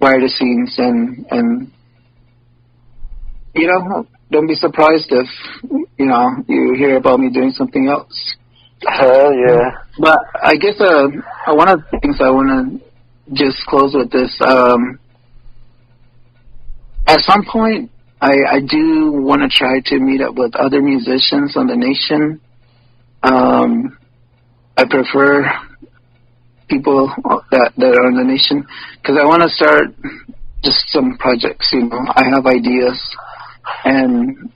writer scenes, and don't be surprised if you hear about me doing something else. Hell yeah! But I guess one of the things I want to just close with this. At some point, I do want to try to meet up with other musicians on the nation. I prefer people that are on the nation because I want to start just some projects. I have ideas, and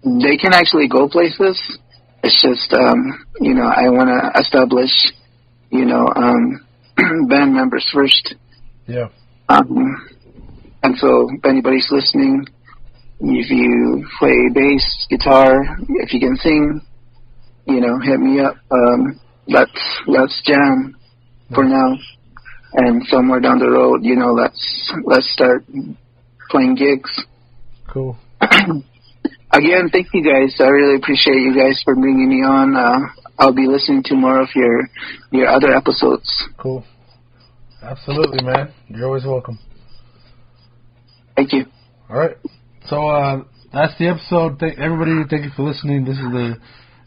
they can actually go places. It's just, I want to establish, band members first. Yeah. And so, if anybody's listening, if you play bass, guitar, if you can sing, hit me up. Let's jam for now, and somewhere down the road, let's start playing gigs. Cool. Again, thank you guys. I really appreciate you guys for bringing me on. I'll be listening to more of your other episodes. Cool. Absolutely, man. You're always welcome. Thank you. All right. So that's the episode. Everybody, thank you for listening. This is the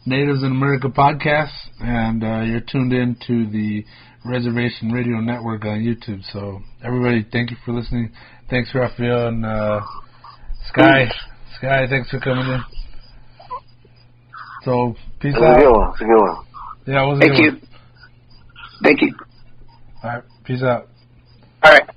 Natives in America podcast, and you're tuned in to the Reservation Radio Network on YouTube. So everybody, thank you for listening. Thanks, Raphael and Sky. Sky, thanks for coming in. So, peace out. It's a good one. Yeah, it was a good one. Thank you. All right, peace out. All right.